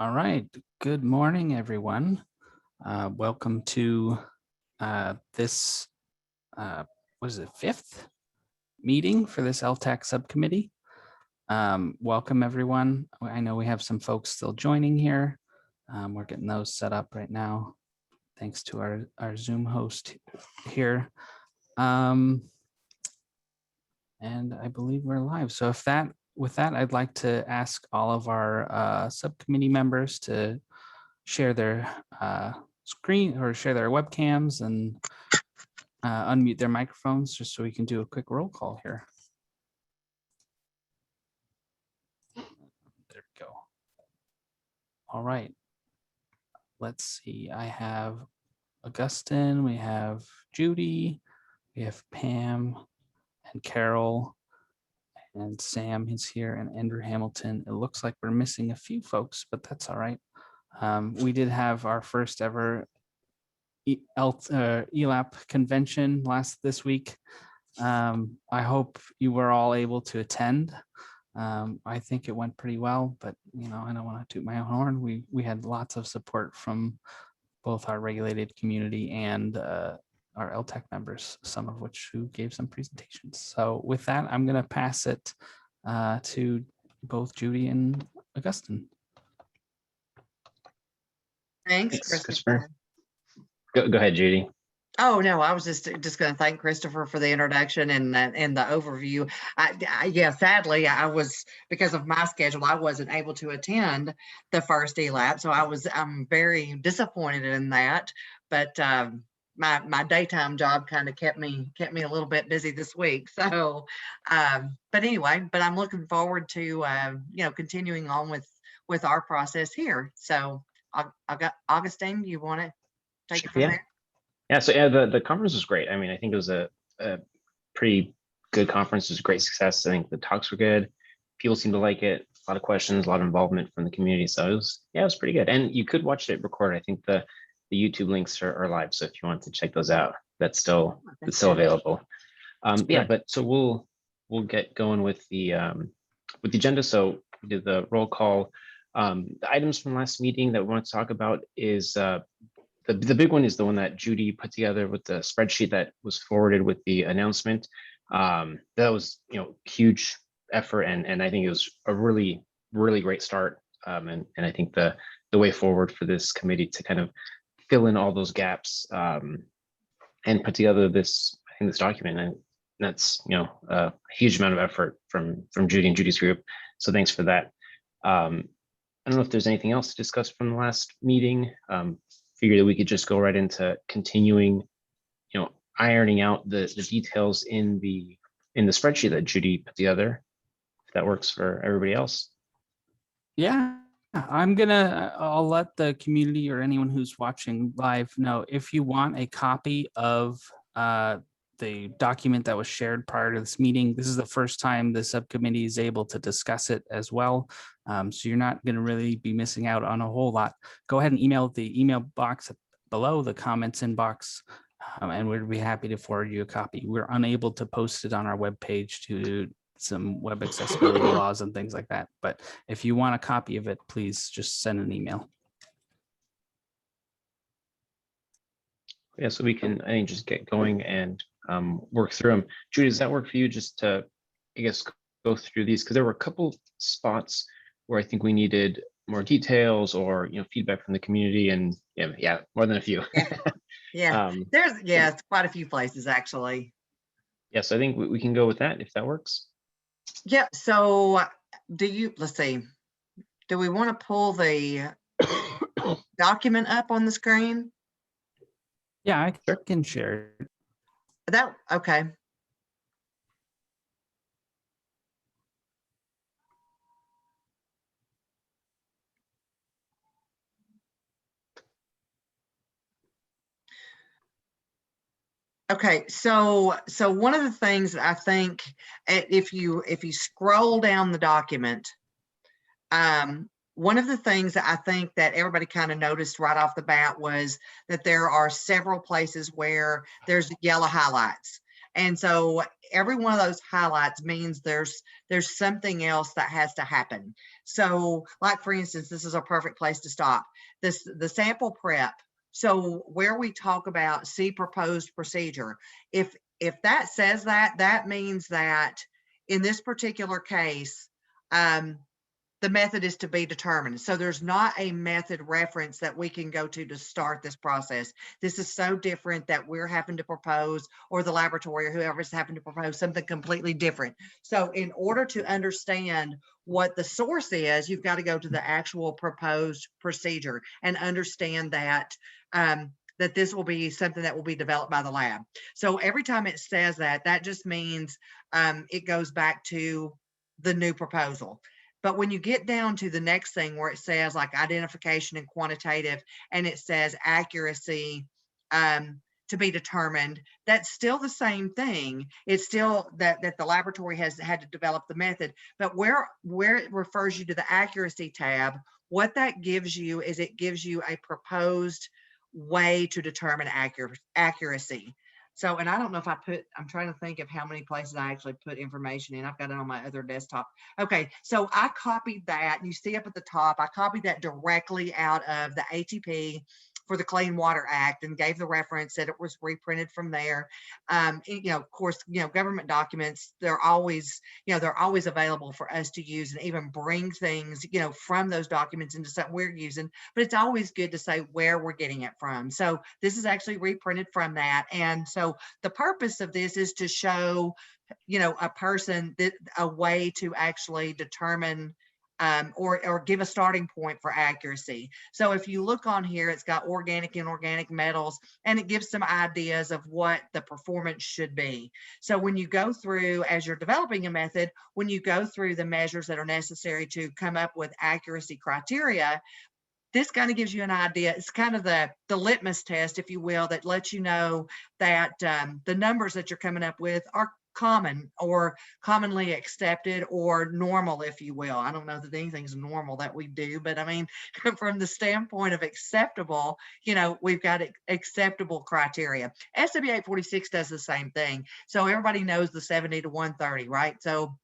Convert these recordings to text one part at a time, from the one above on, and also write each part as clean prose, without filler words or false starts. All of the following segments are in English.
All right. Good morning, everyone. Welcome to this, what is it, fifth meeting for this ELTAC subcommittee. Welcome, everyone. I know we have some folks still joining here. We're getting those set up right now, thanks to our Zoom host here. And I believe we're live. So with that, I'd like to ask all of our subcommittee members to share their screen or share their webcams and unmute their microphones just so we can do a quick roll call here. There we go. All right. Let's see. I have Augustine, we have Judy, we have Pam and Carol, and Sam is here, and Andrew Hamilton. It looks like we're missing a few folks, but that's all right. We did have our first ever ELAP convention this week. I hope you were all able to attend. I think it went pretty well, but I don't want to toot my own horn. We had lots of support from both our regulated community and our ELTAC members, some of which who gave some presentations. So with that, I'm going to pass it to both Judy and Augustine. Thanks, Christopher. Go ahead, Judy. Oh no, I was just going to thank Christopher for the introduction and the overview. Yeah, sadly, I was, because of my schedule, I wasn't able to attend the first ELAP, so I'm very disappointed in that. But my daytime job kind of kept me a little bit busy this week. So, but anyway, I'm looking forward to continuing on with our process here. So, I got Augustine. You want to take it from there? Yeah, so yeah, the conference was great. I mean, I think it was a pretty good conference. It was a great success. I think the talks were good. People seemed to like it. A lot of questions, a lot of involvement from the community. So it was pretty good. And you could watch it recorded. I think the YouTube links are live. So if you want to check those out, it's still available. Yeah, but so we'll get going with the agenda. So we did the roll call. The items from last meeting that we want to talk about is the big one is the one that Judy put together with the spreadsheet that was forwarded with the announcement. That was, huge effort, and I think it was a really, really great start. And I think the way forward for this committee to kind of fill in all those gaps and put together this document, and that's a huge amount of effort from Judy and Judy's group. So thanks for that. I don't know if there's anything else to discuss from the last meeting. Figured that we could just go right into continuing, ironing out the details in the spreadsheet that Judy put together, if that works for everybody else. Yeah, I'll let the community or anyone who's watching live know if you want a copy of the document that was shared prior to this meeting. This is the first time the subcommittee is able to discuss it as well. So you're not going to really be missing out on a whole lot. Go ahead and email the email box below, the comments inbox, and we'd be happy to forward you a copy. We're unable to post it on our webpage to some web accessibility laws and things like that. But if you want a copy of it, please just send an email. Yeah, so we can, I think, just get going and work through them. Judy, does that work for you, just to, I guess, go through these? Because there were a couple spots where I think we needed more details or feedback from the community, and yeah, more than a few. Yeah, it's quite a few places actually. Yes, I think we can go with that if that works. Yeah. So let's see, do we want to pull the document up on the screen? Yeah, I can share it. Okay. Okay, so one of the things that I think, if you scroll down the document, one of the things that I think that everybody kind of noticed right off the bat was that there are several places where there's yellow highlights. And so every one of those highlights means there's something else that has to happen. So like, for instance, this is a perfect place to stop. The sample prep. So where we talk about see proposed procedure, if that says that, that means that in this particular case, the method is to be determined. So there's not a method reference that we can go to start this process. This is so different that we're having to propose, or the laboratory or whoever's having to propose something completely different. So in order to understand what the source is, you've got to go to the actual proposed procedure and understand that that this will be something that will be developed by the lab. So every time it says that, that just means it goes back to the new proposal. But when you get down to the next thing where it says like identification and quantitative, and it says accuracy to be determined, that's still the same thing. It's still that the laboratory has had to develop the method, but where it refers you to the accuracy tab, what that gives you is it gives you a proposed way to determine accuracy. So, and I don't know if I'm trying to think of how many places I actually put information in. I've got it on my other desktop. Okay, so I copied that. You see up at the top, I copied that directly out of the ATP for the Clean Water Act and gave the reference that it was reprinted from there. Of course, government documents, they're always available for us to use and even bring things, from those documents into something we're using, but it's always good to say where we're getting it from. So this is actually reprinted from that. And so the purpose of this is to show, a person that a way to actually determine or give a starting point for accuracy. So if you look on here, it's got organic and inorganic metals, and it gives some ideas of what the performance should be. So when you go through, as you're developing a method, when you go through the measures that are necessary to come up with accuracy criteria, this kind of gives you an idea. It's kind of the litmus test, if you will, that lets you know that the numbers that you're coming up with are common or commonly accepted or normal, if you will. I don't know that anything's normal that we do, but I mean, from the standpoint of acceptable, we've got acceptable criteria. SW 846 does the same thing. So everybody knows the 70 to 130, right? So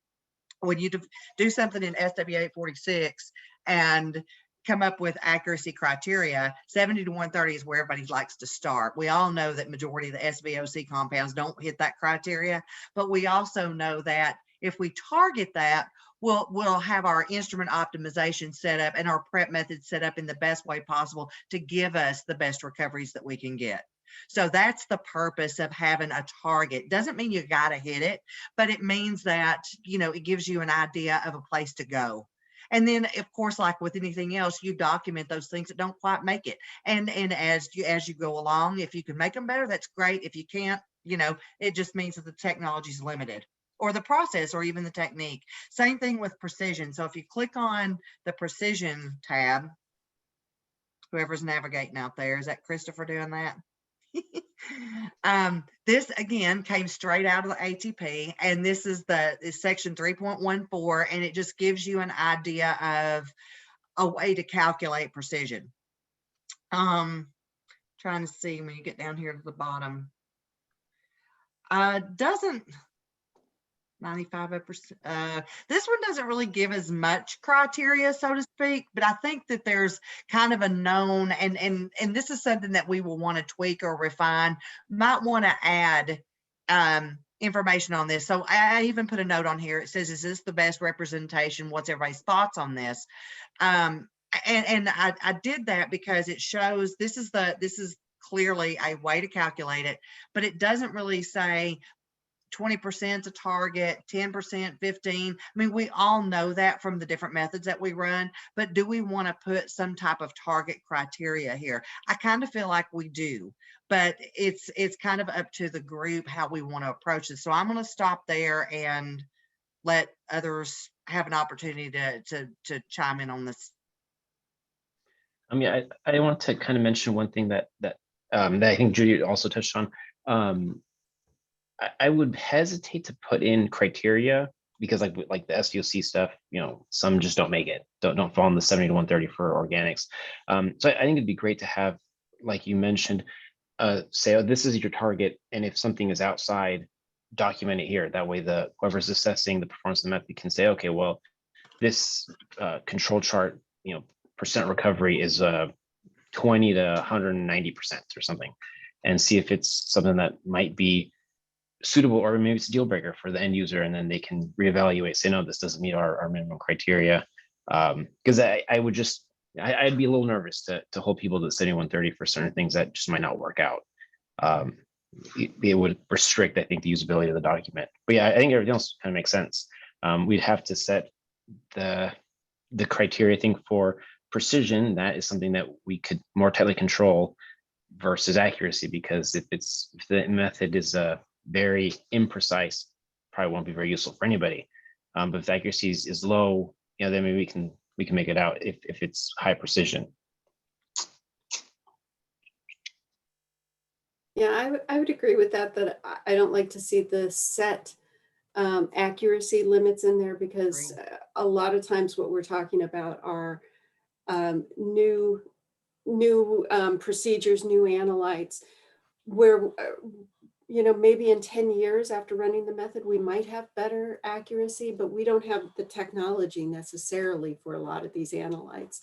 when you do something in SW 846 and come up with accuracy criteria, 70 to 130 is where everybody likes to start. We all know that majority of the SVOC compounds don't hit that criteria, but we also know that if we target that, we'll have our instrument optimization set up and our prep method set up in the best way possible to give us the best recoveries that we can get. So that's the purpose of having a target. Doesn't mean you got to hit it, but it means that, it gives you an idea of a place to go. And then, of course, like with anything else, you document those things that don't quite make it. And as you go along, if you can make them better, that's great. If you can't, it just means that the technology is limited, or the process, or even the technique. Same thing with precision. So if you click on the precision tab, whoever's navigating out there, is that Christopher doing that? This again came straight out of the ATP, and this is section 3.14, and it just gives you an idea of a way to calculate precision. Trying to see when you get down here to the bottom. Doesn't 95%. This one doesn't really give as much criteria, so to speak, but I think that there's kind of a known, and this is something that we will want to tweak or refine. Might want to add information on this. So I even put a note on here. It says, "Is this the best representation? What's everybody's thoughts on this?" And I did that because it shows this is clearly a way to calculate it, but it doesn't really say 20% a target, 10%, 15. I mean, we all know that from the different methods that we run, but do we want to put some type of target criteria here? I kind of feel like we do, but it's kind of up to the group how we want to approach this. So I'm going to stop there and let others have an opportunity to chime in on this. I want to kind of mention one thing that I think Judy also touched on. I would hesitate to put in criteria because like the SVOC stuff, some just don't make it, don't fall in the 70 to 130 for organics. So I think it'd be great to have, like you mentioned, say, oh, this is your target, and if something is outside document it here. That way whoever's assessing the performance of the method can say, okay, well, this control chart, percent recovery is 20 to 190% or something, and see if it's something that might be suitable, or maybe it's a deal breaker for the end user, and then they can reevaluate, say, no, this doesn't meet our minimum criteria. Because I'd be a little nervous to hold people to 7130 for certain things that just might not work out. It would restrict, I think, the usability of the document. But yeah, I think everything else kind of makes sense. We'd have to set the criteria, I think, for precision. That is something that we could more tightly control versus accuracy, because if the method is very imprecise, probably won't be very useful for anybody. But if the accuracy is low, then maybe we can make it out if it's high precision. Yeah, I would agree with that, that I don't like to see the set accuracy limits in there, because a lot of times what we're talking about are new procedures, new analytes, where maybe in 10 years after running the method, we might have better accuracy, but we don't have the technology necessarily for a lot of these analytes.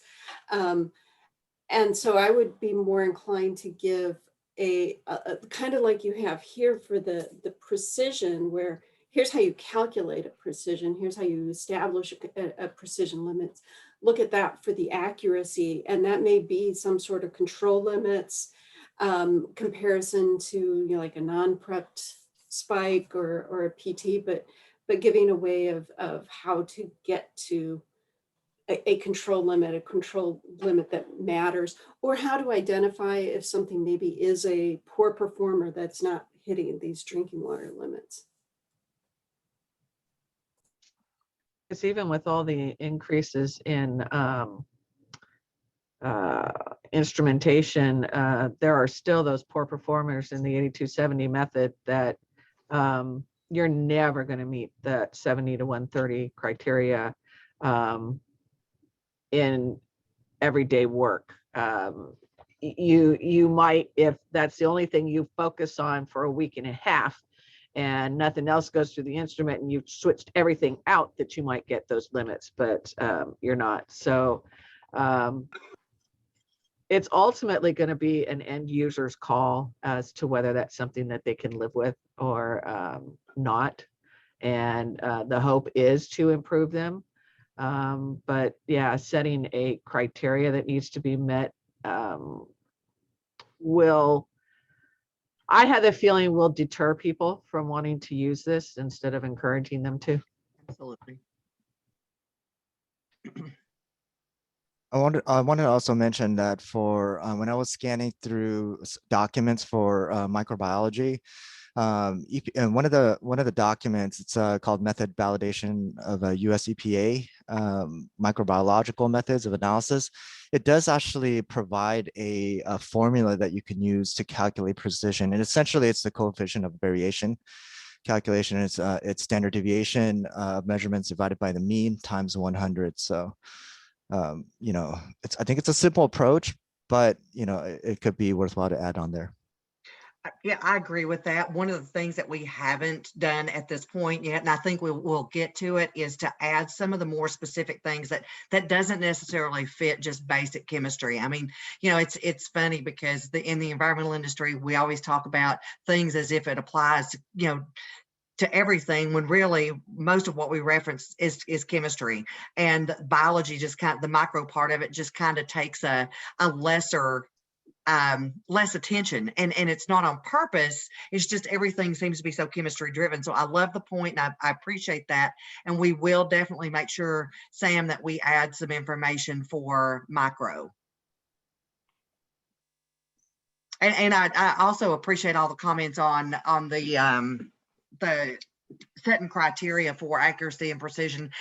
And so I would be more inclined to give a kind of like you have here for the precision, where here's how you calculate a precision, here's how you establish a precision limits. Look at that for the accuracy, and that may be some sort of control limits, comparison to like a non-prepped spike or a PT, but giving a way of how to get to a control limit that matters, or how to identify if something maybe is a poor performer that's not hitting these drinking water limits. Because even with all the increases in instrumentation, there are still those poor performers in the 8270 method that you're never going to meet that 70 to 130 criteria in everyday work. You might, if that's the only thing you focus on for a week and a half and nothing else goes through the instrument, and you've switched everything out, that you might get those limits, but you're not. So it's ultimately going to be an end user's call as to whether that's something that they can live with or not. And the hope is to improve them. But yeah, setting a criteria that needs to be met I have the feeling will deter people from wanting to use this instead of encouraging them to. Absolutely. I wanted to also mention that for when I was scanning through documents for microbiology, and one of the documents, it's called Method Validation of a US EPA Microbiological Methods of Analysis. It does actually provide a formula that you can use to calculate precision, and essentially it's the coefficient of variation calculation. It's standard deviation measurements divided by the mean times 100. So I think it's a simple approach, but it could be worthwhile to add on there. Yeah, I agree with that. One of the things that we haven't done at this point yet, and I think we'll get to it, is to add some of the more specific things that doesn't necessarily fit just basic chemistry. I mean, it's funny because in the environmental industry, we always talk about things as if it applies to everything, when really most of what we reference is chemistry, and biology, just kind of the micro part of it, just kind of takes a lesser less attention, and it's not on purpose. It's just everything seems to be so chemistry driven. So I love the point, and I appreciate that, and we will definitely make sure, Sam, that we add some information for micro. And I also appreciate all the comments on the setting criteria for accuracy and precision.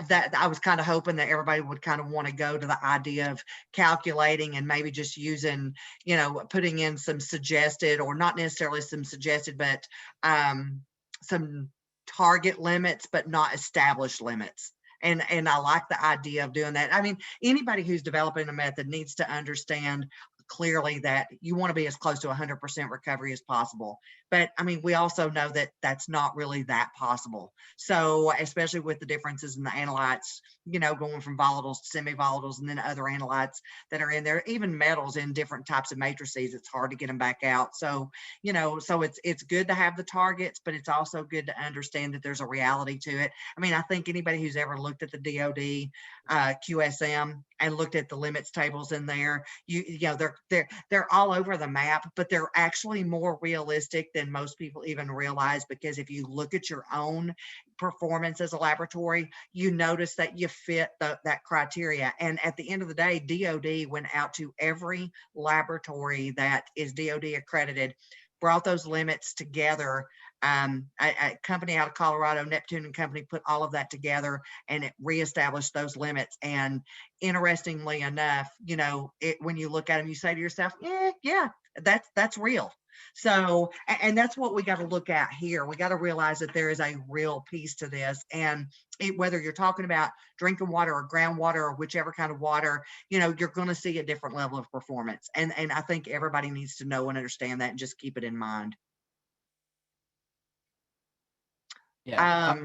That I was kind of hoping that everybody would kind of want to go to the idea of calculating and maybe just using, putting in some suggested, or not necessarily some suggested, but some target limits, but not established limits. And I like the idea of doing that. I mean, anybody who's developing a method needs to understand clearly that you want to be as close to 100% recovery as possible, But I mean, we also know that that's not really that possible. So especially with the differences in the analytes, you know, going from volatiles to semi-volatiles and then other analytes that are in there, even metals in different types of matrices, it's hard to get them back out. So, you know, so it's good to have the targets, but it's also good to understand that there's a reality to it. I mean, I think anybody who's ever looked at the DoD QSM and looked at the limits tables in there, you know, they're all over the map, but they're actually more realistic than most people even realize, because if you look at your own performance as a laboratory, you notice that you fit that criteria. And at the end of the day, DoD went out to every laboratory that is DoD accredited, brought those limits together. A company out of Colorado, Neptune and Company, put all of that together and it reestablished those limits. And interestingly enough, you know, when you look at them, you say to yourself, yeah, that's real. So, and that's what we got to look at here. We got to realize that there is a real piece to this. And whether you're talking about drinking water or groundwater or whichever kind of water, you know, you're going to see a different level of performance. And I think everybody needs to know and understand that and just keep it in mind. Yeah,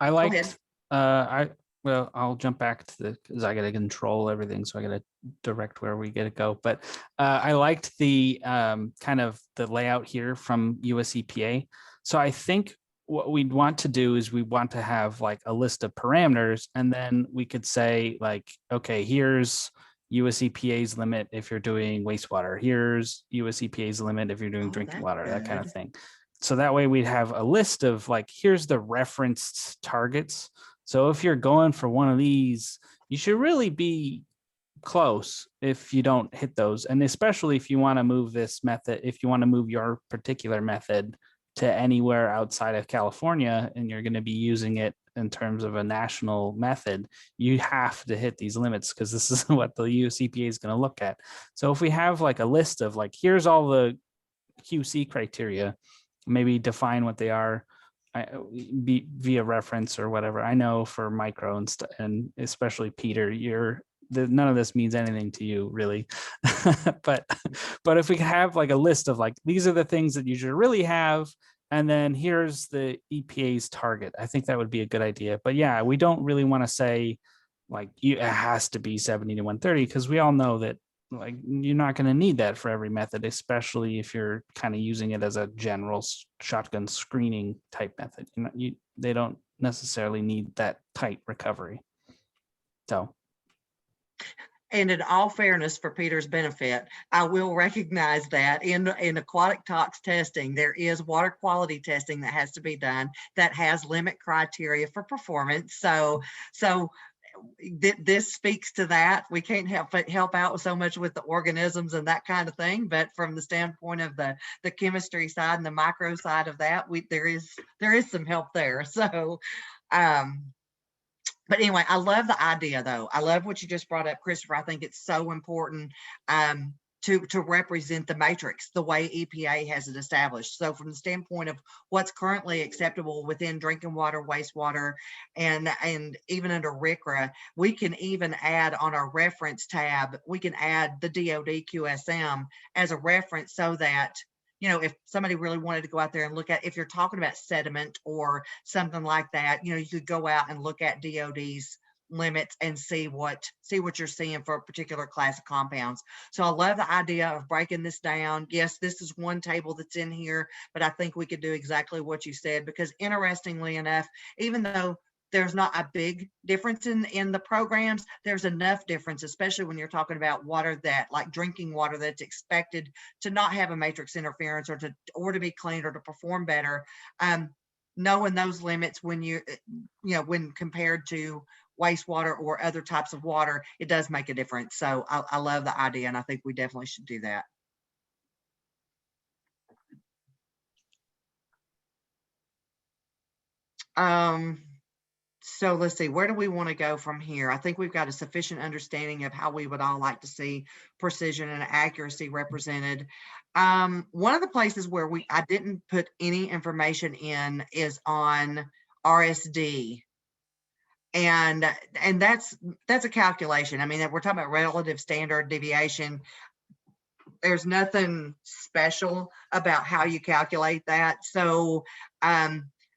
I go liked. ahead. Well, I'll jump back to because I got to control everything, so I got to direct where we get to go. But I liked the kind of the layout here from US EPA. So I think what we'd want to do is we want to have like a list of parameters, and then we could say like, okay, here's US EPA's limit if you're doing wastewater. Here's US EPA's limit if you're doing drinking that's water, that kind of good. thing. So that way we'd have a list of like, here's the referenced targets. So if you're going for one of these, you should really be close if you don't hit those. And especially if you want to move this method, if you want to move your particular method to anywhere outside of California, and you're going to be using it in terms of a national method, you have to hit these limits because this is what the US EPA is going to look at. So if we have like a list of like, here's all the QC criteria, maybe define what they are via reference or whatever. I know for micro and especially Peter, none of this means anything to you really. but if we have like a list of like, these are the things that you should really have, and then here's the EPA's target, I think that would be a good idea. But yeah, we don't really want to say like it has to be 70 to 130, because we all know that like you're not going to need that for every method, especially if you're kind of using it as a general shotgun screening type method. They don't necessarily need that tight recovery. So, and in all fairness, for Peter's benefit, I will recognize that in aquatic tox testing, there is water quality testing that has to be done that has limit criteria for performance. So this speaks to that. We can't help out so much with the organisms and that kind of thing, but from the standpoint of the chemistry side and the micro side of that, there is some help there. So but anyway, I love the idea though. I love what you just brought up, Christopher. I think it's so important to represent the matrix the way EPA has it established. So from the standpoint of what's currently acceptable within drinking water, wastewater, and even under RCRA, we can even add on our reference tab, we can add the DoD QSM as a reference, so that, you know, if somebody really wanted to go out there and look at, if you're talking about sediment or something like that, you know, you could go out and look at DoD's limits and see what you're seeing for a particular class of compounds. So I love the idea of breaking this down. Yes, this is one table that's in here, but I think we could do exactly what you said, because interestingly enough, even though there's not a big difference in the programs, there's enough difference, especially when you're talking about water that, like drinking water, that's expected to not have a matrix interference or to be cleaned or to perform better. Knowing those limits when when compared to wastewater or other types of water, it does make a difference. So I love the idea, and I think we definitely should do that. So let's see, where do we want to go from here? I think we've got a sufficient understanding of how we would all like to see precision and accuracy represented. One of the places where I didn't put any information in is on RSD. And that's a calculation. I mean, we're talking about relative standard deviation. there's nothing special about how you calculate that. So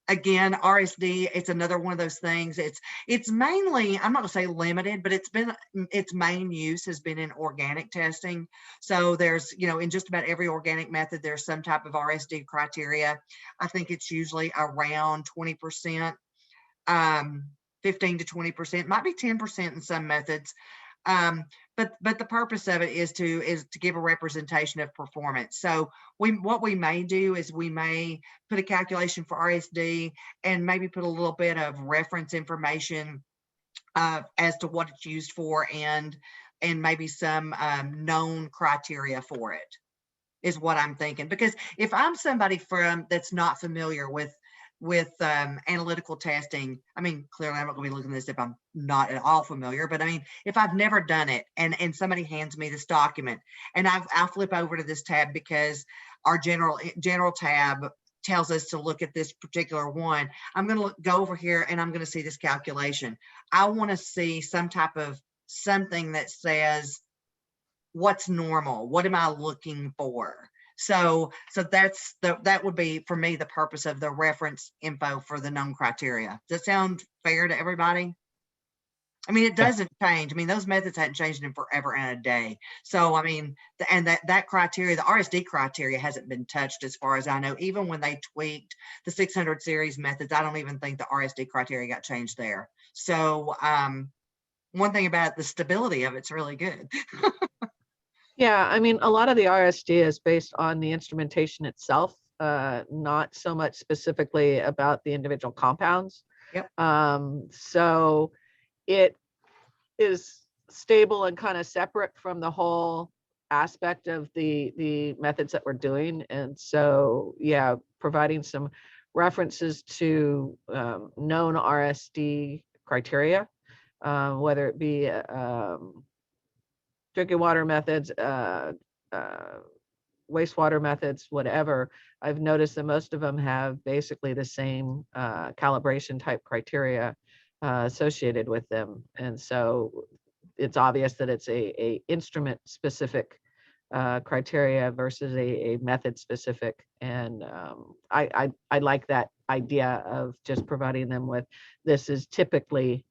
again, RSD, it's another one of those things. It's mainly, I'm not gonna say limited, but its main use has been in organic testing. So there's, in just about every organic method, there's some type of RSD criteria. I think it's usually around 20%, 15 to 20%, might be 10% in some methods. But the purpose of it is to give a representation of performance. So what we may do is we may put a calculation for RSD and maybe put a little bit of reference information as to what it's used for, and maybe some known criteria for it, is what I'm thinking. Because if I'm somebody that's not familiar with analytical testing, I mean, clearly I'm not going to be looking at this if I'm not at all familiar, but I mean, if I've never done it and somebody hands me this document and I flip over to this tab because our general tab tells us to look at this particular one, I'm going to go over here and I'm going to see this calculation. I want to see some type of something that says what's normal, what am I looking for? So that would be, for me, the purpose of the reference info for the known criteria. Does that sound fair to everybody? I mean, it doesn't change. I mean, those methods hadn't changed in forever and a day. So, I mean, that criteria, the RSD criteria, hasn't been touched as far as I know. Even when they tweaked the 600 series methods, I don't even think the RSD criteria got changed there. So, one thing about the stability of it's really good. Yeah, I mean, a lot of the RSD is based on the instrumentation itself, not so much specifically about the individual compounds. Yep. So it is stable and kind of separate from the whole aspect of the methods that we're doing. And so, yeah, providing some references to known RSD criteria, whether it be drinking water methods, wastewater methods, whatever. I've noticed that most of them have basically the same calibration type criteria associated with them. And so it's obvious that it's a instrument specific criteria versus a method specific. And I like that idea of just providing them with, this is typically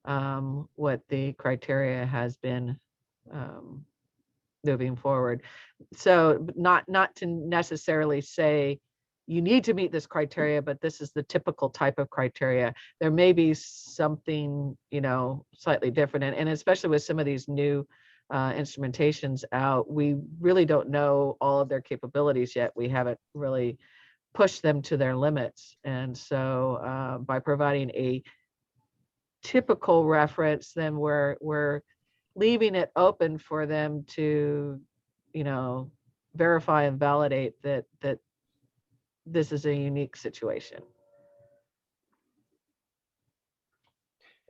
what the criteria has been moving forward. So not to necessarily say you need to meet this criteria, but this is the typical type of criteria. There may be something, slightly different. And especially with some of these new instrumentations out, we really don't know all of their capabilities yet. We haven't really pushed them to their limits. And so by providing a typical reference, then we're leaving it open for them to, verify and validate that this is a unique situation.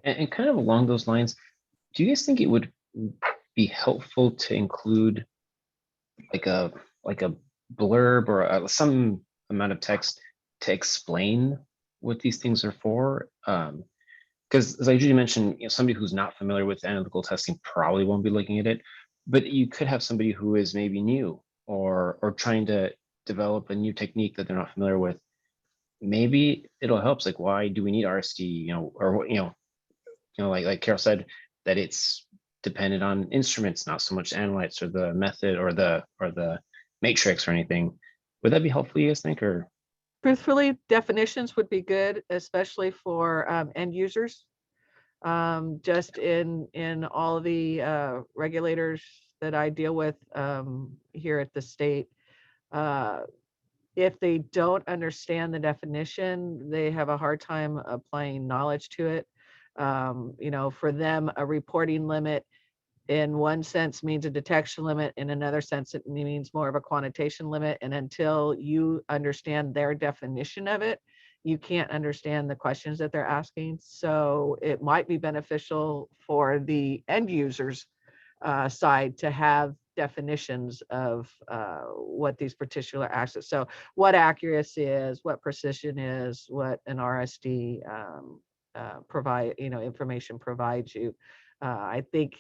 And kind of along those lines, do you guys think it would be helpful to include like a blurb or some amount of text to explain what these things are for? Because as I usually mentioned, somebody who's not familiar with analytical testing probably won't be looking at it, but you could have somebody who is maybe new or trying to develop a new technique that they're not familiar with. Maybe it'll help. It's like, why do we need RSD? Or like Carol said, that it's dependent on instruments, not so much analytes or the method or the matrix or anything. Would that be helpful, you guys think? Or Truthfully, definitions would be good, especially for end users. Just in all of the regulators that I deal with here at the state, if they don't understand the definition, they have a hard time applying knowledge to it. For them, a reporting limit in one sense means a detection limit. In another sense, it means more of a quantitation limit. And until you understand their definition of it, you can't understand the questions that they're asking. So it might be beneficial for the end users side to have definitions of what these particular assets. So what accuracy is, what precision is, what an RSD information provides you. I think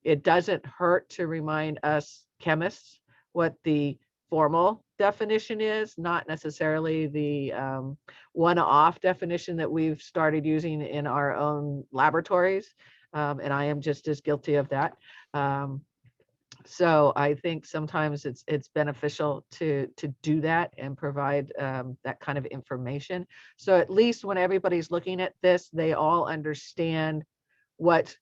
it doesn't hurt to remind us chemists what the formal definition is, not necessarily the one-off definition that we've started using in our own laboratories. And I am just as guilty of that. So I think sometimes it's beneficial to do that and provide that kind of information. So at least when everybody's looking at this, they all understand what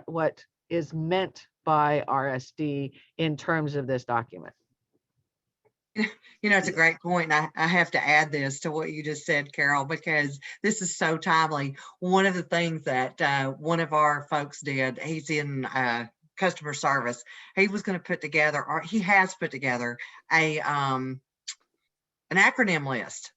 what is meant by RSD in terms of this document. You know, it's a great point. I have to add this to what you just said, Carol, because this is so timely. One of the things that one of our folks did, he's in customer service. He was going to put together, or he has put together a an acronym list.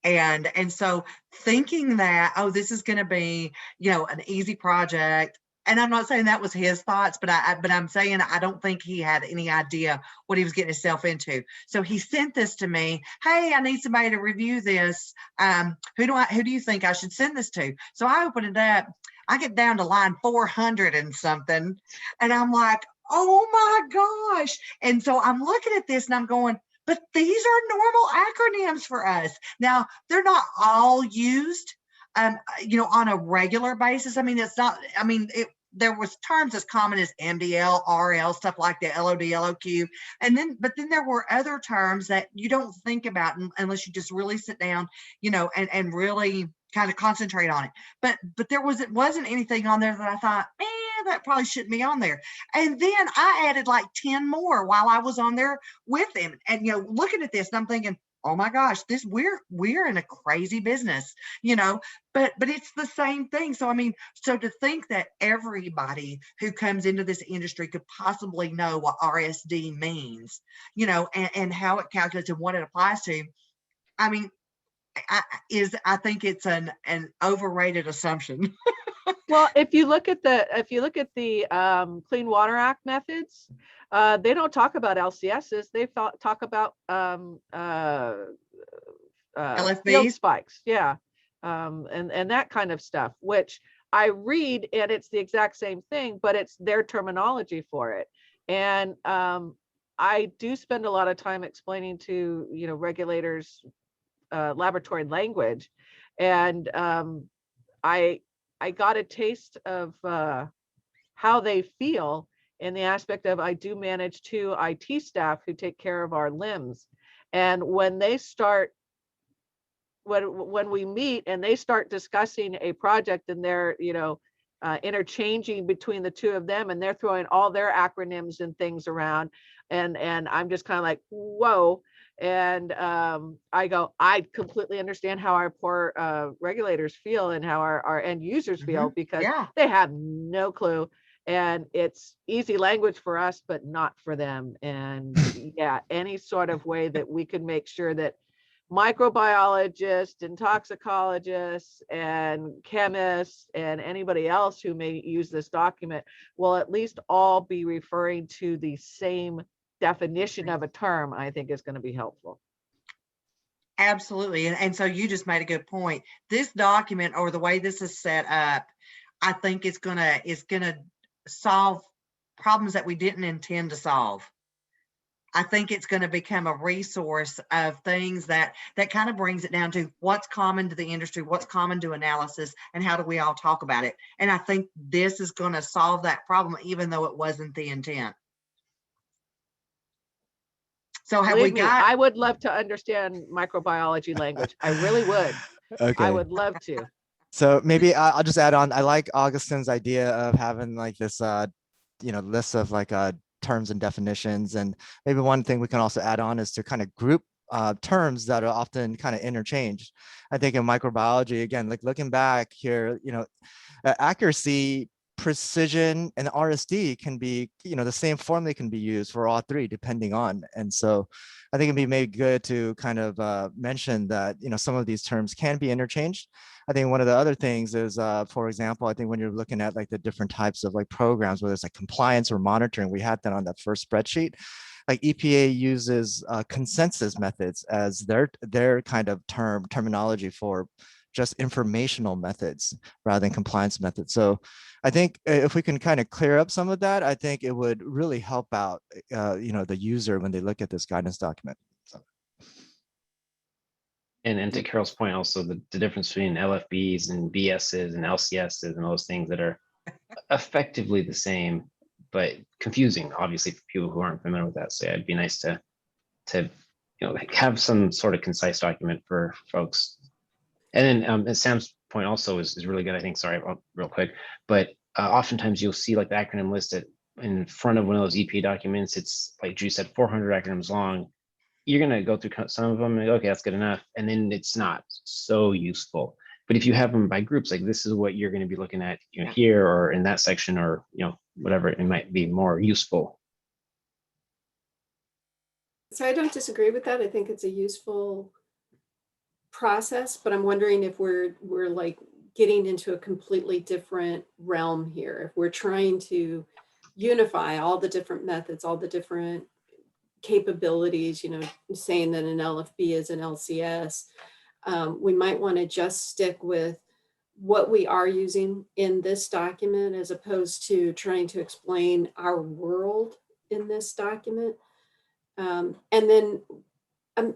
And so thinking that, oh, this is going to be, you know, an easy project. And I'm not saying that was his thoughts, but I'm saying I don't think he had any idea what he was getting himself into. So he sent this to me. Hey, I need somebody to review this. Who do you think I should send this to? So I open it up. I get down to line 400 and something, and I'm like, oh my gosh. And so I'm looking at this and I'm going, but these are normal acronyms for us. Now, they're not all used, you know, on a regular basis. I mean, it's not, I mean, there was terms as common as MDL, RL, stuff like that, LOD, LOQ. But then there were other terms that you don't think about unless you just really sit down, you know, and really kind of concentrate on it. But there wasn't anything on there that I thought, that probably shouldn't be on there. And then I added like 10 more while I was on there with him. And, you know, looking at this, and I'm thinking, oh my gosh, we're in a crazy business, you know, but it's the same thing. So, I mean, so to think that everybody who comes into this industry could possibly know what RSD means, you know, and how it calculates and what it applies to, I mean, I think it's an overrated assumption. Well, if you look at the Clean Water Act methods, they don't talk about LCSs. They talk about field LFBs? spikes, yeah, and that kind of stuff, which I read, and it's the exact same thing, but it's their terminology for it. And I do spend a lot of time explaining to, you know, regulators laboratory language, and I got a taste of how they feel in the aspect of, I do manage 2 IT staff who take care of our limbs. And when they start, when we meet and they start discussing a project, and they're, you know, interchanging between the 2 of them, and they're throwing all their acronyms and things around, and I'm just kind of like, whoa. And I go, I completely understand how our poor regulators feel and how our end users feel, because they have no clue. And it's easy language for us, but not for them. And yeah, any sort of way that we can make sure that microbiologists and toxicologists and chemists and anybody else who may use this document will at least all be referring to the same definition of a term, I think is going to be helpful. Absolutely. And so you just made a good point. This document, or the way this is set up, I think it's gonna solve problems that we didn't intend to solve. I think it's going to become a resource of things that kind of brings it down to what's common to the industry, what's common to analysis, and how do we all talk about it. And I think this is going to solve that problem, even though it wasn't the intent. So have Believe we me, got? I would love to understand microbiology language. I really would. Okay. I would love to. So maybe I'll just add on. I like Augustine's idea of having like this, you know, list of like terms and definitions. And maybe one thing we can also add on is to kind of group terms that are often kind of interchanged. I think in microbiology, again, like looking back here, you know, accuracy, precision, and RSD can be, you know, the same formula can be used for all 3 depending on. And so I think it'd be maybe good to kind of mention that, you know, some of these terms can be interchanged. I think one of the other things is, for example, I think when you're looking at like the different types of like programs, whether it's like compliance or monitoring, we had that on that first spreadsheet. Like EPA uses consensus methods as their kind of terminology for just informational methods rather than compliance methods. So I think if we can kind of clear up some of that, I think it would really help out, the user when they look at this guidance document. So. And to Carol's point, also the difference between LFBs and BSs and LCSs and those things that are effectively the same, but confusing, obviously, for people who aren't familiar with that. So yeah, it'd be nice to have some sort of concise document for folks. And then Sam's point also is really good, I think. Sorry, real quick, but oftentimes you'll see like the acronym listed in front of one of those EPA documents. It's like Drew said, 400 acronyms long. You're going to go through some of them and okay, that's good enough. And then it's not so useful. But if you have them by groups, like this is what you're going to be looking at, here or in that section, or, whatever, it might be more useful. So I don't disagree with that. I think it's a useful process, but I'm wondering if we're like getting into a completely different realm here. If we're trying to unify all the different methods, all the different capabilities, saying that an LFB is an LCS, we might want to just stick with what we are using in this document as opposed to trying to explain our world in this document. And then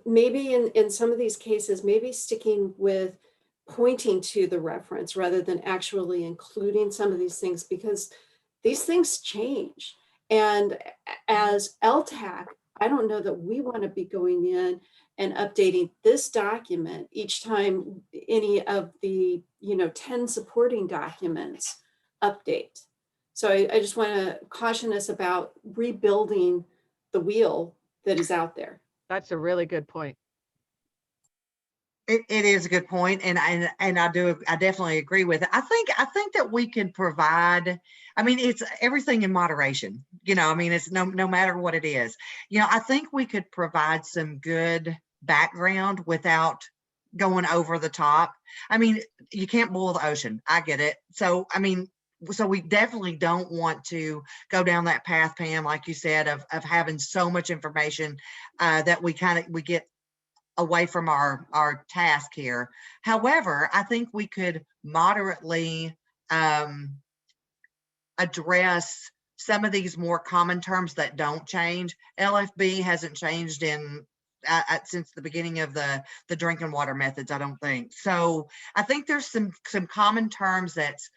maybe in some of these cases, maybe sticking with pointing to the reference rather than actually including some of these things, because these things change. And as ELTAC, I don't know that we want to be going in and updating this document each time any of the 10 supporting documents update. So I just want to caution us about rebuilding the wheel that is out there. That's a really good point. It is a good point, and I definitely agree with it. I think that we can provide. I mean, it's everything in moderation. It's no matter what it is. I think we could provide some good background without going over the top. I mean, you can't boil the ocean. I get it. So so we definitely don't want to go down that path, Pam, like you said, of having so much information that we get away from our task here. However, I think we could moderately address some of these more common terms that don't change. LFB hasn't changed since the beginning of the drinking water methods, I don't think. So I think there's some common terms that's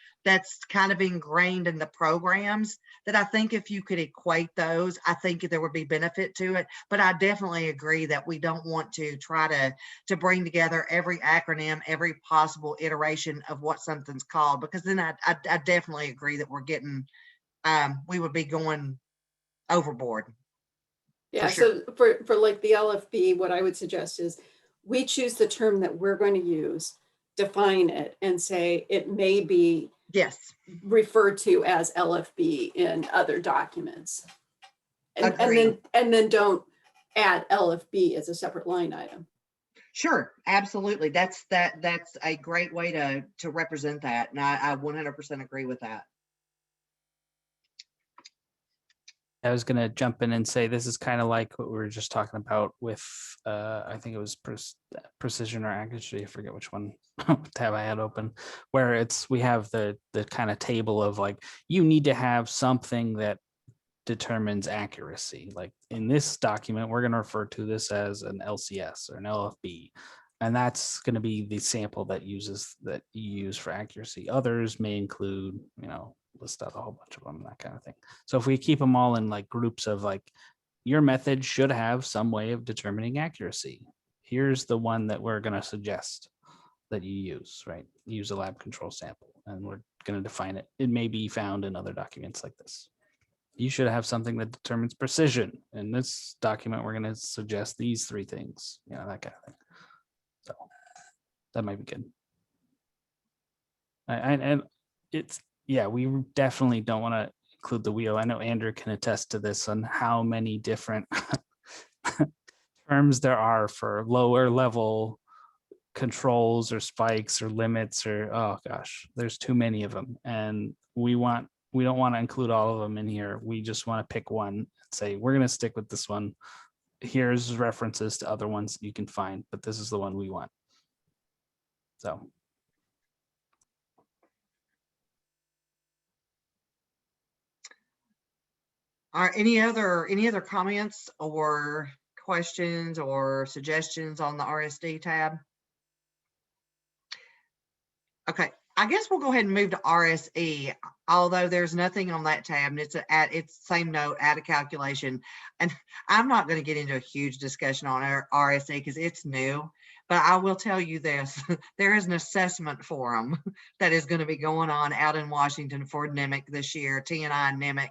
kind of ingrained in the programs that I think if you could equate those, I think there would be benefit to it. But I definitely agree that we don't want to try to bring together every acronym, every possible iteration of what something's called, because then I definitely agree that we're getting, we would be going overboard. Yeah, sure. So for like the LFB, what I would suggest is we choose the term that we're going to use, define it, and say it may be referred to as LFB in other documents. And then don't add LFB as a separate line item. Sure, absolutely. That's a great way to represent that. And I 100% agree with that. I was going to jump in and say this is kind of like what we were just talking about with, I think it was precision or accuracy. I forget which one tab I had open, where we have the kind of table of like, you need to have something that determines accuracy. Like in this document, we're going to refer to this as an LCS or an LFB. And that's going to be the sample that you use for accuracy. Others may include, list out a whole bunch of them, that kind of thing. So if we keep them all in like groups of like, your method should have some way of determining accuracy. Here's the one that we're going to suggest that you use, right? Use a lab control sample, and we're going to define it. It may be found in other documents like this. You should have something that determines precision. In this document, we're going to suggest these 3 things, that kind of thing. So that might be good. And it's, we definitely don't want to include the wheel. I know Andrew can attest to this on how many different terms there are for lower level controls or spikes or limits or, oh gosh, there's too many of them. And we don't want to include all of them in here. We just want to pick one and say, we're going to stick with this one. Here's references to other ones you can find, but this is the one we want. So Are any other comments or questions or suggestions on the RSD tab? Okay, I guess we'll go ahead and move to RSE, although there's nothing on that tab, and it's same note, add a calculation. And I'm not going to get into a huge discussion on our RSE because it's new, but I will tell you this, there is an assessment forum that is going to be going on out in Washington for NEMIC this year, TNI and NEMIC.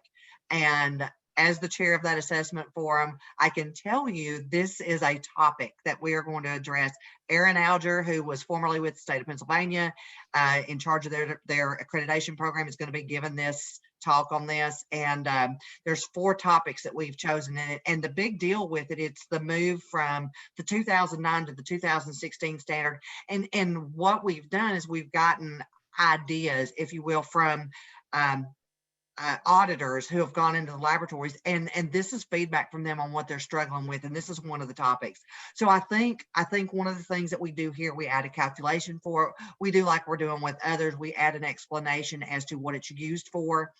And as the chair of that assessment forum, I can tell you this is a topic that we are going to address. Aaron Alger, who was formerly with the state of Pennsylvania, in charge of their accreditation program, is going to be giving this talk on this. And there's 4 topics that we've chosen in it. And the big deal with it, it's the move from the 2009 to the 2016 standard. And what we've done is we've gotten ideas, if you will, from auditors who have gone into the laboratories, and this is feedback from them on what they're struggling with, and this is one of the topics. So I think one of the things that we do here, we add a calculation for it. We do like we're doing with others, we add an explanation as to what it's used for.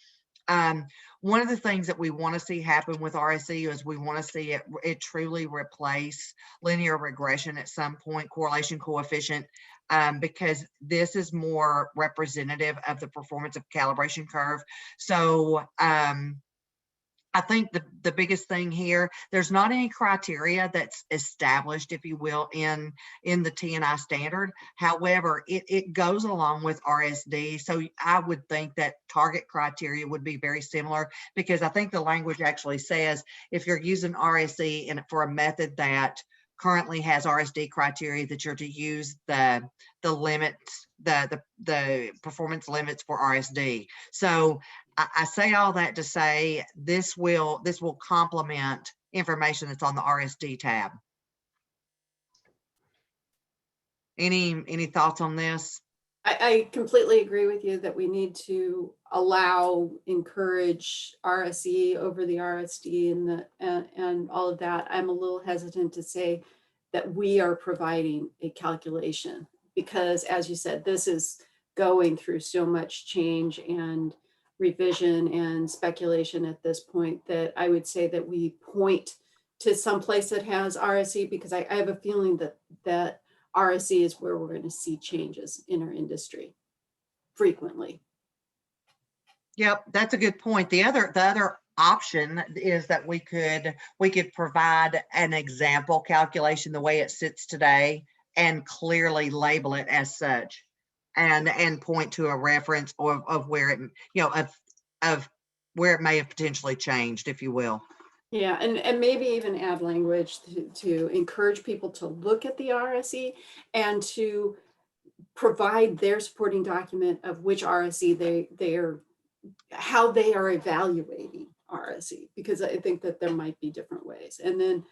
One of the things that we want to see happen with RSE is we want to see it truly replace linear regression at some point, correlation coefficient, because this is more representative of the performance of calibration curve. So I think the biggest thing here, there's not any criteria that's established, if you will, in the TNI standard. However, it goes along with RSD. So I would think that target criteria would be very similar, because I think the language actually says if you're using RSE for a method that currently has RSD criteria, that you're to use the limits, the performance limits for RSD. So I say all that to say this will complement information that's on the RSD tab. Any thoughts on this? I completely agree with you that we need to encourage RSE over the RSD and all of that. I'm a little hesitant to say that we are providing a calculation, because as you said, this is going through so much change and revision and speculation at this point, that I would say that we point to some place that has RSE, because I have a feeling that RSE is where we're going to see changes in our industry frequently. Yep, that's a good point. The other option is that we could provide an example calculation the way it sits today and clearly label it as such, and point to a reference of where it, of where it may have potentially changed, if you will. Yeah, and maybe even add language to encourage people to look at the RSE and to provide their supporting document of which RSE how they are evaluating RSE, because I think that there might be different ways. And then,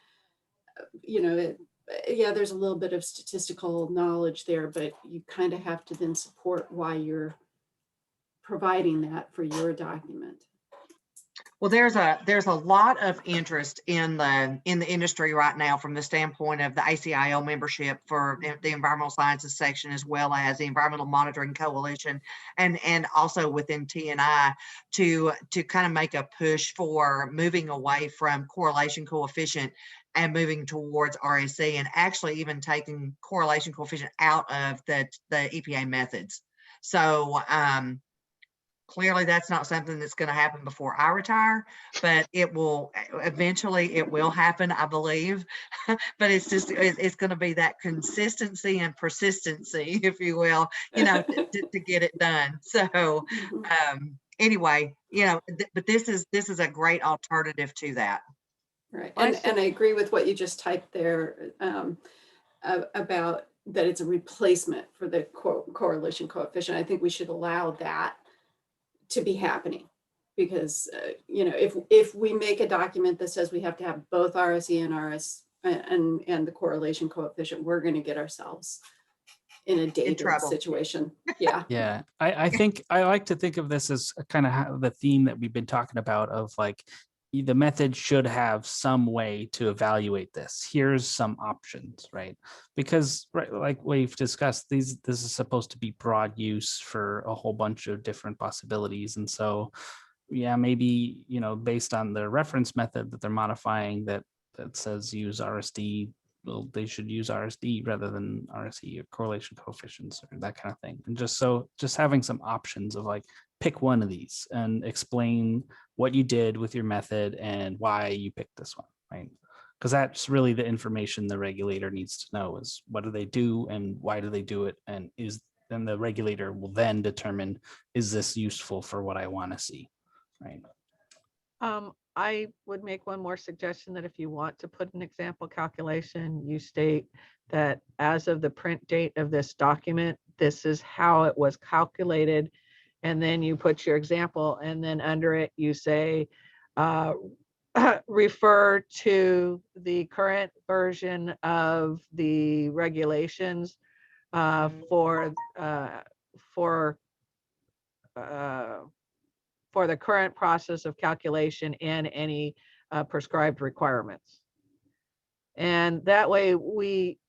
yeah, there's a little bit of statistical knowledge there, but you kind of have to then support why you're providing that for your document. Well, there's a lot of interest in the industry right now from the standpoint of the ACIO membership for the environmental sciences section, as well as the Environmental Monitoring Coalition, and also within TNI, to kind of make a push for moving away from correlation coefficient and moving towards RSE, and actually even taking correlation coefficient out of the EPA methods. So clearly that's not something that's going to happen before I retire, but it will eventually, it will happen, I believe. But it's going to be that consistency and persistency, if you will, to get it done. So anyway, but this is a great alternative to that. Right. And I agree with what you just typed there about that it's a replacement for the correlation coefficient. I think we should allow that to be happening, because if we make a document that says we have to have both RSE and the correlation coefficient, we're going to get ourselves in a dangerous situation. Yeah. Yeah. I think I like to think of this as kind of the theme that we've been talking about, of like, the method should have some way to evaluate this. Here's some options, right? Because like we've discussed, this is supposed to be broad use for a whole bunch of different possibilities. And so yeah, maybe, based on the reference method that they're modifying that says use RSD, well, they should use RSD rather than RSE or correlation coefficients or that kind of thing. And just having some options of like, pick one of these and explain what you did with your method and why you picked this one, right? Because that's really the information the regulator needs to know is what do they do and why do they do it? And then the regulator will then determine, is this useful for what I want to see, right? I would make one more suggestion that if you want to put an example calculation, you state that as of the print date of this document, this is how it was calculated. And then you put your example, and then under it, you say, refer to the current version of the regulations for the current process of calculation and any prescribed requirements. And that way we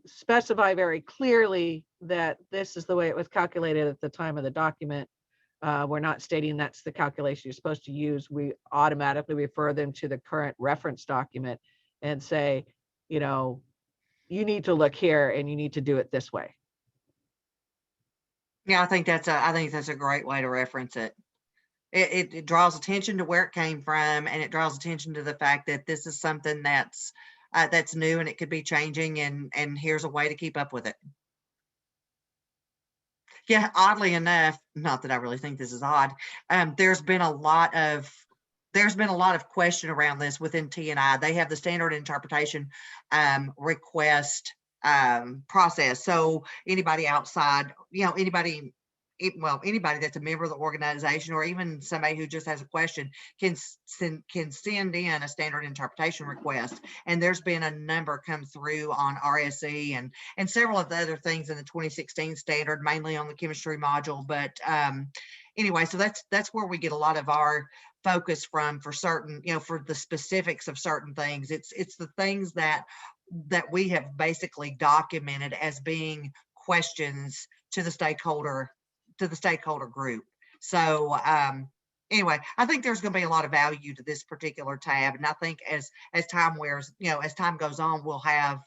specify very clearly that this is the way it was calculated at the time of the document. We're not stating that's the calculation you're supposed to use. We automatically refer them to the current reference document and say, you need to look here and you need to do it this way. Yeah, I think that's a great way to reference it. It draws attention to where it came from, and it draws attention to the fact that this is something that's new and it could be changing, and here's a way to keep up with it. Yeah, oddly enough, not that I really think this is odd, there's been a lot of question around this within T&I. They have the standard interpretation request process. So anybody outside, anybody that's a member of the organization, or even somebody who just has a question, can send in a standard interpretation request. And there's been a number come through on RSE and several of the other things in the 2016 standard, mainly on the chemistry module. But anyway, so that's where we get a lot of our focus from for certain, for the specifics of certain things. It's the things that we have basically documented as being questions to the stakeholder group. So anyway, I think there's going to be a lot of value to this particular tab, and I think as time wears, as time goes on, we'll have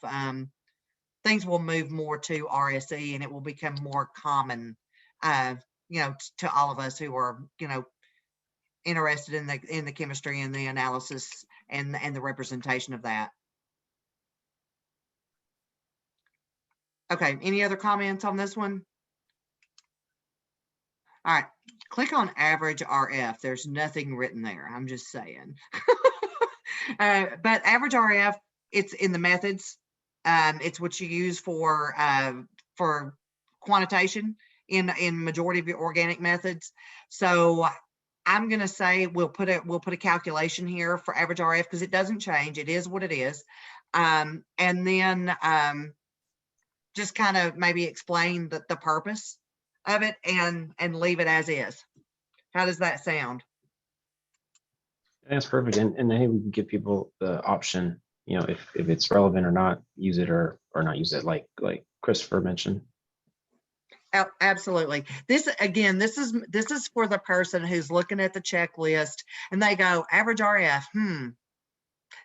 things will move more to RSE, and it will become more common, to all of us who are interested in the chemistry and the analysis and the representation of that. Okay, any other comments on this one? All right, click on average RF. There's nothing written there. I'm just saying. But average RF, it's in the methods. It's what you use for quantitation in majority of your organic methods. So I'm going to say we'll put a calculation here for average RF because it doesn't change. It is what it is. And then just kind of maybe explain the purpose of it and leave it as is. How does that sound? That's perfect. And then we can give people the option, if it's relevant or not, use it or not use it, like Christopher mentioned. Absolutely. This is for the person who's looking at the checklist and they go, average RF,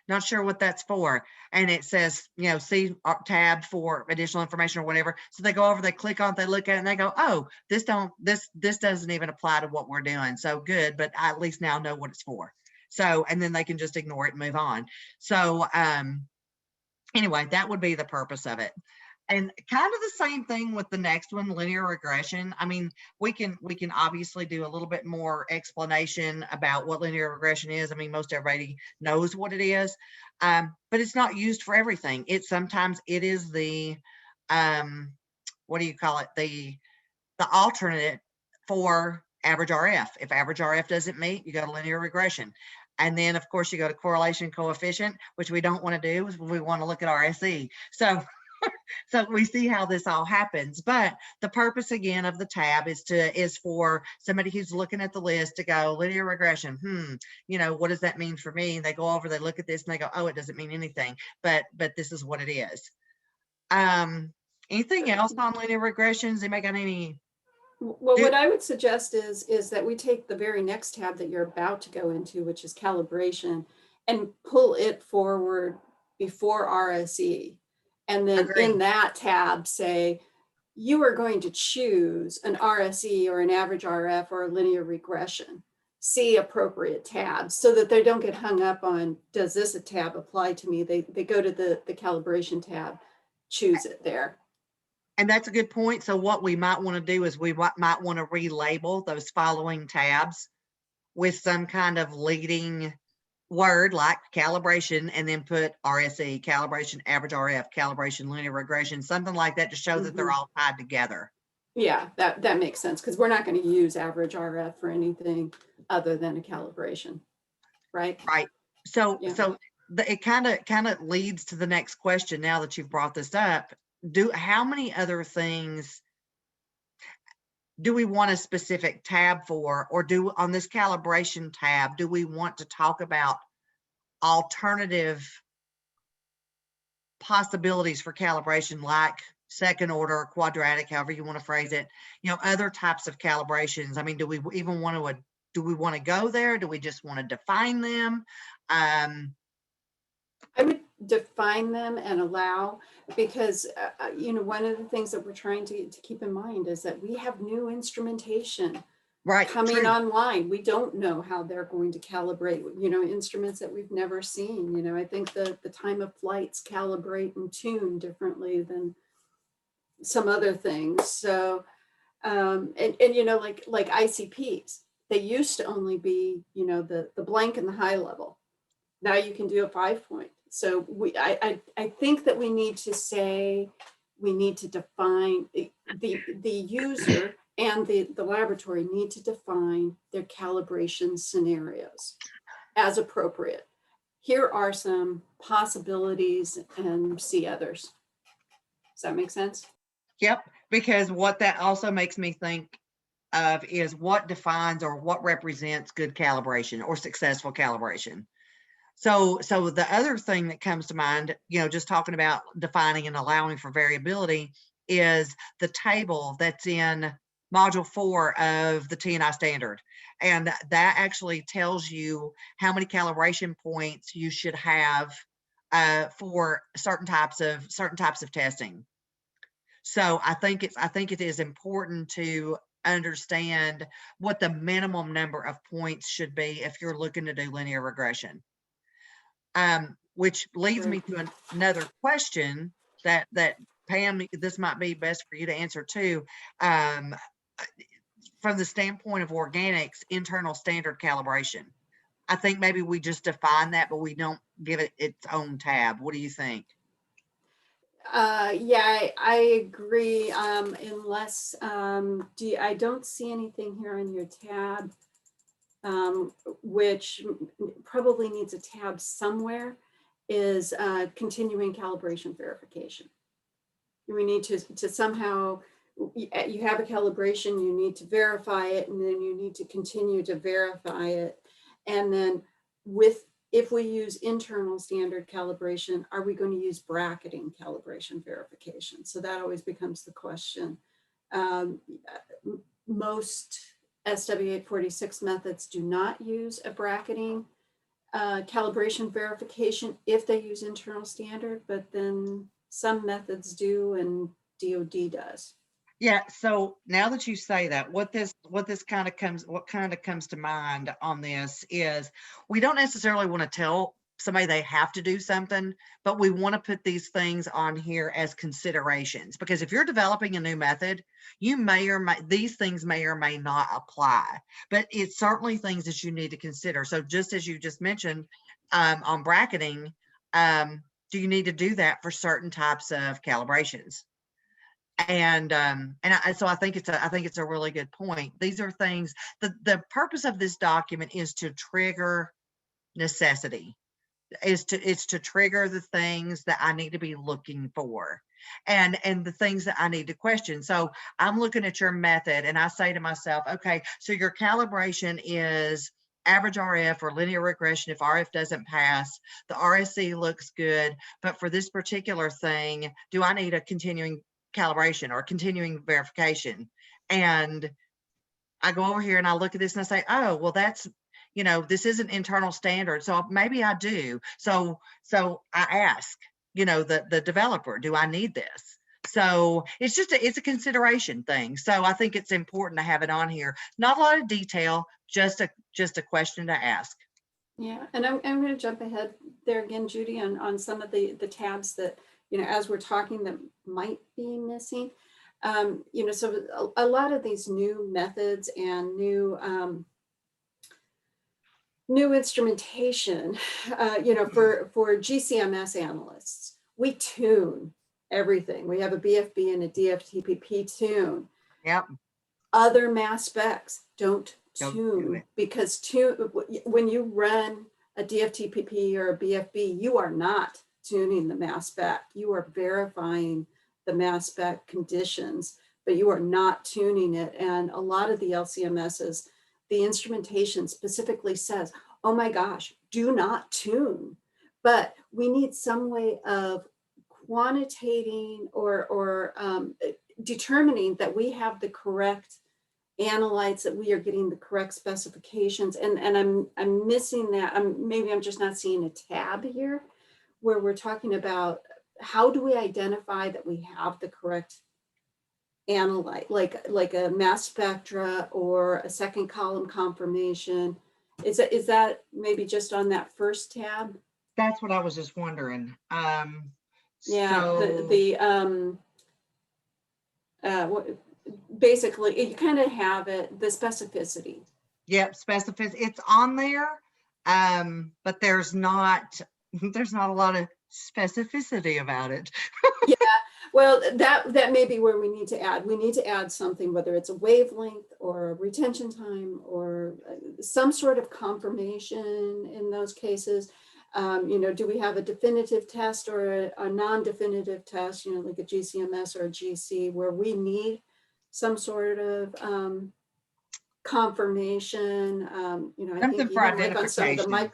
not sure what that's for. And it says, see tab for additional information or whatever. So they go over, they click on it, they look at it and they go, oh, this doesn't even apply to what we're doing. So good, but I at least now know what it's for. So, and then they can just ignore it and move on. So anyway, that would be the purpose of it. And kind of the same thing with the next one, linear regression. I mean, we can obviously do a little bit more explanation about what linear regression is. I mean, most everybody knows what it is, but it's not used for everything. Sometimes it is the, what do you call it? The alternate for average RF. If average RF doesn't meet, you go to linear regression. And then of course you go to correlation coefficient, which we don't want to do. We want to look at RSE. So we see how this all happens, but the purpose again of the tab is for somebody who's looking at the list to go linear regression. What does that mean for me? And they go over, they look at this and they go, oh, it doesn't mean anything, but this is what it is. Anything else on linear regressions? Anybody got any Well, what I would suggest is that we take the very next tab that you're about to go into, which is calibration, and pull it forward before RSE. And then in Agreed. that tab, say, you are going to choose an RSE or an average RF or a linear regression. See appropriate tabs so that they don't get hung up on, does this a tab apply to me? They go to the calibration tab, choose it there. And that's a good point. So what we might want to do is we might want to relabel those following tabs with some kind of leading word like calibration, and then put RSE, calibration, average RF, calibration, linear regression, something like that to show that they're all tied together. Yeah, that makes sense, because we're not going to use average RF for anything other than a calibration, right? Right. So, Yeah. it kind of leads to the next question. Now that you've brought this up, how many other things do we want a specific tab for, or on this calibration tab, do we want to talk about alternative possibilities for calibration, like second order, quadratic, however you want to phrase it, other types of calibrations? I mean, do we even want to go there? Do we just want to define them? I would define them and allow, because one of the things that we're trying to keep in mind is that we have new instrumentation coming true. online. We don't know how they're going to calibrate, instruments that we've never seen. I think the time of flights calibrate and tune differently than some other things. So, and like ICPs, they used to only be, the blank and the high level. Now you can do a 5-point. So I think that we need to define the user and the laboratory need to define their calibration scenarios as appropriate. Here are some possibilities and see others. Does that make sense? Yep, because what that also makes me think of is what defines or what represents good calibration or successful calibration. So the other thing that comes to mind, just talking about defining and allowing for variability, is the table that's in module 4 of the T&I standard. And that actually tells you how many calibration points you should have for certain types of testing. So I think it is important to understand what the minimum number of points should be if you're looking to do linear regression. Which leads me to another question that Pam, this might be best for you to answer too. From the standpoint of organics, internal standard calibration, I think maybe we just define that, but we don't give it its own tab. What do you think? Yeah, I agree. Unless I don't see anything here on your tab, which probably needs a tab somewhere, is continuing calibration verification. We need to somehow, you have a calibration, you need to verify it, and then you need to continue to verify it. And then if we use internal standard calibration, are we going to use bracketing calibration verification? So that always becomes the question. Most SW846 methods do not use a bracketing calibration verification if they use internal standard, but then some methods do and DoD does. Yeah, so now that you say that, what kind of comes to mind on this is we don't necessarily want to tell somebody they have to do something, but we want to put these things on here as considerations, because if you're developing a new method, these things may or may not apply, but it's certainly things that you need to consider. So just as you just mentioned on bracketing, do you need to do that for certain types of calibrations? So I think it's a really good point. These are things, the purpose of this document is to trigger necessity, is to trigger the things that I need to be looking for and the things that I need to question. So I'm looking at your method and I say to myself, okay, so your calibration is average RF or linear regression. If RF doesn't pass, the RSE looks good, but for this particular thing, do I need a continuing calibration or continuing verification? And I go over here and I look at this and I say, oh, well, that's, you know, this is an internal standard. So maybe I do. So I ask, you know, the developer, do I need this? So it's just it's a consideration thing. So I think it's important to have it on here. Not a lot of detail, just a question to ask. Yeah, and I'm going to jump ahead there again, Judy, on some of the tabs that, you know, as we're talking that might be missing. You know, so a lot of these new methods and new instrumentation, you know, for GCMS analysts, we tune everything. We have a BFB and a DFTPP tune. Yep. Other mass specs don't Don't tune do it. because when you run a DFTPP or a BFB, you are not tuning the mass spec. You are verifying the mass spec conditions, but you are not tuning it. And a lot of the LCMSs, the instrumentation specifically says, oh my gosh, do not tune. But we need some way of quantitating or determining that we have the correct analytes, that we are getting the correct specifications. And I'm missing that. Maybe I'm just not seeing a tab here where we're talking about how do we identify that we have the correct analyte, like a mass spectra or a second column confirmation. Is that maybe just on that first tab? That's what I was just wondering. Yeah, basically you kind of have it, the specificity. Yep, specificity. It's on there, but there's not a lot of specificity about it. Yeah, well, that may be where we need to add. We need to add something, whether it's a wavelength or a retention time or some sort of confirmation in those cases. You know, do we have a definitive test or a non-definitive test, you know, like a GCMS or a GC, where we need some sort of confirmation? You know, I Something think for even like on some of the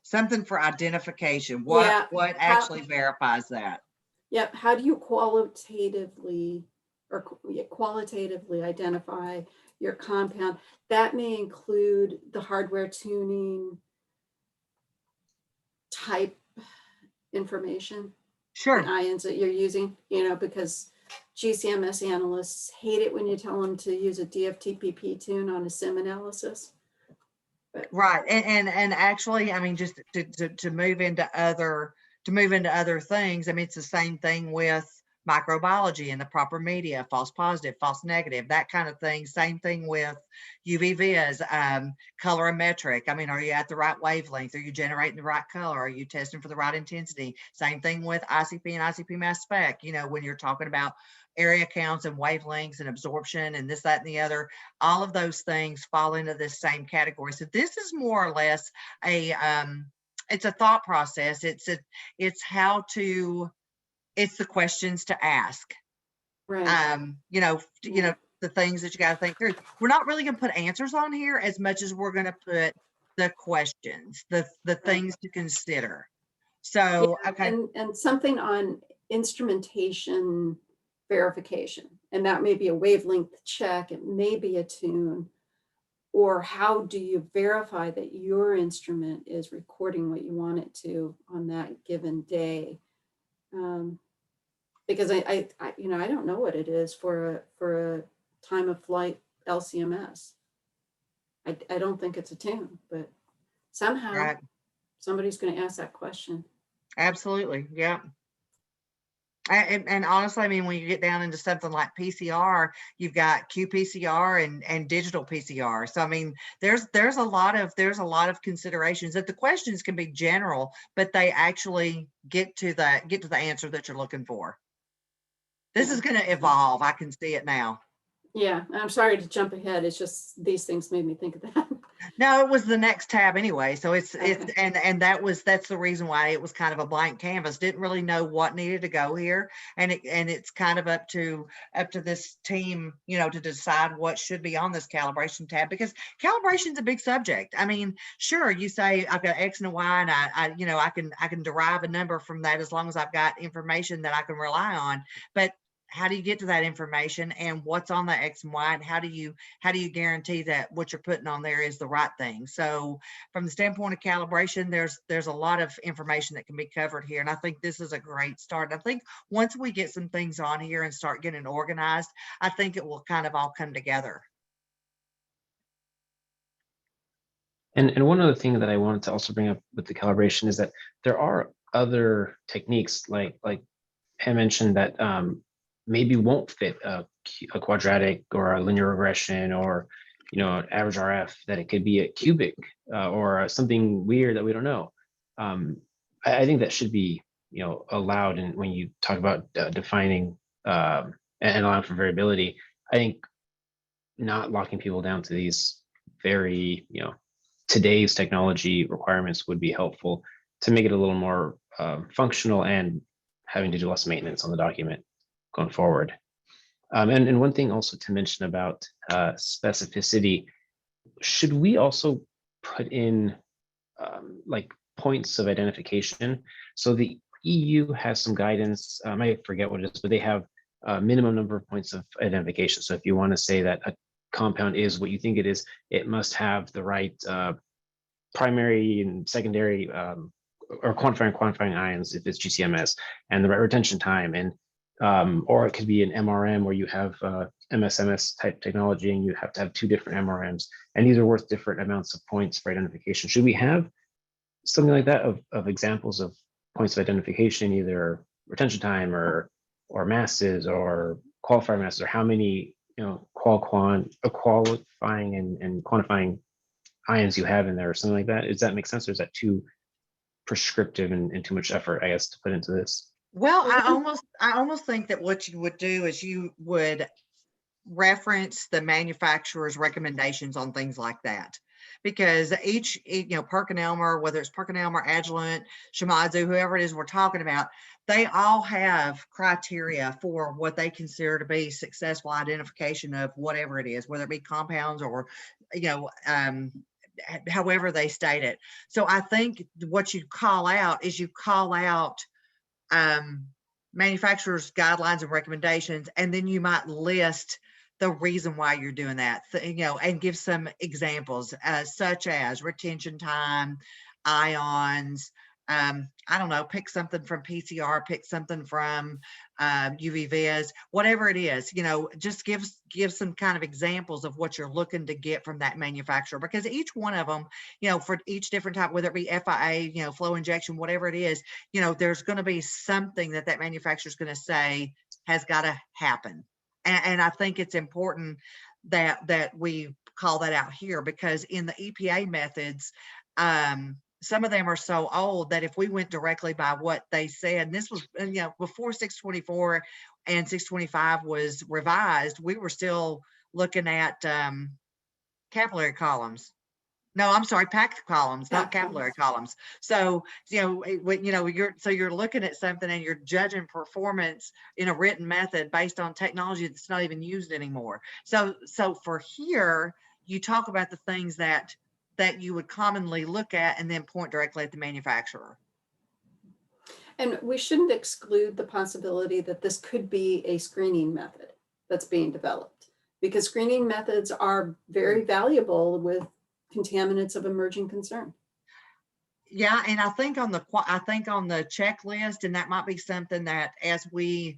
something for identification. What actually verifies that? Yep. How do you qualitatively identify your compound? That may include the hardware tuning type information. Sure. And ions that you're using, you know, because GCMS analysts hate it when you tell them to use a DFTPP tune on a SIM analysis. But, right. And actually, I mean, just to move into other things, I mean, it's the same thing with microbiology and the proper media, false positive, false negative, that kind of thing. Same thing with UV vis, colorimetric. I mean, are you at the right wavelength? Are you generating the right color? Are you testing for the right intensity? Same thing with ICP and ICP mass spec. You know, when you're talking about area counts and wavelengths and absorption and this, that, and the other, all of those things fall into this same category. So this is more or less it's a thought process. It's the questions to ask. right. You know, the things that you got to think through. We're not really going to put answers on here as much as we're going to put the questions, the things to consider. So, yeah, okay. And something on instrumentation verification, and that may be a wavelength check, it may be a tune, or how do you verify that your instrument is recording what you want it to on that given day? Because I you know, I don't know what it is for a time of flight LCMS. I don't think it's a tune, but somehow Right. somebody's going to ask that question. Absolutely. Yeah. And honestly, I mean, when you get down into something like PCR, you've got qPCR and digital PCR. So I mean, there's a lot of considerations that the questions can be general, but they actually get to the answer that you're looking for. This is going to evolve. I can see it now. Yeah, I'm sorry to jump ahead. It's just these things made me think of that. No, it was the next tab anyway. So it's Okay. that's the reason why it was kind of a blank canvas. Didn't really know what needed to go here, and it's kind of up to this team, you know, to decide what should be on this calibration tab, because calibration is a big subject. I mean, sure, you say I've got X and a Y, and I you know, I can derive a number from that as long as I've got information that I can rely on, but how do you get to that information, and what's on the X and Y, and how do you guarantee that what you're putting on there is the right thing? So from the standpoint of calibration, there's a lot of information that can be covered here, and I think this is a great start. I think once we get some things on here and start getting organized, I think it will kind of all come together. And one other thing that I wanted to also bring up with the calibration is that there are other techniques like Pam mentioned that maybe won't fit a quadratic or a linear regression or an average RF, that it could be a cubic or something weird that we don't know. I think that should be allowed. And when you talk about defining and allowing for variability, I think not locking people down to these very today's technology requirements would be helpful to make it a little more functional and having to do less maintenance on the document going forward. And one thing also to mention about specificity, should we also put in like points of identification? So the EU has some guidance, I forget what it is, but they have a minimum number of points of identification. So if you want to say that a compound is what you think it is, it must have the right primary and secondary or quantifying ions if it's GCMS, and the right retention time, and or it could be an MRM where you have MSMS type technology and you have to have 2 different MRMs, and these are worth different amounts of points for identification. Should we have something like that of examples of points of identification, either retention time or masses or qualifier masses, or how many qualifying and quantifying ions you have in there, or something like that? Does that make sense, or is that too prescriptive and too much effort, I guess, to put into this? Well, I almost think that what you would do is you would reference the manufacturer's recommendations on things like that, because each, PerkinElmer, whether it's PerkinElmer, Agilent, Shimadzu, whoever it is we're talking about, they all have criteria for what they consider to be successful identification of whatever it is, whether it be compounds or, however they state it. So I think what you call out is manufacturers' guidelines and recommendations, and then you might list the reason why you're doing that, and give some examples, such as retention time, ions, I don't know, pick something from PCR, pick something from UV vis, whatever it is, just give some kind of examples of what you're looking to get from that manufacturer, because each one of them, for each different type, whether it be FIA, flow injection, whatever it is, there's going to be something that manufacturer is going to say has got to happen. And I think it's important that we call that out here, because in the EPA methods, some of them are so old that if we went directly by what they said, and this was, before 624 and 625 was revised, we were still looking at capillary columns. No, I'm sorry, packed columns, not capillary columns. So, you're looking at something and you're judging performance in a written method based on technology that's not even used anymore. So for here, you talk about the things that you would commonly look at and then point directly at the manufacturer. And we shouldn't exclude the possibility that this could be a screening method that's being developed, because screening methods are very valuable with contaminants of emerging concern. Yeah, and I think on the checklist, and that might be something that as we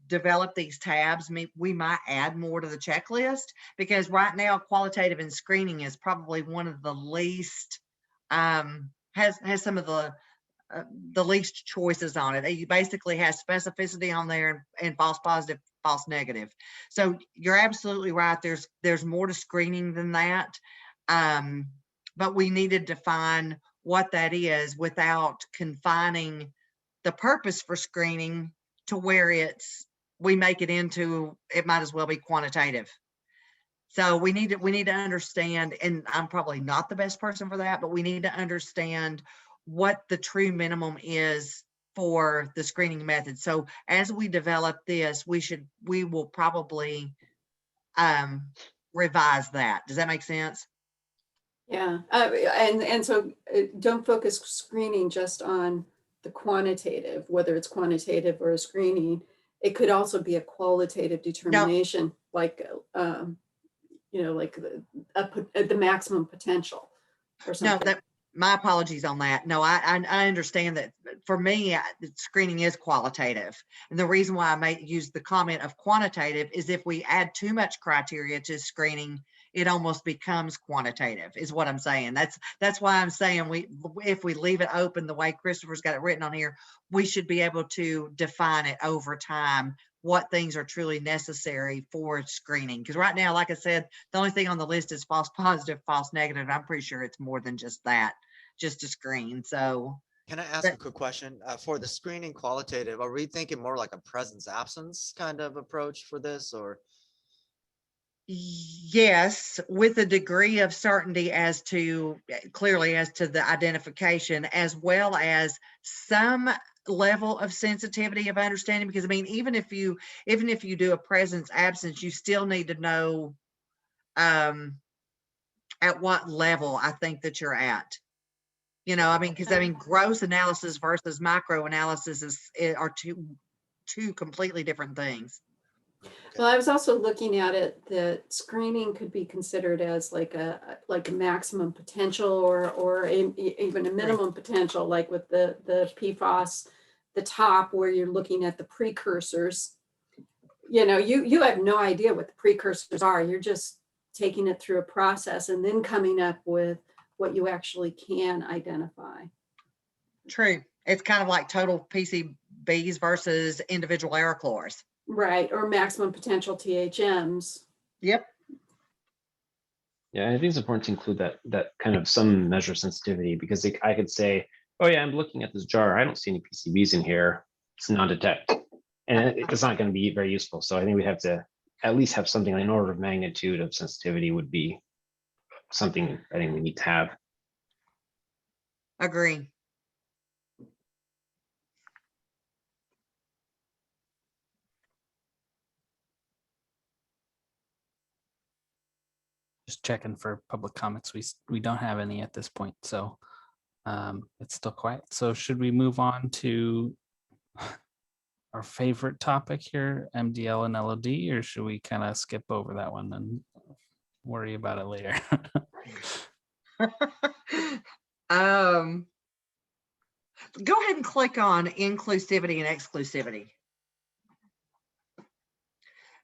develop these tabs, we might add more to the checklist, because right now qualitative and screening is probably one of the least has some of the least choices on it. It basically has specificity on there and false positive, false negative. So you're absolutely right. There's more to screening than that. But we need to define what that is without confining the purpose for screening to where we make it into, it might as well be quantitative. So we need to understand, and I'm probably not the best person for that, but we need to understand what the true minimum is for the screening method. So as we develop this, we will probably revise that. Does that make sense? Yeah, and so don't focus screening just on the quantitative, whether it's quantitative or a screening. It could also be a qualitative determination, like, like the maximum potential or No, something. that, my apologies on that. No, I understand that. For me, screening is qualitative. And the reason why I may use the comment of quantitative is if we add too much criteria to screening, it almost becomes quantitative, is what I'm saying. That's why I'm saying if we leave it open the way Christopher's got it written on here, we should be able to define it over time, what things are truly necessary for screening. Because right now, like I said, the only thing on the list is false positive, false negative. I'm pretty sure it's more than just that, just to screen. So Can I ask But- a quick question? For the screening qualitative, are we thinking more like a presence absence kind of approach for this, or? yes, with a degree of certainty as to clearly as to the identification, as well as some level of sensitivity of understanding. Because I mean, even if you do a presence absence, you still need to know at what level I think that you're at. You know, I mean, because I mean, gross analysis versus micro analysis are two completely different things. Well, I was also looking at it that screening could be considered as like a maximum potential or even a minimum potential, like with the PFAS, the top where you're looking at the precursors. You know, you have no idea what the precursors are. You're just taking it through a process and then coming up with what you actually can identify. True. It's kind of like total PCBs versus individual aerochlors. Right, or maximum potential THMs. Yep. Yeah, I think it's important to include that kind of some measure of sensitivity, because I could say, oh yeah, I'm looking at this jar. I don't see any PCBs in here. It's non-detect. And it's not going to be very useful. So I think we have to at least have something, an order of magnitude of sensitivity would be something I think we need to have. Agree. Just checking for public comments. We don't have any at this point, so it's still quiet. So should we move on to our favorite topic here, MDL and LOD, or should we kind of skip over that one and worry about it later? Go ahead and click on inclusivity and exclusivity,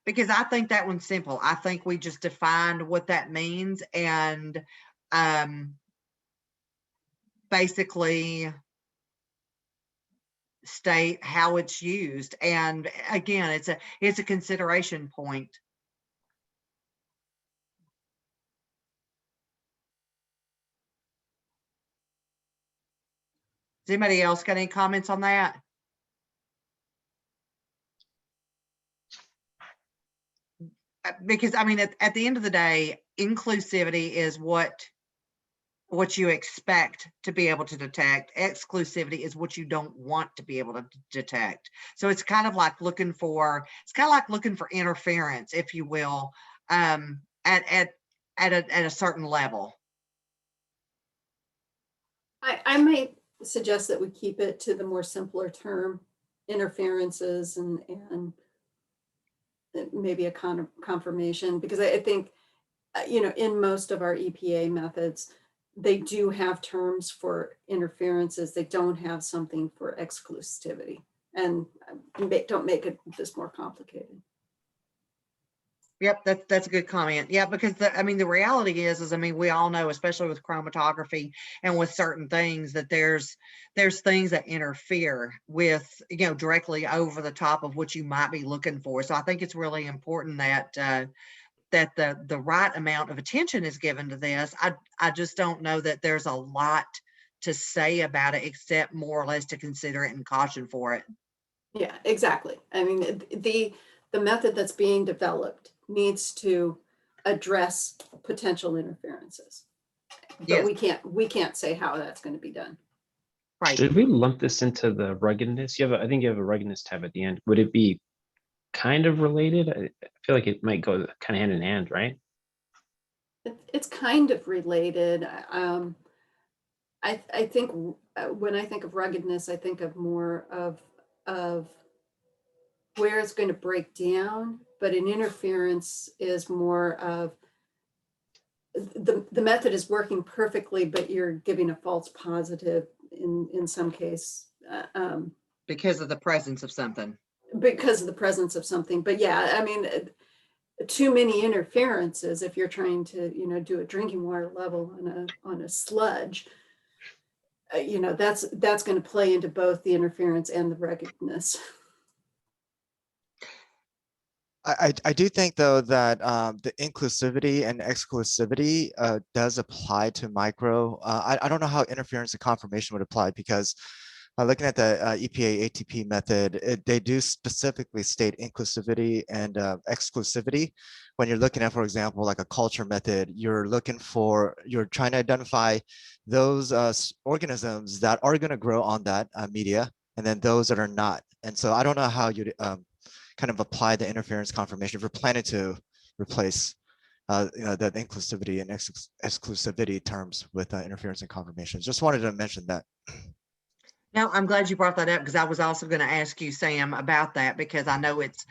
because I think that one's simple. I think we just defined what that means and basically state how it's used. And again, it's a consideration point. Does anybody else got any comments on that? Because I mean, at the end of the day, inclusivity is what you expect to be able to detect. Exclusivity is what you don't want to be able to detect. So it's kind of like looking for interference, if you will, at a certain level. I might suggest that we keep it to the more simpler term, interferences and maybe a confirmation, because I think, in most of our EPA methods, they do have terms for interferences. They don't have something for exclusivity, and don't make it this more complicated. Yep, that's a good comment. Yeah, because the reality is I mean, we all know, especially with chromatography and with certain things, that there's things that interfere with, directly over the top of what you might be looking for. So I think it's really important that that the right amount of attention is given to this. I just don't know that there's a lot to say about it, except more or less to consider it and caution for it. Yeah, exactly. I mean, the method that's being developed needs to address potential interferences, but Yes. we can't say how that's going to be done. Right. Should we lump this into the ruggedness? I think you have a ruggedness tab at the end. Would it be kind of related? I feel like it might go kind of hand in hand, right? It's kind of related. I think when I think of ruggedness, I think of more of where it's going to break down, but an interference is more of the method is working perfectly, but you're giving a false positive in some case. Because of the presence of something. Because of the presence of something. But yeah, I mean, too many interferences, if you're trying to, you know, do a drinking water level on a sludge, you know, that's going to play into both the interference and the ruggedness. I do think though that the inclusivity and exclusivity does apply to micro. I don't know how interference and confirmation would apply, because looking at the EPA ATP method, they do specifically state inclusivity and exclusivity. When you're looking at, for example, like a culture method, you're trying to identify those organisms that are going to grow on that media, and then those that are not. And so I don't know how you'd kind of apply the interference confirmation if we're planning to replace you know, the inclusivity and exclusivity terms with interference and confirmation. Just wanted to mention that. No, I'm glad you brought that up, because I was also going to ask you, Sam, about that, because I know it's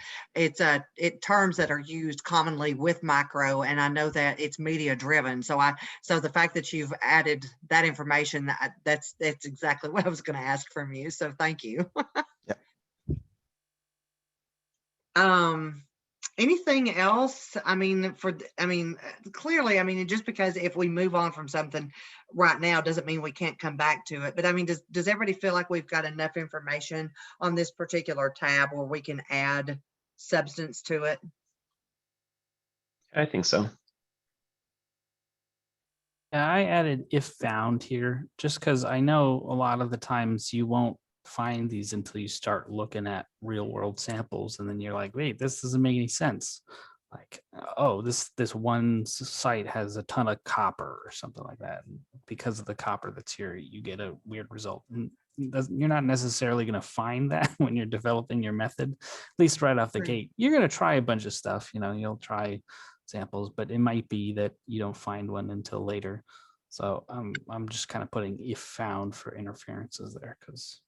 terms that are used commonly with micro, and I know that it's media driven. So the fact that you've added that information, that's exactly what I was going to ask from you. So thank you. Yeah. Anything else? I mean, clearly, I mean, just because if we move on from something right now doesn't mean we can't come back to it. But I mean, does everybody feel like we've got enough information on this particular tab where we can add substance to it? I think so. Yeah, I added if found here, just because I know a lot of the times you won't find these until you start looking at real world samples, and then you're like, wait, this doesn't make any sense. Like, oh, this one site has a ton of copper or something like that. And because of the copper that's here, you get a weird result. And you're not necessarily going to find that when you're developing your method, at least right off the gate. You're going to try a bunch of stuff, you know, you'll try samples, but it might be that you don't find one until later. So I'm just kind of putting if found for interferences there, because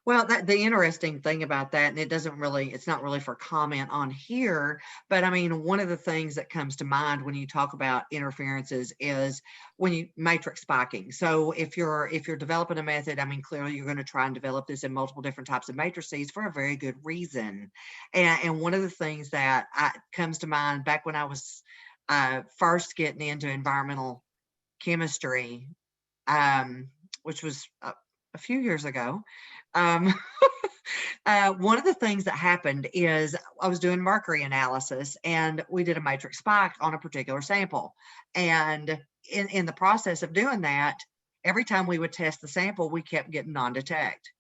Well, the interesting thing about that, and it's not really for comment on here, but I mean, one of the things that comes to mind when you talk about interferences is when you matrix spiking. So if you're developing a method, I mean, clearly you're going to try and develop this in multiple different types of matrices for a very good reason. And one of the things that comes to mind back when I was first getting into environmental chemistry, which was a few years ago. One of the things that happened is I was doing mercury analysis, and we did a matrix spike on a particular sample. And in the process of doing that, every time we would test the sample, we kept getting non-detect.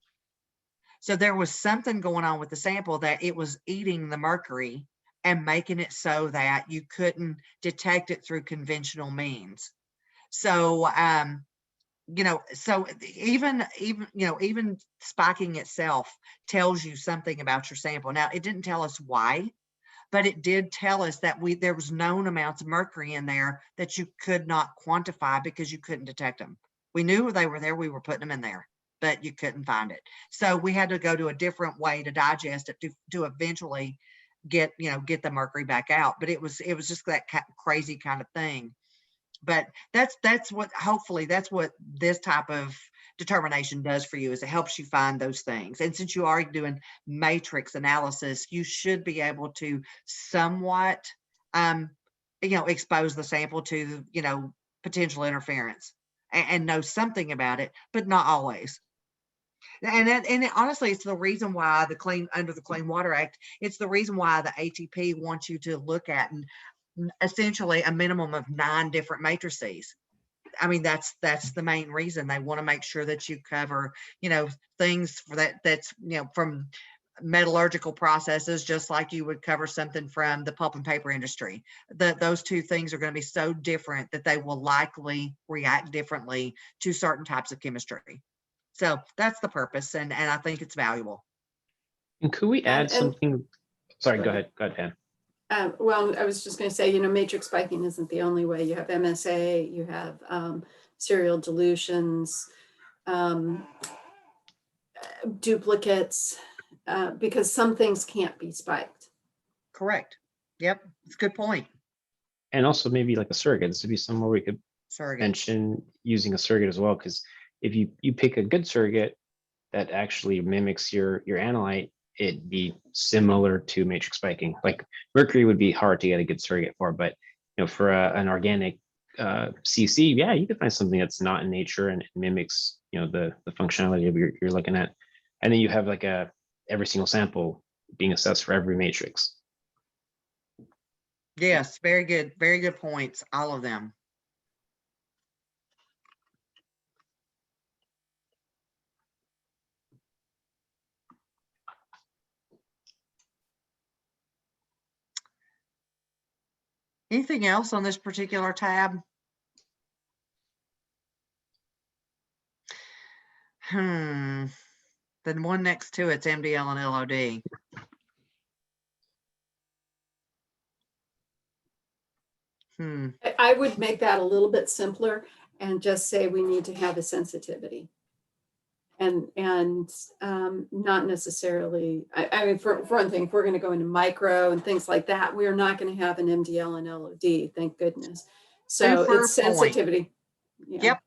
So there was something going on with the sample, that it was eating the mercury and making it so that you couldn't detect it through conventional means. So, so even spiking itself tells you something about your sample. Now, it didn't tell us why, but it did tell us that there was known amounts of mercury in there that you could not quantify because you couldn't detect them. We knew they were there, we were putting them in there, but you couldn't find it. So we had to go to a different way to digest it to eventually get the mercury back out. But it was just that crazy kind of thing. But hopefully that's what this type of determination does for you, is it helps you find those things. And since you are doing matrix analysis, you should be able to somewhat, expose the sample to, potential interference and know something about it, but not always. And honestly, it's the reason why under the Clean Water Act, it's the reason why the ATP wants you to look at essentially a minimum of 9 different matrices. I mean, that's the main reason. They want to make sure that you cover, things for that's from metallurgical processes, just like you would cover something from the pulp and paper industry. Those two things are going to be so different that they will likely react differently to certain types of chemistry. So that's the purpose, and I think it's valuable. And could we add something? Sorry, go ahead, Pam. Well, I was just going to say, matrix spiking isn't the only way. You have MSA, you have serial dilutions, duplicates. because some things can't be spiked. Correct. Yep, it's a good point. And also maybe like a surrogate. This would be somewhere we could Surrogate. mention using a surrogate as well, because if you pick a good surrogate that actually mimics your analyte, it'd be similar to matrix spiking. Like mercury would be hard to get a good surrogate for, but for an organic CC, yeah, you could find something that's not in nature and it mimics the functionality of you're looking at, and then you have like every single sample being assessed for every matrix. Yes, very good points, all of them. Anything else on this particular tab? The one next to it's MDL and LOD. I would make that a little bit simpler and just say we need to have a sensitivity. And not necessarily, I mean, for one thing, if we're going to go into micro and things like that, we are not going to have an MDL and LOD, thank goodness. So Super it's sensitivity. Yeah. Yep.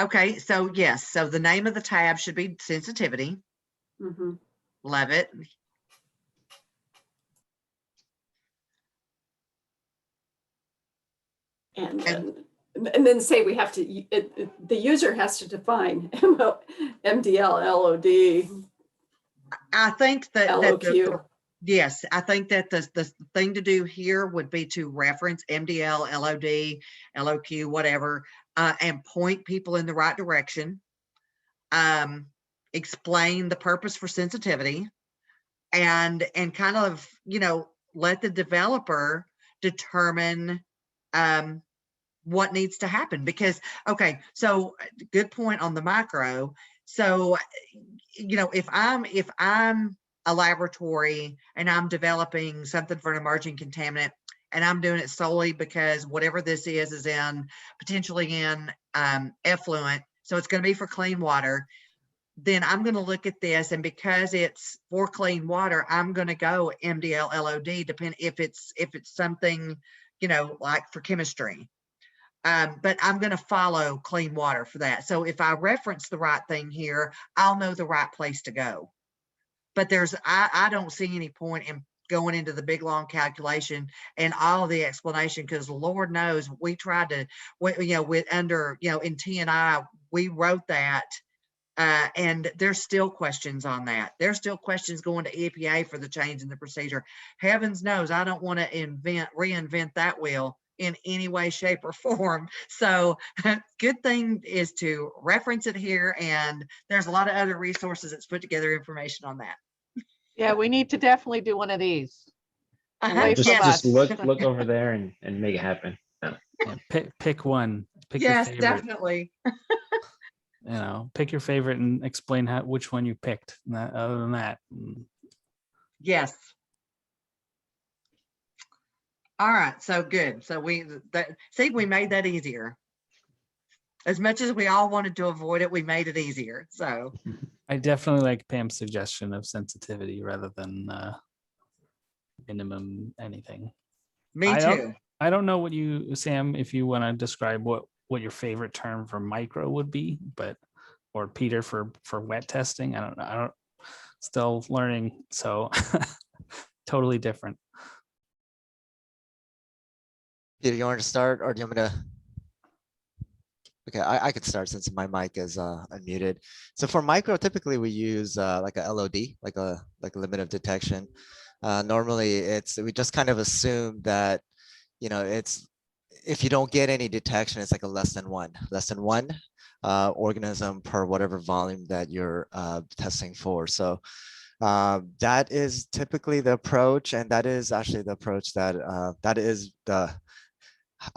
Okay, so yes, so the name of the tab should be sensitivity. Mm-hmm. Love it. And then say we have to, the user has to define MDL, LOD, I think that, LOQ. yes, I think that the thing to do here would be to reference MDL, LOD, LOQ, whatever, and point people in the right direction. Explain the purpose for sensitivity, and kind of let the developer determine what needs to happen. Because okay, so good point on the micro. So if I'm a laboratory and I'm developing something for an emerging contaminant, and I'm doing it solely because whatever this is potentially in effluent, so it's going to be for clean water, then I'm going to look at this, and because it's for clean water, I'm going to go MDL, LOD, depend if it's something like for chemistry. But I'm going to follow clean water for that. So if I reference the right thing here, I'll know the right place to go. But I don't see any point in going into the big long calculation and all the explanation, because Lord knows we tried to, in T&I, we wrote that. And there's still questions on that. There's still questions going to EPA for the change in the procedure. Heavens knows I don't want to reinvent that wheel in any way, shape, or form. So good thing is to reference it here, and there's a lot of other resources that's put together information on that. Yeah, we need to definitely do one of these. Away Just, from just us. look over there and make it happen. Yeah, pick one. Pick your Yes, favorite. definitely. Pick your favorite and explain which one you picked. Other than that. Yes. All right, so good. So we made that easier. As much as we all wanted to avoid it, we made it easier. So I definitely like Pam's suggestion of sensitivity rather than minimum anything. Me too. I don't know what Sam, if you want to describe what your favorite term for micro would be, or Peter for wet testing. I don't know. Still learning. So totally different. Peter, you want to start, or do you want me to? Okay, I could start since my mic is unmuted. So for micro, typically we use like a LOD, like a limit of detection. Normally we just kind of assume that, it's, if you don't get any detection, it's like a less than one organism per whatever volume that you're testing for. So that is typically the approach, and that is actually the approach that is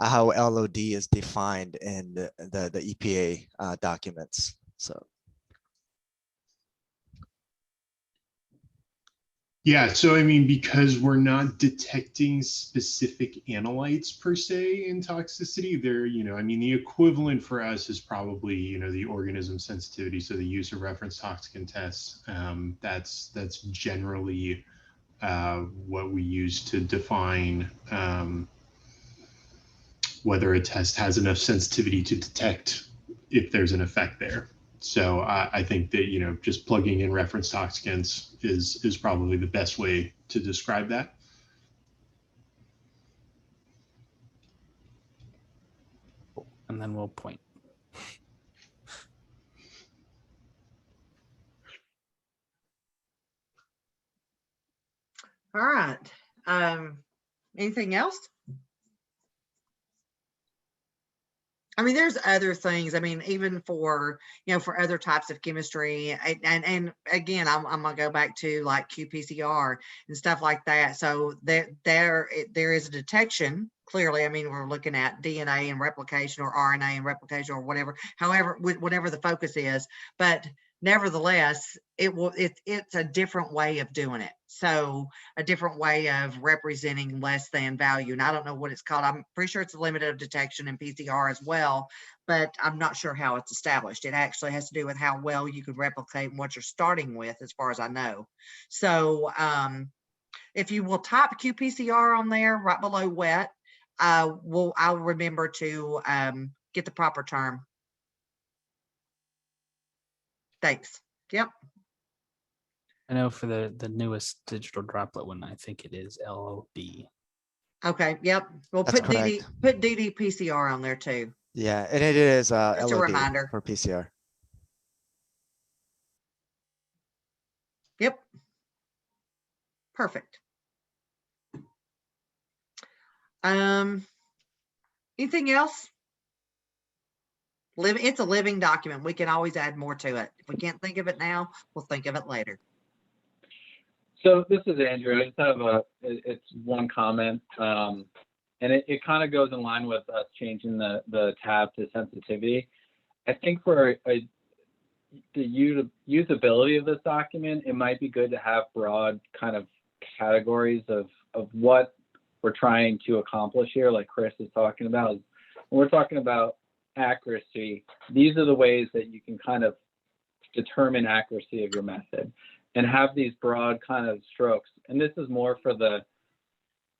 how LOD is defined in the EPA documents. So Yeah, so I mean, because we're not detecting specific analytes per se in toxicity, there, I mean, the equivalent for us is probably, the organism sensitivity. So the use of reference toxicant tests, that's generally what we use to define whether a test has enough sensitivity to detect if there's an effect there. So I think that, just plugging in reference toxicants is probably the best way to describe that. And then we'll point. All right. Anything else? I mean, there's other things. I mean, even for, for other types of chemistry, and again, I'm gonna go back to like qPCR and stuff like that. So there is a detection. Clearly, I mean, we're looking at DNA and replication, or RNA and replication, or whatever, whatever the focus is. But nevertheless, it's a different way of doing it. So a different way of representing less than value. And I don't know what it's called. I'm pretty sure it's a limit of detection in PCR as well, but I'm not sure how it's established. It actually has to do with how well you could replicate what you're starting with, as far as I know. So if you will type qPCR on there right below wet, I'll remember to get the proper term. Thanks. Yep. I know for the newest digital droplet one, I think it is LOB. Okay. Yep. Well, That's put correct. ddPCR on there too. Yeah, and it is Just a LOD reminder. for PCR. Yep. Perfect. Anything else? It's a living document. We can always add more to it. If we can't think of it now, we'll think of it later. So this is Andrew. I just have it's one comment, and it kind of goes in line with us changing the tab to sensitivity. I think for the usability of this document, it might be good to have broad kind of categories of what we're trying to accomplish here, like Chris is talking about. When we're talking about accuracy, these are the ways that you can kind of determine accuracy of your method, and have these broad kind of strokes. And this is more for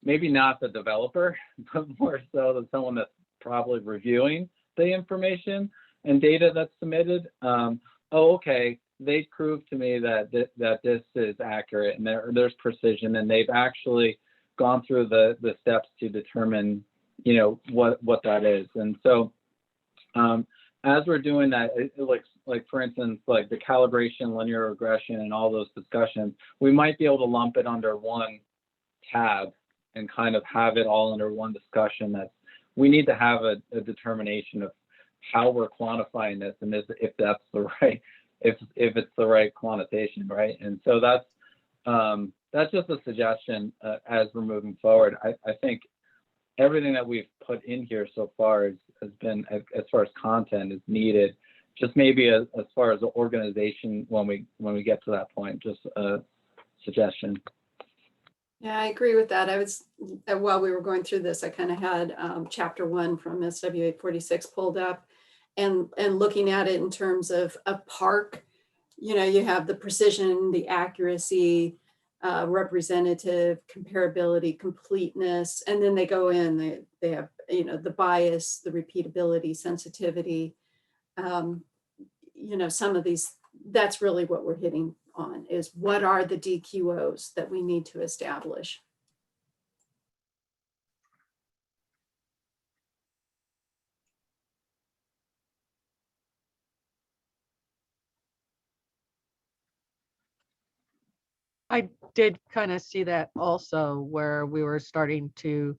maybe not the developer, but more so someone that's probably reviewing the information and data that's submitted. Okay, they proved to me that this is accurate, and there's precision, and they've actually gone through the steps to determine, what that is. And so as we're doing that, like for instance, like the calibration, linear regression, and all those discussions, we might be able to lump it under one tab and kind of have it all under one discussion. We need to have a determination of how we're quantifying this, and if that's the right, if it's the right quantitation, right? And so that's just a suggestion as we're moving forward. I think everything that we've put in here so far has been, as far as content is needed, just maybe as far as the organization when we get to that point, just a suggestion. Yeah, I agree with that. I was, while we were going through this, I kind of had chapter 1 from SW846 pulled up, and looking at it in terms of a park. You have the precision, the accuracy, representative, comparability, completeness, and then they go in, they have, the bias, the repeatability, sensitivity. Some of these, that's really what we're hitting on, is what are the DQOs that we need to establish. I did kind of see that also, where we were starting to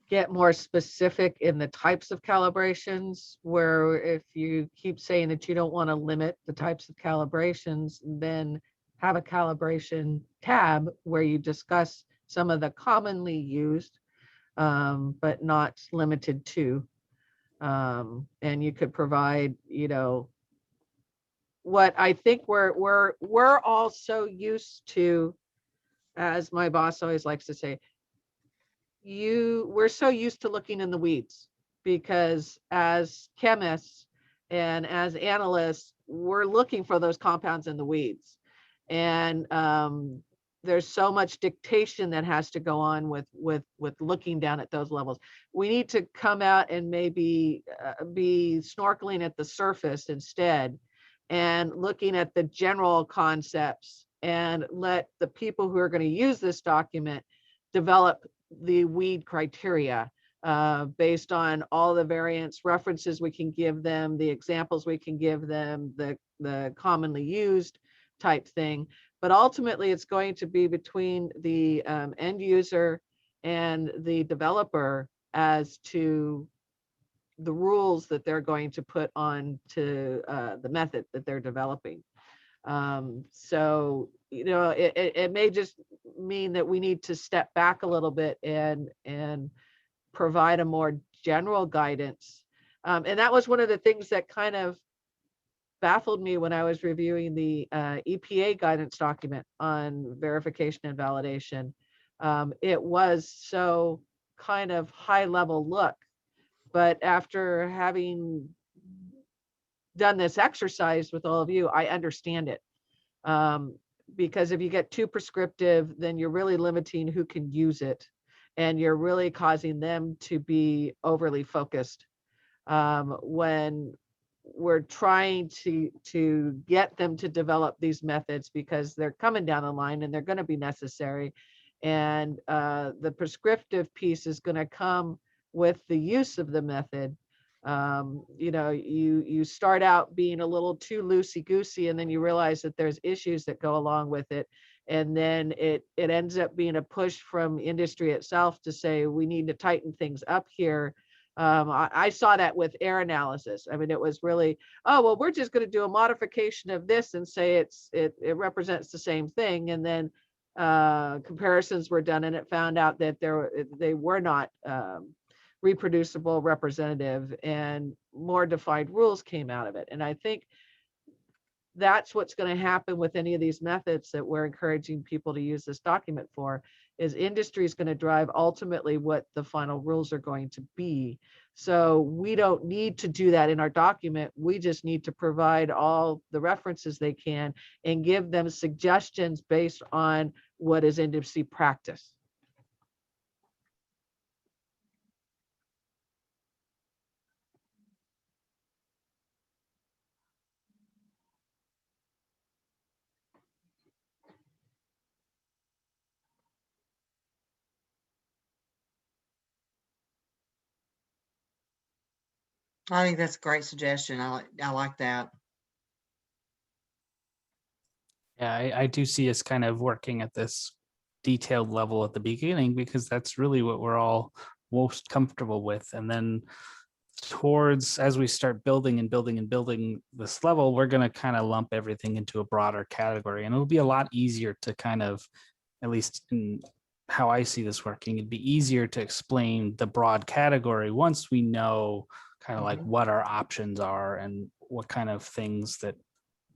get more specific in the types of calibrations, where if you keep saying that you don't want to limit the types of calibrations, then have a calibration tab where you discuss some of the commonly used, but not limited to. And you could provide, what I think we're all so used to as my boss always likes to say, we're so used to looking in the weeds, because as chemists and as analysts, we're looking for those compounds in the weeds. And there's so much dictation that has to go on with looking down at those levels. We need to come out and maybe be snorkeling at the surface instead, and looking at the general concepts, and let the people who are going to use this document develop the weed criteria based on all the variants, references we can give them, the examples we can give them, the commonly used type thing. But ultimately, it's going to be between the end user and the developer as to the rules that they're going to put on to the method that they're developing. So, you know, it may just mean that we need to step back a little bit and provide a more general guidance. And that was one of the things that kind of baffled me when I was reviewing the EPA guidance document on verification and validation. It was so kind of high level look, but after having done this exercise with all of you, I understand it. Because if you get too prescriptive, then you're really limiting who can use it, and you're really causing them to be overly focused. When we're trying to get them to develop these methods, because they're coming down the line and they're going to be necessary. And the prescriptive piece is going to come with the use of the method. You know, you start out being a little too loosey-goosey, and then you realize that there's issues that go along with it. And then it ends up being a push from industry itself to say, we need to tighten things up here. I saw that with air analysis. I mean, it was really, oh, well, we're just going to do a modification of this and say it represents the same thing. And then comparisons were done, and it found out that they were not reproducible, representative, and more defined rules came out of it. And I think that's what's going to happen with any of these methods that we're encouraging people to use this document for, is industry is going to drive ultimately what the final rules are going to be. So we don't need to do that in our document. We just need to provide all the references they can and give them suggestions based on what is industry practice. I think that's a great suggestion. I like that. Yeah, I do see us kind of working at this detailed level at the beginning, because that's really what we're all most comfortable with. And then towards, as we start building and building and building this level, we're going to kind of lump everything into a broader category. And it'll be a lot easier to kind of, at least in how I see this working, it'd be easier to explain the broad category once we know kind of like what our options are and what kind of things that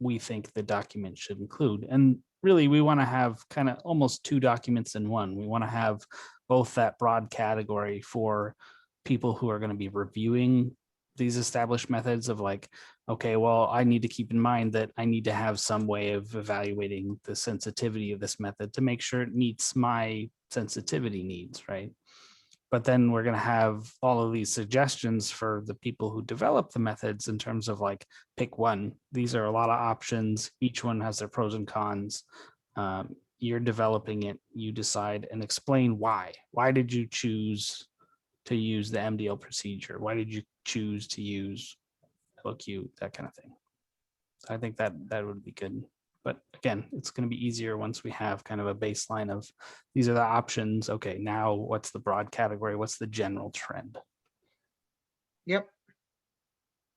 we think the document should include. And really, we want to have kind of almost two documents in one. We want to have both that broad category for people who are going to be reviewing these established methods of like, okay, well, I need to keep in mind that I need to have some way of evaluating the sensitivity of this method to make sure it meets my sensitivity needs, right? But then we're going to have all of these suggestions for the people who develop the methods in terms of like, pick one. These are a lot of options. Each one has their pros and cons. You're developing it, you decide, and explain why. Why did you choose to use the MDL procedure? Why did you choose to use LQ, that kind of thing? So I think that would be good. But again, it's going to be easier once we have kind of a baseline of these are the options. Okay, now what's the broad category? What's the general trend? Yep.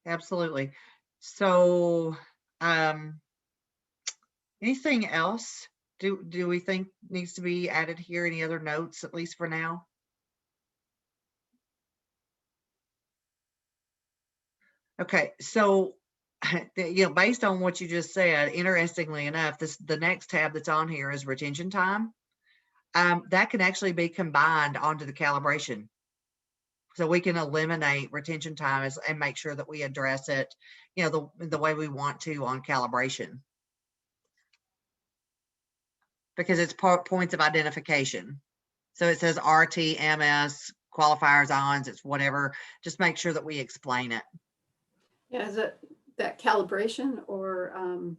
Absolutely. So anything else do we think needs to be added here? Any other notes, at least for now? Okay, so you know, based on what you just said, interestingly enough, the next tab that's on here is retention time. that can actually be combined onto the calibration. So we can eliminate retention time and make sure that we address it, you know, the way we want to on calibration. Because it's points of identification. So it says RT, MS, qualifiers, ions, it's whatever. Just make sure that we explain it. Yeah, is it that calibration or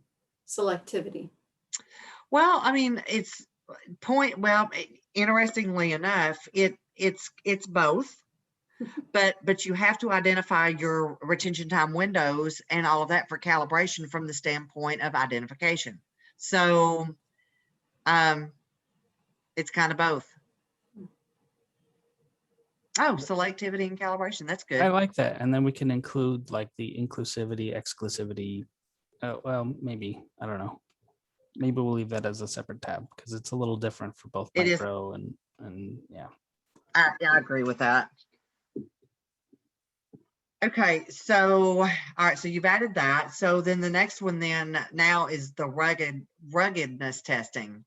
selectivity? Well, I mean, it's interestingly enough, it's both. But you have to identify your retention time windows and all of that for calibration from the standpoint of identification. So it's kind of both. Oh, selectivity and calibration. That's good. I like that. And then we can include like the inclusivity, exclusivity. Well, maybe, I don't know. Maybe we'll leave that as a separate tab because it's a little different for both It is. micro and yeah. I agree with that. Okay, so all right, so you've added that. So then the next one then now is the ruggedness testing.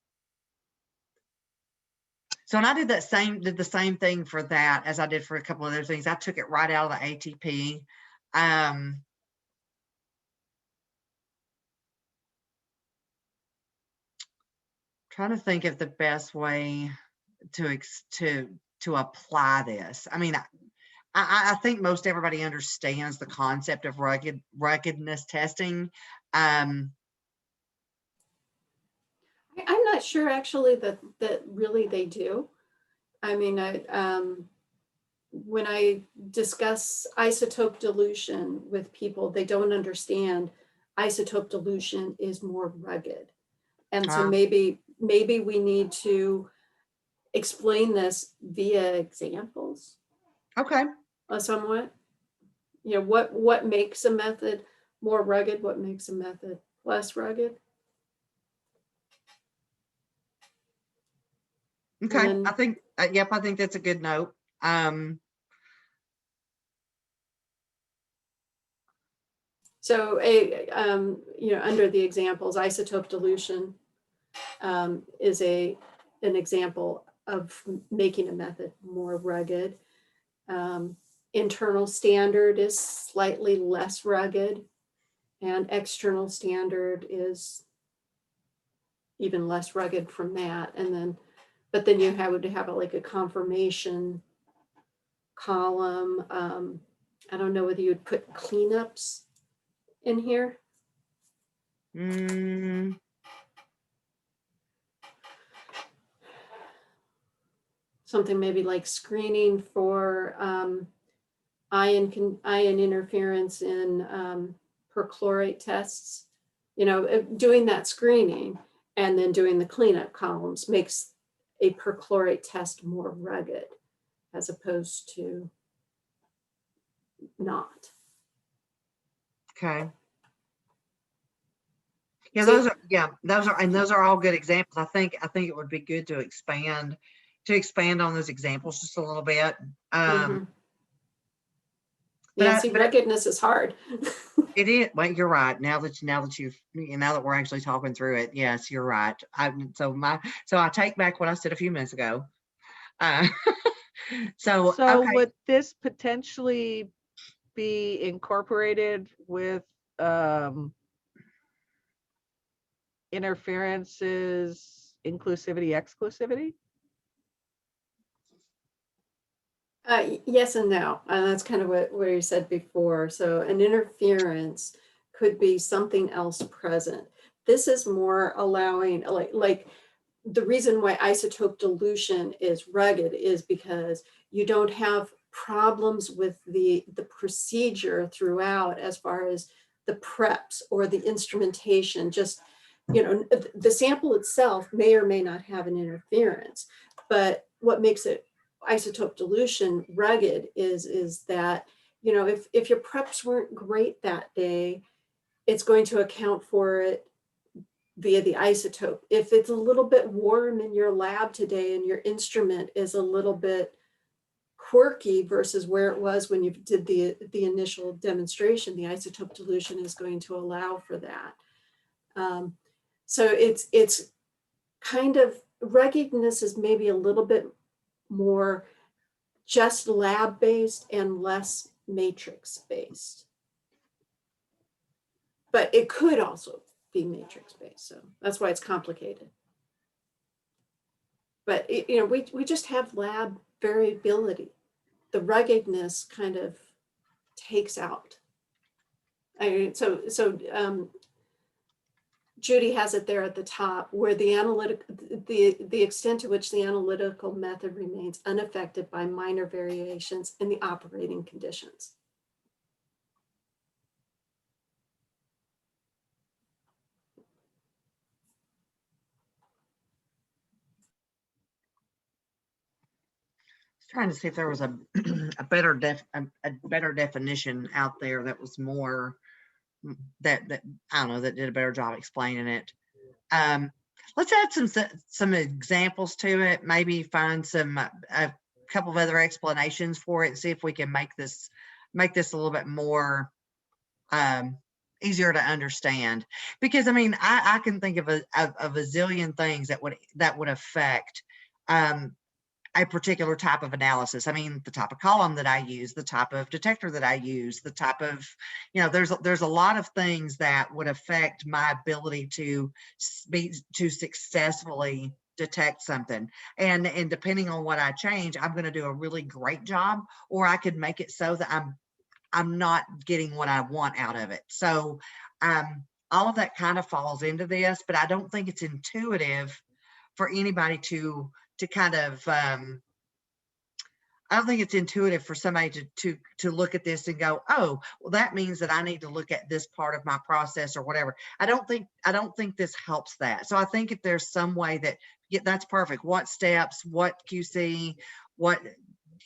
So and I did the same thing for that as I did for a couple of other things. I took it right out of the ATP. Trying to think of the best way to apply this. I mean, I think most everybody understands the concept of ruggedness testing. I'm not sure actually that really they do. I mean, when I discuss isotope dilution with people, they don't understand isotope dilution is more rugged. And so maybe we need to explain this via examples. Okay. Somewhat. You know, what makes a method more rugged? What makes a method less rugged? Okay. And I think, yep, I think that's a good note. So you know, under the examples, isotope dilution is an example of making a method more rugged. Internal standard is slightly less rugged, and external standard is even less rugged from that. And then, but then you would have like a confirmation column. I don't know whether you would put cleanups in here. Something maybe like screening for ion interference in perchlorate tests. You know, doing that screening and then doing the cleanup columns makes a perchlorate test more rugged as opposed to not. Okay. Yeah, those are all good examples. I think it would be good to expand on those examples just a little bit. Yeah, see, ruggedness is hard. It is. Well, you're right. Now that we're actually talking through it, yes, you're right. So I take back what I said a few minutes ago. So okay. Would this potentially be incorporated with interferences, inclusivity, exclusivity? Yes and no. And that's kind of what you said before. So an interference could be something else present. This is more allowing, like the reason why isotope dilution is rugged is because you don't have problems with the procedure throughout as far as the preps or the instrumentation. Just, you know, the sample itself may or may not have an interference, but what makes it isotope dilution rugged is that, you know, if your preps weren't great that day, it's going to account for it via the isotope. If it's a little bit warm in your lab today and your instrument is a little bit quirky versus where it was when you did the initial demonstration, the isotope dilution is going to allow for that. So it's kind of ruggedness is maybe a little bit more just lab-based and less matrix-based. But it could also be matrix-based, so that's why it's complicated. But you know, we just have lab variability. The ruggedness kind of takes out. I mean, so Judy has it there at the top, where the extent to which the analytical method remains unaffected by minor variations in the operating conditions. Trying to see if there was a a better definition out there that was more that I don't know, that did a better job explaining it. Let's add some examples to it. Maybe find a couple of other explanations for it and see if we can make this a little bit more easier to understand. Because I mean, I can think of a zillion things that would affect a particular type of analysis. I mean, the type of column that I use, the type of detector that I use, the type of, you know, there's a lot of things that would affect my ability to successfully detect something. And depending on what I change, I'm going to do a really great job, or I could make it so that I'm not getting what I want out of it. So all of that kind of falls into this, but I don't think it's intuitive for anybody to kind of, I don't think it's intuitive for somebody to look at this and go, oh, well, that means that I need to look at this part of my process or whatever. I don't think this helps that. So I think if there's some way that, yeah, that's perfect. What steps, what QC, what,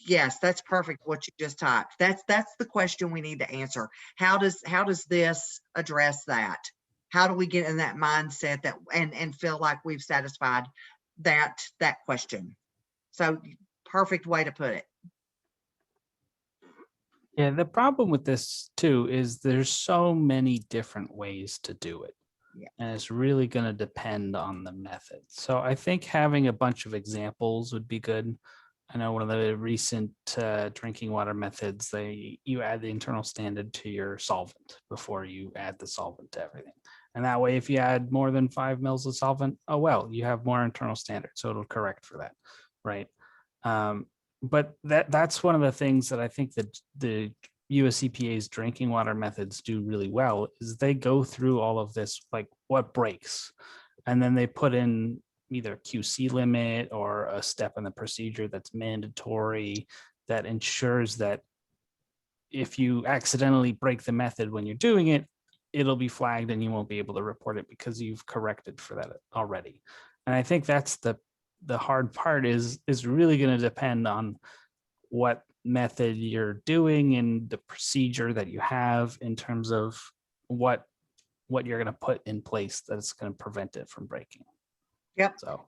yes, that's perfect. What you just typed. That's the question we need to answer. How does this address that? How do we get in that mindset that and feel like we've satisfied that question? So perfect way to put it. Yeah, the problem with this too is there's so many different ways to do it. Yeah. And it's really going to depend on the method. So I think having a bunch of examples would be good. I know one of the recent drinking water methods, you add the internal standard to your solvent before you add the solvent to everything. And that way, if you add more than 5 mils of solvent, oh, well, you have more internal standard. So it'll correct for that, right? But that's one of the things that I think that the US EPA's drinking water methods do really well is they go through all of this, like what breaks, and then they put in either QC limit or a step in the procedure that's mandatory that ensures that if you accidentally break the method when you're doing it, it'll be flagged and you won't be able to report it because you've corrected for that already. And I think that's the hard part is really going to depend on what method you're doing and the procedure that you have in terms of what you're going to put in place that's going to prevent it from breaking. Yep. So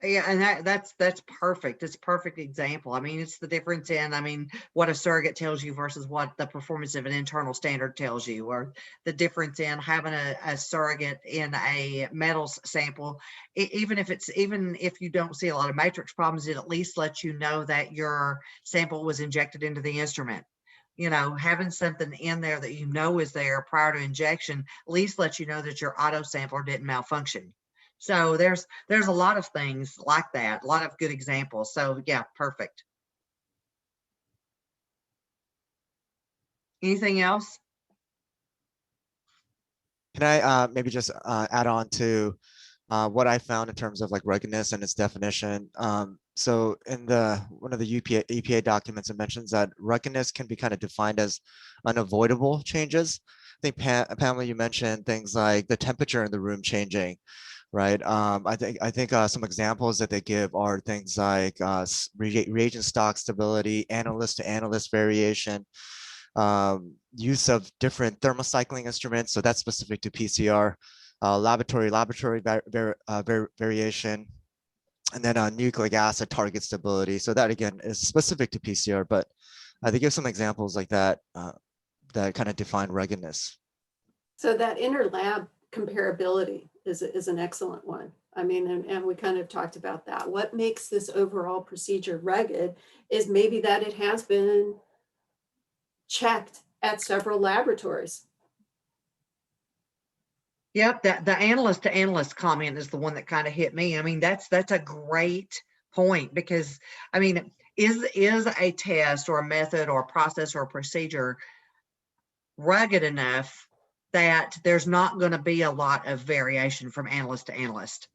yeah, and that's perfect. It's a perfect example. I mean, it's the difference in, I mean, what a surrogate tells you versus what the performance of an internal standard tells you, or the difference in having a surrogate in a metals sample. Even if you don't see a lot of matrix problems, it at least lets you know that your sample was injected into the instrument. You know, having something in there that you know is there prior to injection at least lets you know that your auto sampler didn't malfunction. So there's a lot of things like that, a lot of good examples. So yeah, perfect. Anything else? Can I maybe just add on to what I found in terms of like ruggedness and its definition? So in one of the EPA documents, it mentions that ruggedness can be kind of defined as unavoidable changes. I think Pamela, you mentioned things like the temperature in the room changing, right? I think some examples that they give are things like reagent stock stability, analyst to analyst variation, use of different thermocycling instruments. So that's specific to PCR, laboratory variation, and then nucleic acid target stability. So that again is specific to PCR, but they give some examples like that that kind of define ruggedness. So that inter-lab comparability is an excellent one. I mean, and we kind of talked about that. What makes this overall procedure rugged is maybe that it has been checked at several laboratories. Yep, the analyst to analyst comment is the one that kind of hit me. I mean, that's a great point, because I mean, is a test or a method or a process or a procedure rugged enough that there's not going to be a lot of variation from analyst to analyst?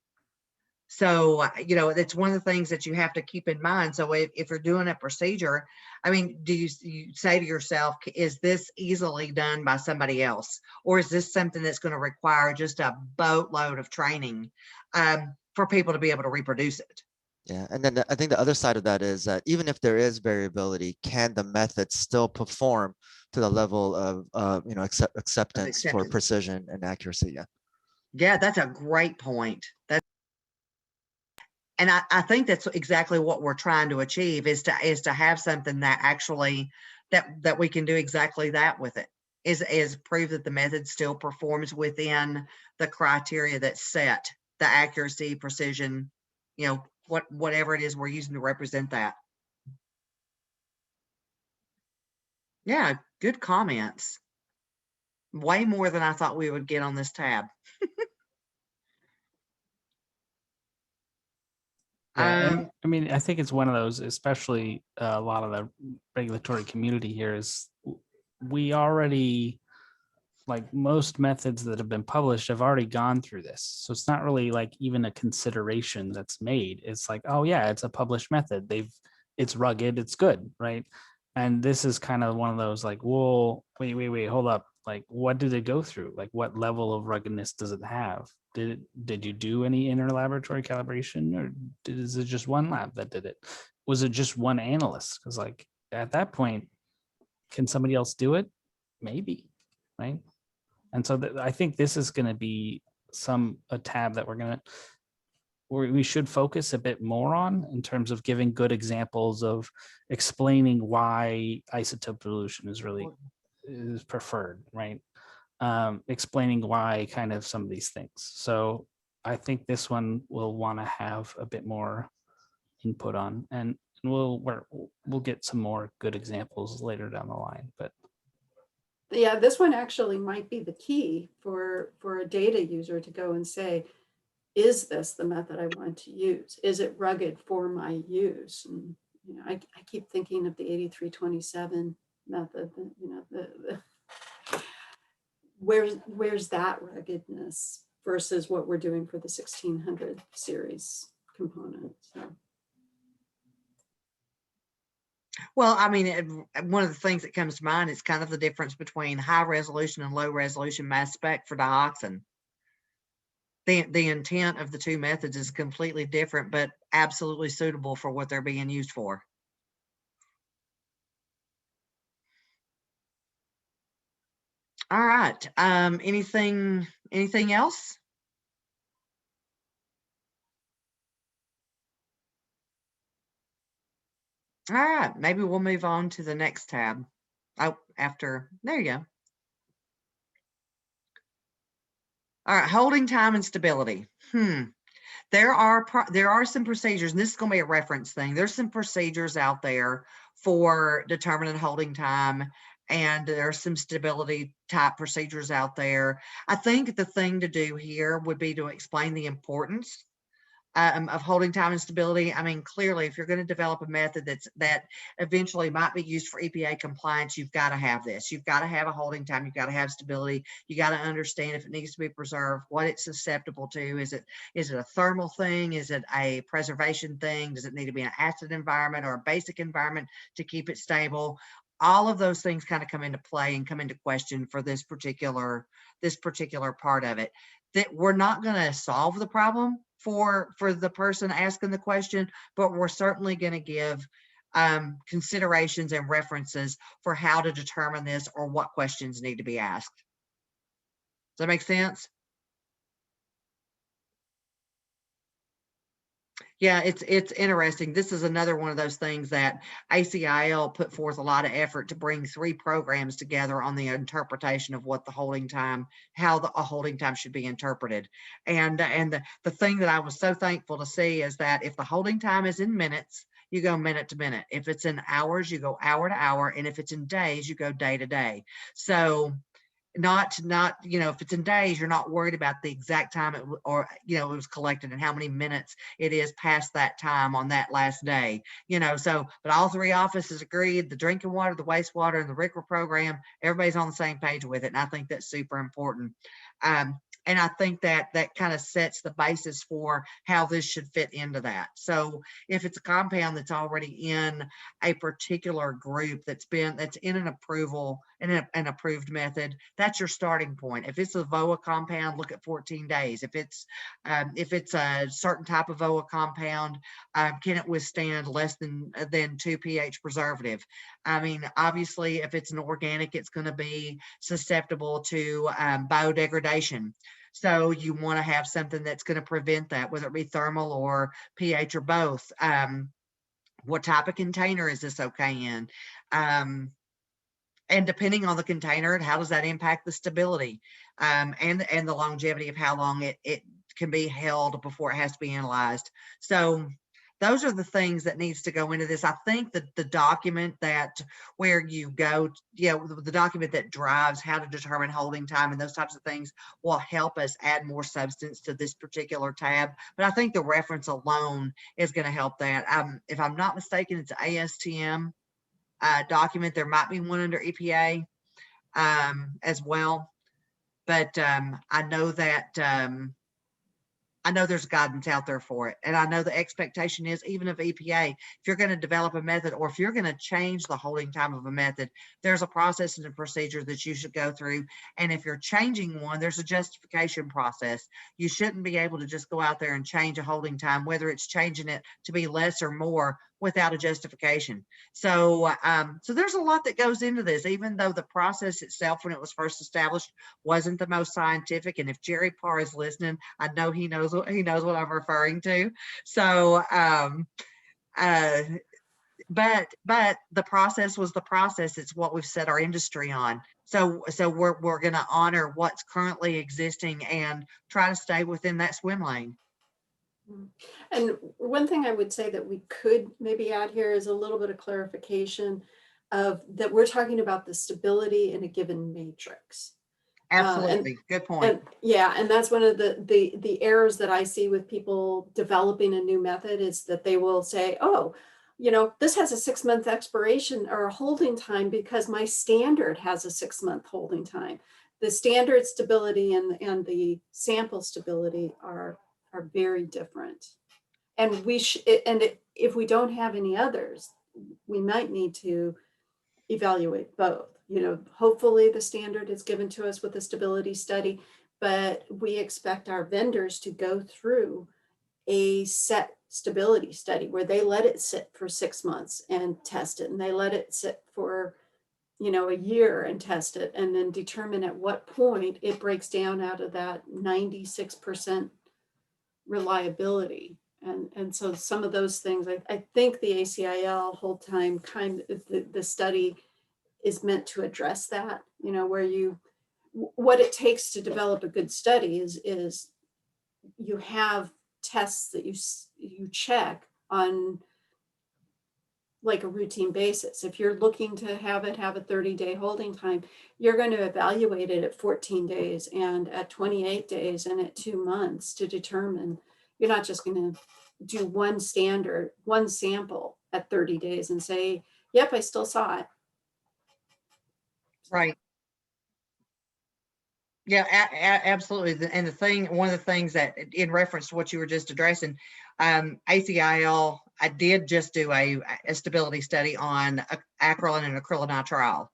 So, you know, it's one of the things that you have to keep in mind. So if you're doing a procedure, I mean, do you say to yourself, is this easily done by somebody else? Or is this something that's going to require just a boatload of training for people to be able to reproduce it? Yeah, and then I think the other side of that is that even if there is variability, can the method still perform to the level of you know, acceptance for acceptance. precision and accuracy? Yeah. Yeah, that's a great point. And I think that's exactly what we're trying to achieve, is to have something that actually that we can do exactly that with it, is prove that the method still performs within the criteria that's set, the accuracy, precision, you know, whatever it is we're using to represent that. Yeah, good comments. Way more than I thought we would get on this tab. Yeah, and I mean, I think it's one of those, especially a lot of the regulatory community here is we already, like most methods that have been published have already gone through this. So it's not really like even a consideration that's made. It's like, oh yeah, it's a published method. It's rugged, it's good, right? And this is kind of one of those like, whoa, wait, hold up. Like, what did it go through? Like, what level of ruggedness does it have? Did you do any interlaboratory calibration, or is it just one lab that did it? Was it just one analyst? Because like at that point, can somebody else do it? Maybe, right? And so I think this is going to be a tab that we should focus a bit more on, in terms of giving good examples of explaining why isotope dilution is preferred, right? Explaining why kind of some of these things. So I think this one will want to have a bit more input on, and we'll get some more good examples later down the line. But yeah, this one actually might be the key for a data user to go and say, is this the method I want to use? Is it rugged for my use? And you know, I keep thinking of the 8327 method. You know, where's that ruggedness versus what we're doing for the 1600 series component? So. Well, I mean, one of the things that comes to mind is kind of the difference between high resolution and low resolution mass spec for dioxin. The intent of the two methods is completely different, but absolutely suitable for what they're being used for. All right. Anything else? All right, maybe we'll move on to the next tab. Oh, there you go. All right, holding time and stability. There are some procedures, and this is going to be a reference thing. There's some procedures out there for determining holding time, and there's some stability type procedures out there. I think the thing to do here would be to explain the importance of holding time and stability. I mean, clearly, if you're going to develop a method that eventually might be used for EPA compliance, you've got to have this. You've got to have a holding time. You've got to have stability. You got to understand if it needs to be preserved, what it's susceptible to. Is it a thermal thing? Is it a preservation thing? Does it need to be an acid environment or a basic environment to keep it stable? All of those things kind of come into play and come into question for this particular part of it. That we're not going to solve the problem for the person asking the question, but we're certainly going to give considerations and references for how to determine this or what questions need to be asked. Does that make sense? Yeah, it's interesting. This is another one of those things that ACIL put forth a lot of effort to bring 3 programs together on the interpretation of what the holding time, how a holding time should be interpreted. And the thing that I was so thankful to see is that if the holding time is in minutes, you go minute to minute. If it's in hours, you go hour to hour. And if it's in days, you go day to day. So not, if it's in days, you're not worried about the exact time it was collected and how many minutes it is past that time on that last day, so, but all 3 offices agreed, the drinking water, the wastewater, and the RCRA program, everybody's on the same page with it. And I think that's super important. And I think that kind of sets the basis for how this should fit into that. So if it's a compound that's already in a particular group that's in an approval and an approved method, that's your starting point. If it's a VOA compound, look at 14 days. If it's a certain type of VOA compound, can it withstand less than 2 pH preservative? I mean, obviously, if it's an organic, it's going to be susceptible to biodegradation. So you want to have something that's going to prevent that, whether it be thermal or pH or both. What type of container is this okay in? And depending on the container, how does that impact the stability and the longevity of how long it can be held before it has to be analyzed? So those are the things that needs to go into this. I think that the document where you go, the document that drives how to determine holding time and those types of things will help us add more substance to this particular tab. But I think the reference alone is going to help that. If I'm not mistaken, it's an ASTM document. There might be one under EPA as well. But I know that I know there's guidance out there for it. And I know the expectation is, even of EPA, if you're going to develop a method or if you're going to change the holding time of a method, there's a process and a procedure that you should go through. And if you're changing one, there's a justification process. You shouldn't be able to just go out there and change a holding time, whether it's changing it to be less or more, without a justification. So there's a lot that goes into this, even though the process itself, when it was first established, wasn't the most scientific. And if Jerry Parr is listening, I know he knows what I'm referring to. So, but the process was the process. It's what we've set our industry on. So we're going to honor what's currently existing and try to stay within that swim lane. And one thing I would say that we could maybe add here is a little bit of clarification of that we're talking about the stability in a given matrix. Absolutely. Good point. And that's one of the errors that I see with people developing a new method is that they will say, oh, this has a 6-month expiration or a holding time because my standard has a 6-month holding time. The standard stability and the sample stability are very different. And if we don't have any others, we might need to evaluate both. Hopefully the standard is given to us with a stability study, but we expect our vendors to go through a set stability study where they let it sit for 6 months and test it, and they let it sit for a year and test it, and then determine at what point it breaks down out of that 96% reliability. And so some of those things, I think the ACIL hold time the study is meant to address that, where what it takes to develop a good study is you have tests that you check on like a routine basis. If you're looking to have a 30-day holding time, you're going to evaluate it at 14 days and at 28 days and at 2 months to determine. You're not just going to do one sample at 30 days and say, yep, I still saw it. Right. Yeah, absolutely. And one of the things that, in reference to what you were just addressing, ACIL, I did just do a stability study on acrolein and acrylonitrile,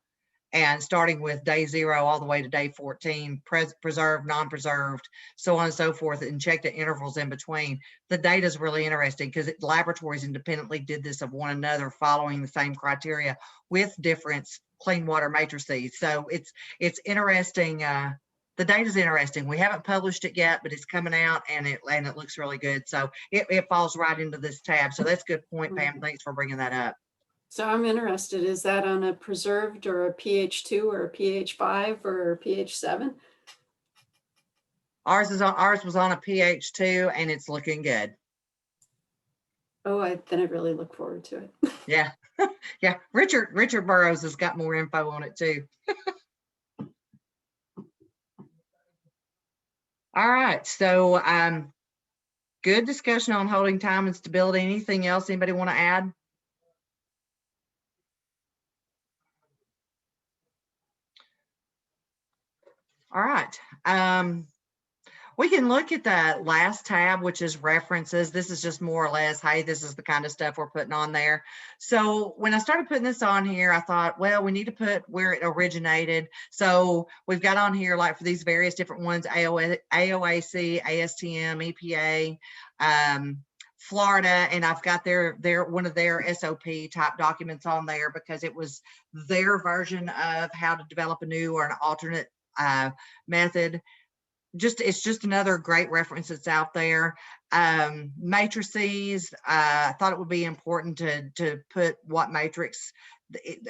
and starting with day 0 all the way to day 14, preserved, non-preserved, so on and so forth, and checked the intervals in between. The data is really interesting because laboratories independently did this of one another, following the same criteria with different clean water matrices. So it's interesting the data's interesting. We haven't published it yet, but it's coming out and it looks really good. So it falls right into this tab. So that's a good point, Pam. Thanks for bringing that up. So I'm interested, is that on a preserved or a pH 2 or a pH 5 or a pH 7? Ours was on a pH 2 and it's looking good. Oh, then I really look forward to it. Yeah. Yeah. Richard Burrows has got more info on it too. All right. So good discussion on holding time and stability. Anything else anybody want to add? All right. We can look at the last tab, which is references. This is just more or less, hey, this is the kind of stuff we're putting on there. So when I started putting this on here, I thought, well, we need to put where it originated. So we've got on here, like for these various different ones, AOAC, ASTM, EPA, Florida, and I've got one of their SOP type documents on there because it was their version of how to develop a new or an alternate method. It's just another great reference that's out there. Matrices, I thought it would be important to put what matrix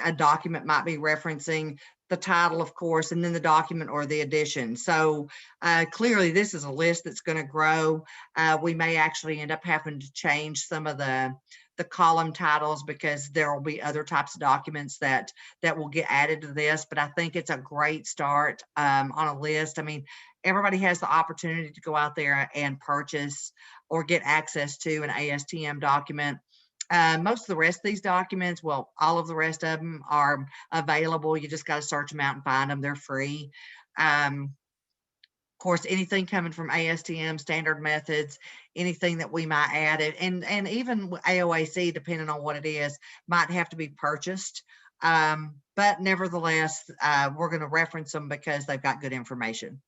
a document might be referencing, the title, of course, and then the document or the edition. So clearly this is a list that's going to grow. We may actually end up having to change some of the column titles because there will be other types of documents that will get added to this, but I think it's a great start on a list. I mean, everybody has the opportunity to go out there and purchase or get access to an ASTM document. Most of the rest of these documents, well, all of the rest of them are available. You just got to search them out and find them. They're free. Of course, anything coming from ASTM standard methods, anything that we might add it, and even AOAC, depending on what it is, might have to be purchased. But nevertheless, we're going to reference them because they've got good information.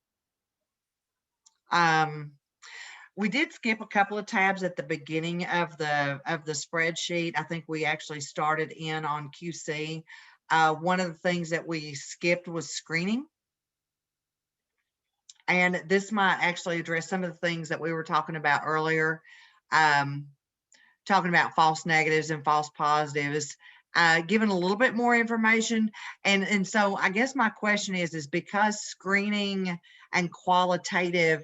We did skip a couple of tabs at the beginning of the spreadsheet. I think we actually started in on QC. One of the things that we skipped was screening. And this might actually address some of the things that we were talking about earlier, talking about false negatives and false positives, giving a little bit more information. And so I guess my question is because screening and qualitative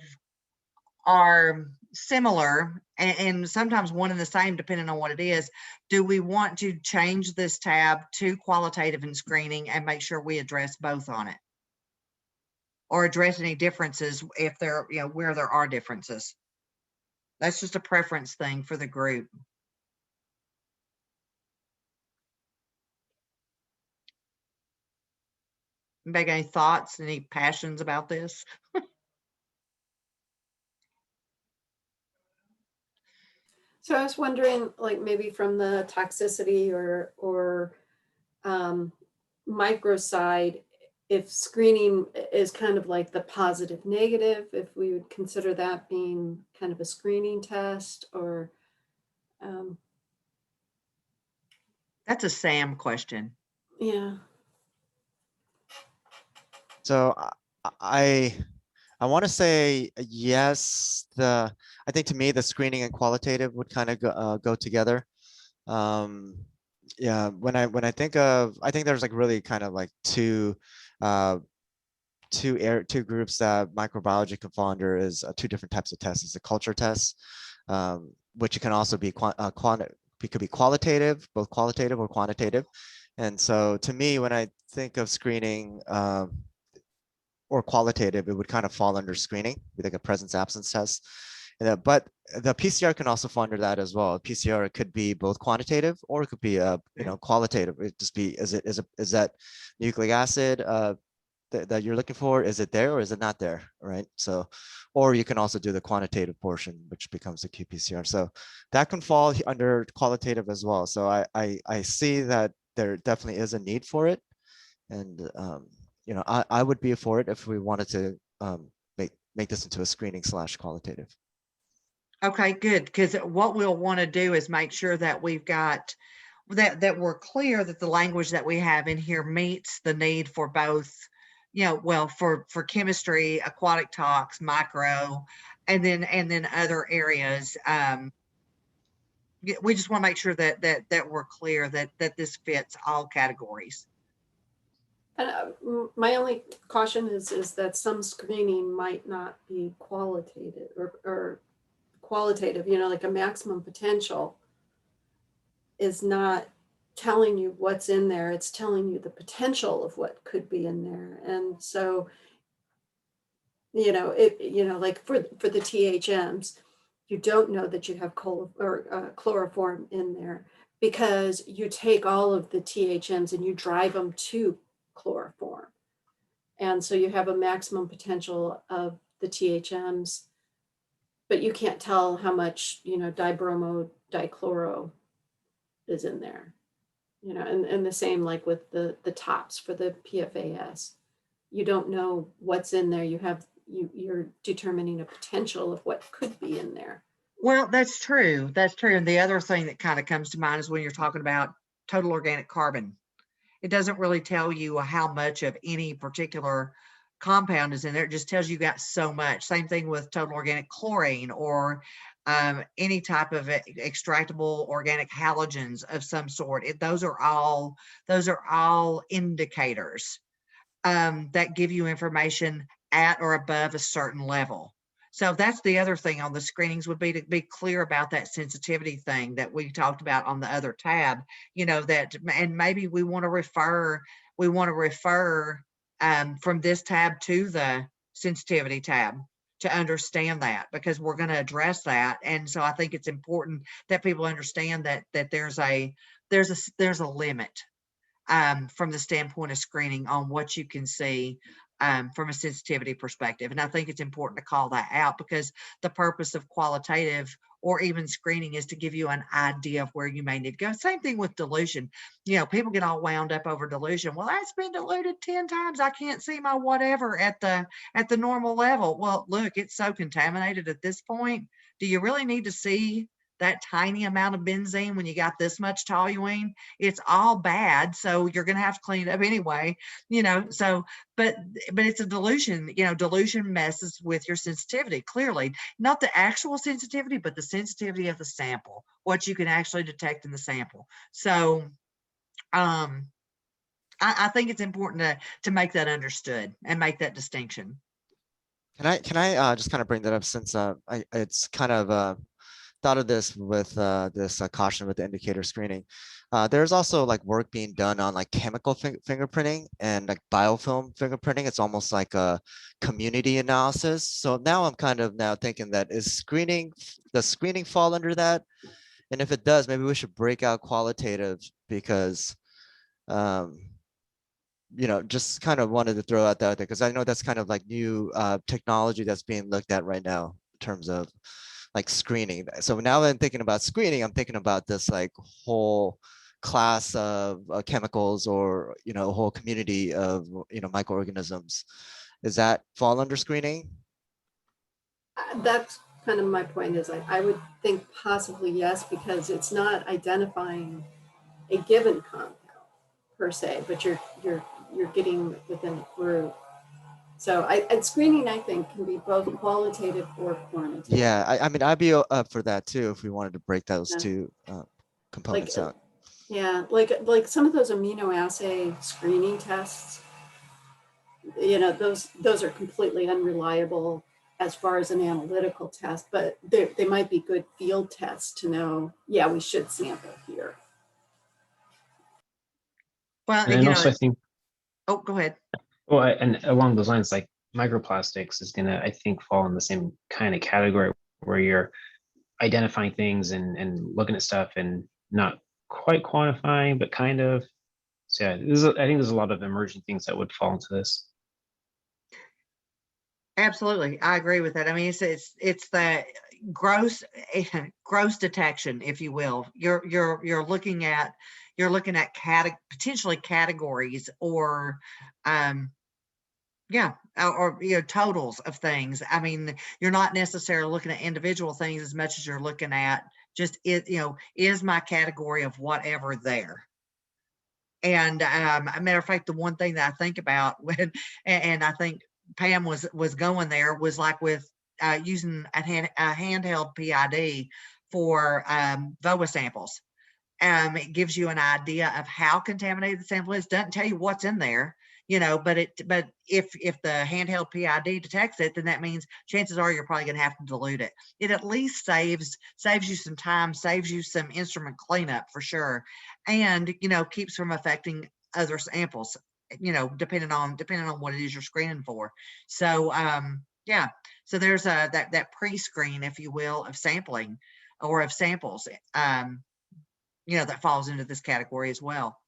are similar and sometimes one and the same depending on what it is, do we want to change this tab to qualitative and screening and make sure we address both on it? Or address any differences if there, where there are differences? That's just a preference thing for the group. Anybody got any thoughts, any passions about this? So I was wondering, like maybe from the toxicity or micro side, if screening is kind of like the positive negative, if we would consider that being kind of a screening test, or that's a Sam question. Yeah. So I want to say yes. I think to me the screening and qualitative would kind of go together. Yeah, when I think there's like really kind of like two groups that microbiology can fall under is two different types of tests. It's a culture test, which can also be could be qualitative, both qualitative or quantitative. And so to me, when I think of screening or qualitative, it would kind of fall under screening, be like a presence absence test. But the PCR can also fall under that as well. PCR could be both quantitative or it could be qualitative. It just be is that nucleic acid that you're looking for, is it there or is it not there, right? So, or you can also do the quantitative portion, which becomes the qPCR. So that can fall under qualitative as well. So I see that there definitely is a need for it, and I would be for it if we wanted to make this into a screening / qualitative. Okay, good. Because what we'll want to do is make sure that we've got that we're clear that the language that we have in here meets the need for both well, for chemistry, aquatic tox, micro, and then other areas. We just want to make sure that we're clear that this fits all categories. And my only caution is that some screening might not be qualitative or qualitative, like a maximum potential is not telling you what's in there. It's telling you the potential of what could be in there. And so, like for the THMs, you don't know that you have chloroform in there because you take all of the THMs and you drive them to chloroform. And so you have a maximum potential of the THMs, but you can't tell how much, dibromo dichloro is in there, and the same like with the tops for the PFAS. You don't know what's in there. You're determining a potential of what could be in there. Well, that's true. That's true. And the other thing that kind of comes to mind is when you're talking about total organic carbon. It doesn't really tell you how much of any particular compound is in there. It just tells you got so much. Same thing with total organic chlorine or any type of extractable organic halogens of some sort. Those are all indicators that give you information at or above a certain level. So that's the other thing on the screenings would be to be clear about that sensitivity thing that we talked about on the other tab, that, and maybe we want to refer from this tab to the sensitivity tab to understand that, because we're going to address that. And so I think it's important that people understand that there's a limit from the standpoint of screening on what you can see from a sensitivity perspective. And I think it's important to call that out, because the purpose of qualitative or even screening is to give you an idea of where you may need to go. Same thing with dilution. People get all wound up over dilution. Well, that's been diluted 10 times. I can't see my whatever at the normal level. Well, look, it's so contaminated at this point. Do you really need to see that tiny amount of benzene when you got this much toluene? It's all bad. So you're going to have to clean it up anyway, so, but it's a dilution, dilution messes with your sensitivity, clearly not the actual sensitivity, but the sensitivity of the sample, what you can actually detect in the sample. So, I think it's important to make that understood and make that distinction. Can I just kind of bring that up, since it's kind of thought of this with this caution with the indicator screening. There's also like work being done on like chemical fingerprinting and like biofilm fingerprinting. It's almost like a community analysis. So now I'm kind of now thinking that does screening fall under that? And if it does, maybe we should break out qualitative, because just kind of wanted to throw out that there, because I know that's kind of like new technology that's being looked at right now in terms of like screening. So now that I'm thinking about screening, I'm thinking about this like whole class of chemicals, or a whole community of microorganisms. Does that fall under screening? That's kind of my point. Is I would think possibly yes, because it's not identifying a given compound per se, but you're getting within a group. So and screening, I think, can be both qualitative or quantitative. Yeah, I mean, I'd be up for that too, if we wanted to break those two components out. Yeah, like some of those immunoassay screening tests, those are completely unreliable as far as an analytical test, but they might be good field tests to know, yeah, we should sample here. Well, And also I think, oh, go ahead. well, and along those lines, like microplastics is gonna, I think, fall in the same kind of category, where you're identifying things and looking at stuff and not quite quantifying, but kind of. So yeah, I think there's a lot of emerging things that would fall into this. Absolutely, I agree with that. I mean, it's the gross detection, if you will. You're looking at potentially categories or totals of things. I mean, you're not necessarily looking at individual things as much as you're looking at just is my category of whatever there. And a matter of fact, the one thing that I think about when, and I think Pam was going there, was like with using a handheld PID for VOA samples. It gives you an idea of how contaminated the sample is. Doesn't tell you what's in there, but if the handheld PID detects it, then that means chances are you're probably going to have to dilute it. It at least saves you some time, saves you some instrument cleanup for sure, and keeps from affecting other samples, depending on what it is you're screening for. So yeah, so there's that pre-screen, if you will, of sampling or of samples. That falls into this category as well.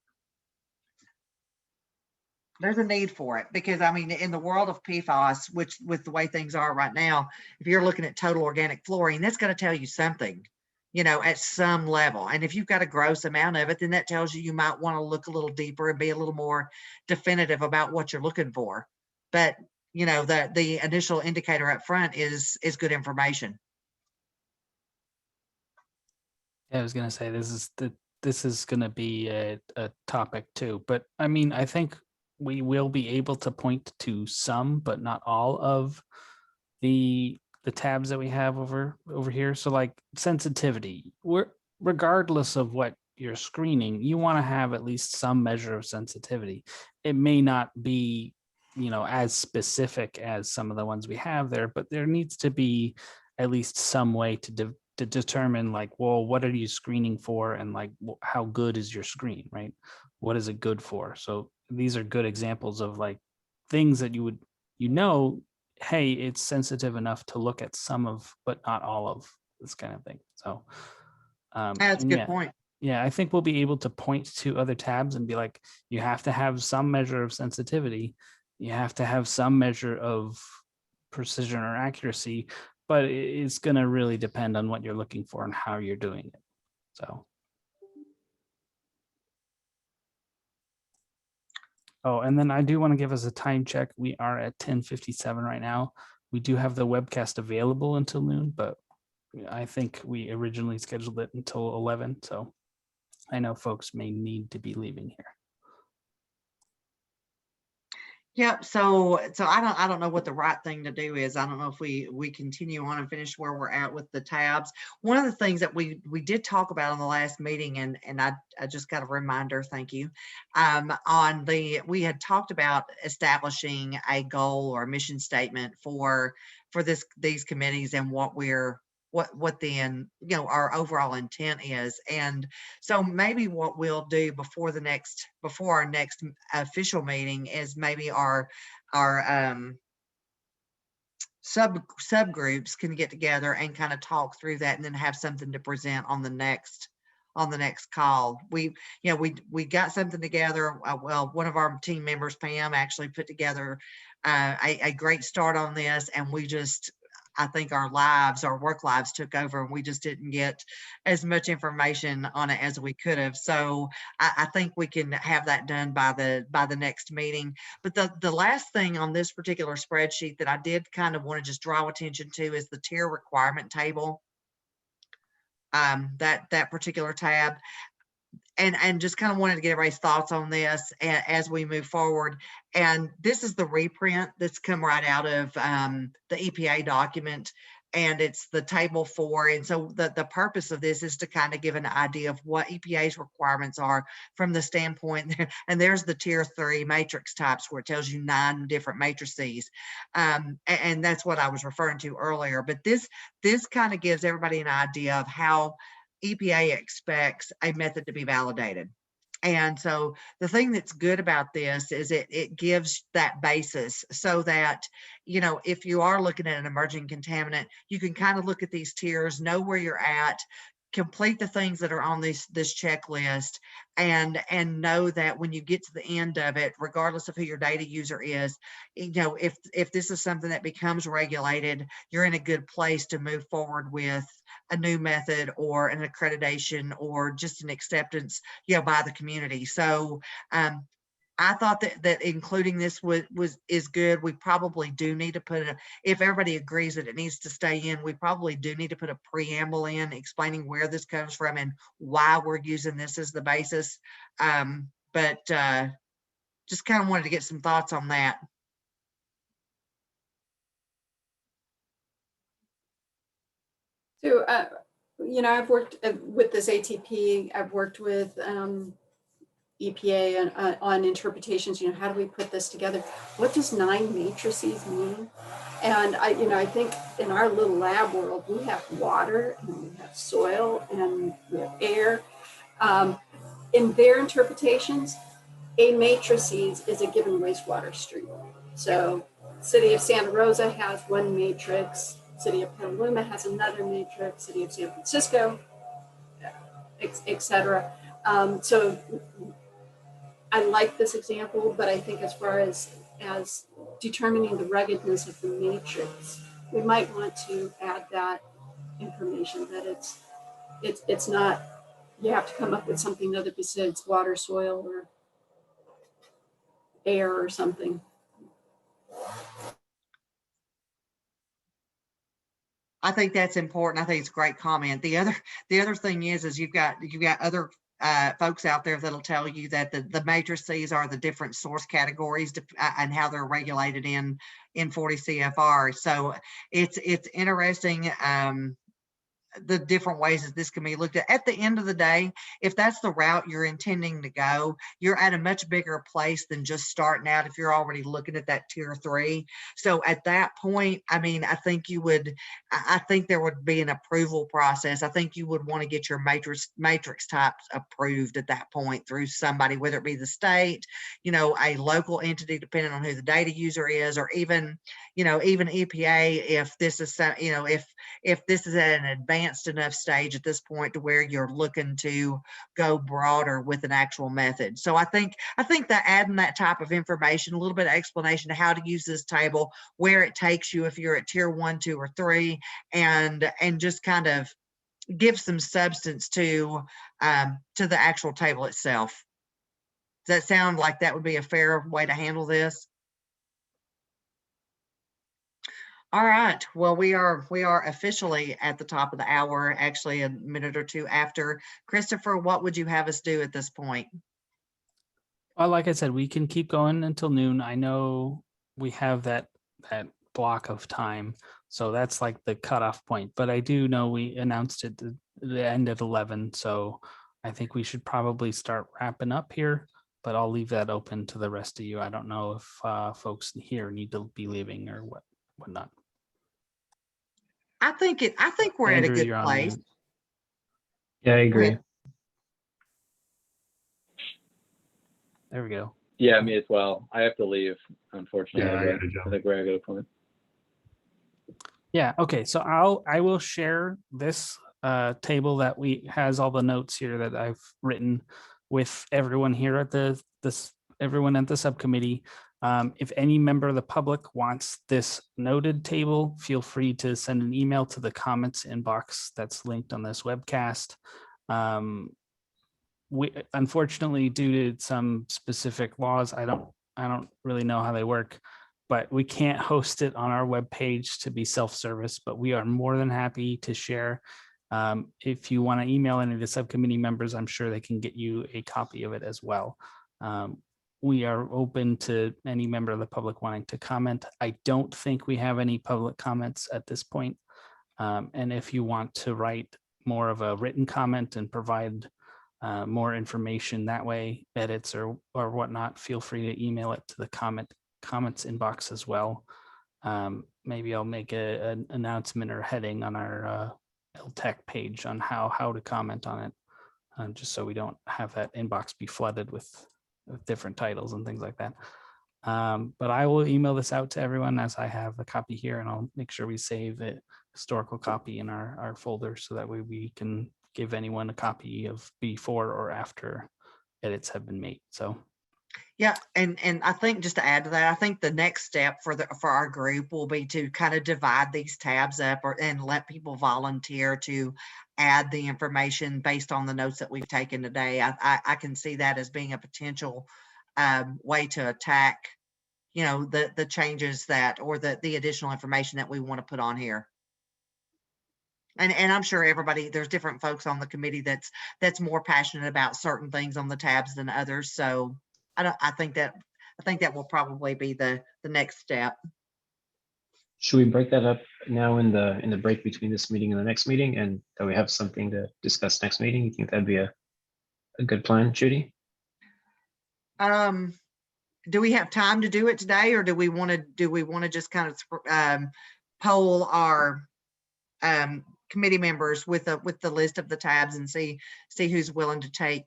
There's a need for it because, I mean, in the world of PFAS, which with the way things are right now, if you're looking at total organic fluorine, that's going to tell you something, at some level. And if you've got a gross amount of it, then that tells you might want to look a little deeper and be a little more definitive about what you're looking for. But, the initial indicator up front is good information. I was gonna say this is gonna be a topic too, but I mean, I think we will be able to point to some, but not all of the tabs that we have over here. So like sensitivity, regardless of what you're screening, you want to have at least some measure of sensitivity. It may not be, as specific as some of the ones we have there, but there needs to be at least some way to determine, like, well, what are you screening for, and like how good is your screen, right? What is it good for? So these are good examples of like things that you would, hey, it's sensitive enough to look at some of, but not all of this kind of thing. So That's a good point. Yeah, I think we'll be able to point to other tabs and be like, you have to have some measure of sensitivity, you have to have some measure of precision or accuracy, but it's going to really depend on what you're looking for and how you're doing it. So. Oh, and then I do want to give us a time check. We are at 10:57 right now. We do have the webcast available until noon, but I think we originally scheduled it until 11. So I know folks may need to be leaving here. Yep. So I don't know what the right thing to do is. I don't know if we continue on and finish where we're at with the tabs. One of the things that we did talk about in the last meeting, and I just got a reminder, thank you. We had talked about establishing a goal or a mission statement for these committees and what our overall intent is. And so maybe what we'll do before our next official meeting is maybe our subgroups can get together and kind of talk through that, and then have something to present on the next call. We got something together. Well, one of our team members, Pam, actually put together a great start on this, and I think our work lives took over, and we just didn't get as much information on it as we could have. So I think we can have that done by the next meeting. But the last thing on this particular spreadsheet that I did kind of want to just draw attention to is the tier requirement table. That particular tab. And just kind of wanted to get everybody's thoughts on this as we move forward. And this is the reprint that's come right out of the EPA document, and it's the table 4. And so the purpose of this is to kind of give an idea of what EPA's requirements are from the standpoint. And there's the tier 3 matrix types, where it tells you 9 different matrices. And that's what I was referring to earlier. But this kind of gives everybody an idea of how EPA expects a method to be validated. And so the thing that's good about this is it gives that basis, so that, if you are looking at an emerging contaminant, you can kind of look at these tiers, know where you're at, complete the things that are on this checklist, and know that when you get to the end of it, regardless of who your data user is, if this is something that becomes regulated, you're in a good place to move forward with a new method or an accreditation or just an acceptance, by the community. So I thought that including this is good. We probably do need to put if everybody agrees that it needs to stay in, we probably do need to put a preamble in explaining where this comes from and why we're using this as the basis. but just kind of wanted to get some thoughts on that. So, you know, I've worked with this ATP, I've worked with EPA on interpretations, you know, how do we put this together? What does 9 matrices mean? And I think in our little lab world, we have water and we have soil and we have air. In their interpretations, a matrices is a given wastewater stream. So City of Santa Rosa has one matrix, City of Petaluma has another matrix, City of San Francisco, et cetera. So I like this example, but I think as far as determining the ruggedness of the matrix, we might want to add that information that it's not, you have to come up with something other besides water, soil, or air or something. I think that's important. I think it's a great comment. The other thing is you've got other folks out there that'll tell you that the matrices are the different source categories and how they're regulated in 40 CFR. So it's interesting the different ways that this can be looked at. At the end of the day, if that's the route you're intending to go, you're at a much bigger place than just starting out if you're already looking at that tier 3. So at that point, I mean, I think there would be an approval process. I think you would want to get your matrix types approved at that point through somebody, whether it be the state, a local entity, depending on who the data user is, or even EPA, if this is, if this is at an advanced enough stage at this point to where you're looking to go broader with an actual method. So I think that adding that type of information, a little bit of explanation of how to use this table, where it takes you if you're at tier 1, 2, or 3, and just kind of give some substance to the actual table itself. Does that sound like that would be a fair way to handle this? All right. Well, we are officially at the top of the hour, actually a minute or two after. Christopher, what would you have us do at this point? Well, like I said, we can keep going until noon. I know we have that block of time, so that's like the cutoff point. But I do know we announced it the end at 11, so I think we should probably start wrapping up here. But I'll leave that open to the rest of you. I don't know if folks here need to be leaving or whatnot. I think we're Andrew, at a good you're on place. mute. Yeah, I agree. ahead. There we go. Yeah, me as well. I have to leave, unfortunately. Yeah, I but gotta jump. I think we're at a good point. Yeah. Okay. So I will share this table that has all the notes here that I've written with everyone here at everyone at the subcommittee. If any member of the public wants this noted table, feel free to send an email to the comments inbox that's linked on this webcast. We unfortunately, due to some specific laws, I don't really know how they work, but we can't host it on our webpage to be self-service, but we are more than happy to share. If you want to email any of the subcommittee members, I'm sure they can get you a copy of it as well. We are open to any member of the public wanting to comment. I don't think we have any public comments at this point. And if you want to write more of a written comment and provide more information that way, edits or whatnot, feel free to email it to the comments inbox as well. Maybe I'll make an announcement or heading on our ELTAC page on how to comment on it, just so we don't have that inbox be flooded with different titles and things like that. But I will email this out to everyone as I have a copy here, and I'll make sure we save a historical copy in our folder so that way we can give anyone a copy of before or after edits have been made. So yeah, and I think just to add to that, I think the next step for our group will be to kind of divide these tabs up and let people volunteer to add the information based on the notes that we've taken today. I can see that as being a potential way to attack, the changes that, or the additional information that we want to put on here. And I'm sure everybody, there's different folks on the committee that's more passionate about certain things on the tabs than others. So I think that will probably be the next step. Should we break that up now in the break between this meeting and the next meeting, and that we have something to discuss next meeting? You think that'd be a good plan, Judy? Do we have time to do it today, or do we want to just kind of poll our committee members with the list of the tabs and see who's willing to take?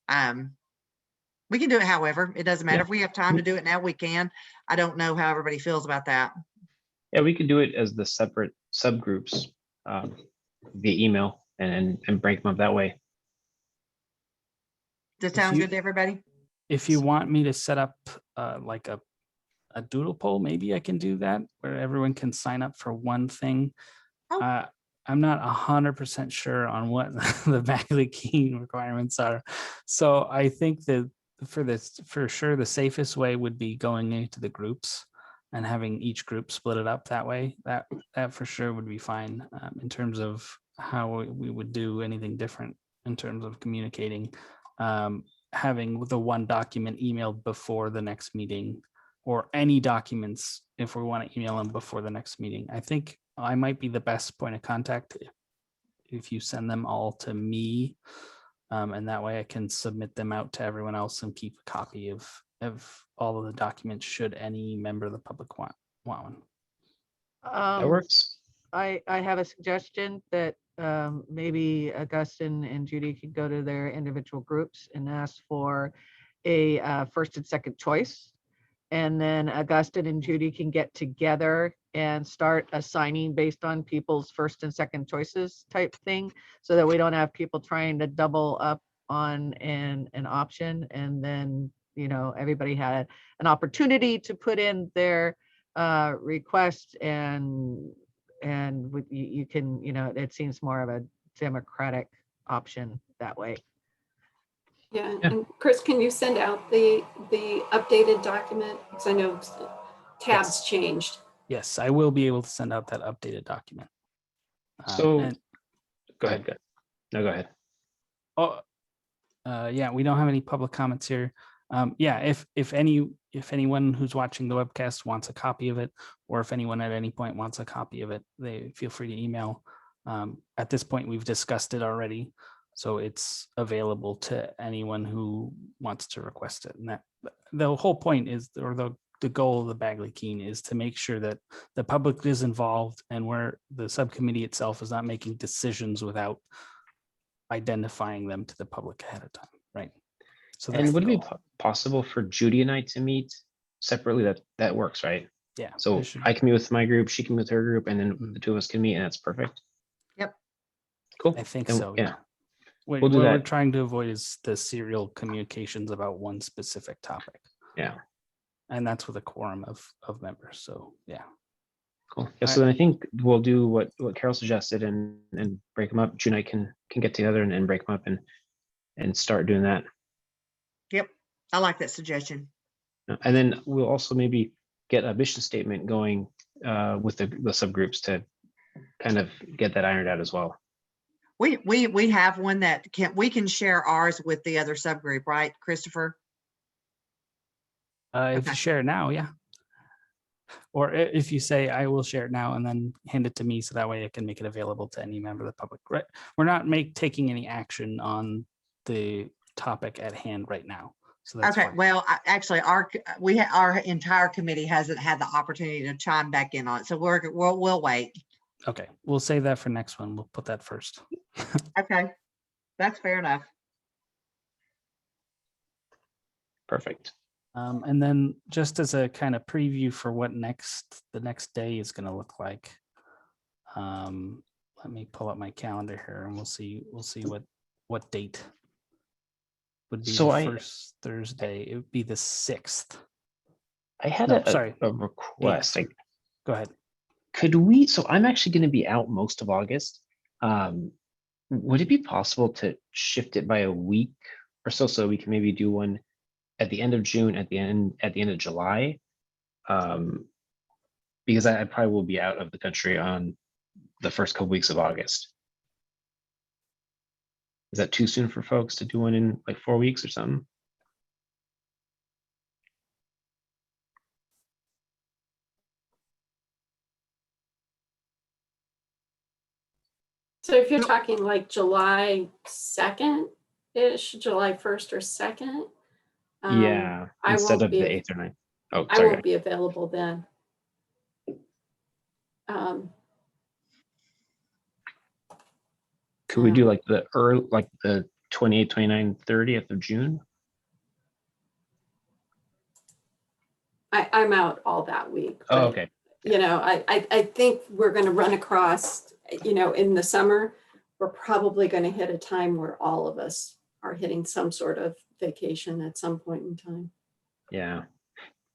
We can do it however, it doesn't matter. Yeah. If we have time to do it now, we can. I don't know how everybody feels about that. Yeah, we could do it as the separate subgroups via email and break them up that way. Does If that sound you- good to everybody? If you want me to set up like a doodle poll, maybe I can do that where everyone can sign up for one thing. Oh. I'm not 100% sure on what the Bagley Keene requirements are. So I think that for sure, the safest way would be going into the groups and having each group split it up that way. That for sure would be fine in terms of how we would do anything different in terms of communicating. Having the one document emailed before the next meeting, or any documents if we want to email them before the next meeting. I think I might be the best point of contact if you send them all to me, and that way I can submit them out to everyone else and keep a copy of all of the documents should any member of the public want one. That works. I have a suggestion that maybe Augustine and Judy could go to their individual groups and ask for a first and second choice. And then Augustine and Judy can get together and start assigning based on people's first and second choices type thing, so that we don't have people trying to double up on an option. And then, you know, everybody had an opportunity to put in their request, and you can, you know, it seems more of a democratic option that way. Yeah, Yeah. and Chris, can you send out the updated document? Because I know tabs Yes. changed. Yes, I will be able to send out that updated document. So And- go ahead. No, go ahead. Oh, yeah, we don't have any public comments here. Yeah, if anyone who's watching the webcast wants a copy of it, or if anyone at any point wants a copy of it, they feel free to email. At this point, we've discussed it already, so it's available to anyone who wants to request it. And that the whole point is, or the goal of the Bagley Keene is to make sure that the public is involved, and where the subcommittee itself is not making decisions without identifying them to the public ahead of time, right? So that's And the would it be goal. possible for Judy and I to meet separately? That works, right? Yeah. So there should- I can meet with my group, she can meet with her group, and then the two of us can meet, and that's perfect. Yep. Cool. I think Then, so. yeah. Yeah. What We'll do we're that. trying to avoid is the serial communications about one specific topic. Yeah. And that's with a quorum of members. So yeah. Cool. Yeah, so then I think we'll do what Carol suggested and break them up. June and I can get together and break them up and start doing that. Yep. I like that suggestion. And then we'll also maybe get a mission statement going with the subgroups to kind of get that ironed out as well. We have one that we can share ours with the other subgroup, right, Christopher? If Okay. you share it now, yeah. Or if you say, I will share it now, and then hand it to me, so that way I can make it available to any member of the public. Right? We're not taking any action on the topic at hand right now. So that's Okay, fine. well, actually, our entire committee hasn't had the opportunity to chime back in on it, so we'll wait. Okay, we'll save that for next one. We'll put that first. Okay, that's fair enough. Perfect. And then just as a kind of preview for what the next day is going to look like. Let me pull up my calendar here, and we'll see what date would be So the first Thursday. It would be the 6th. I had No, sorry. a request. Go ahead. Could we, so I'm actually going to be out most of August. Would it be possible to shift it by a week or so we can maybe do one at the end of June, at the end of July? Because I probably will be out of the country on the first couple weeks of August. Is that too soon for folks to do one in like 4 weeks or something? So if you're talking like July 2nd-ish, July 1st or 2nd. Yeah, I instead won't of be, the 8th or 9th. Oh, I sorry. won't be available then. Could we do like the 28th, 29th, 30th of June? I'm out all that week. Oh, but, okay. You know, I think we're going to run across, you know, in the summer, we're probably going to hit a time where all of us are hitting some sort of vacation at some point in time. Yeah.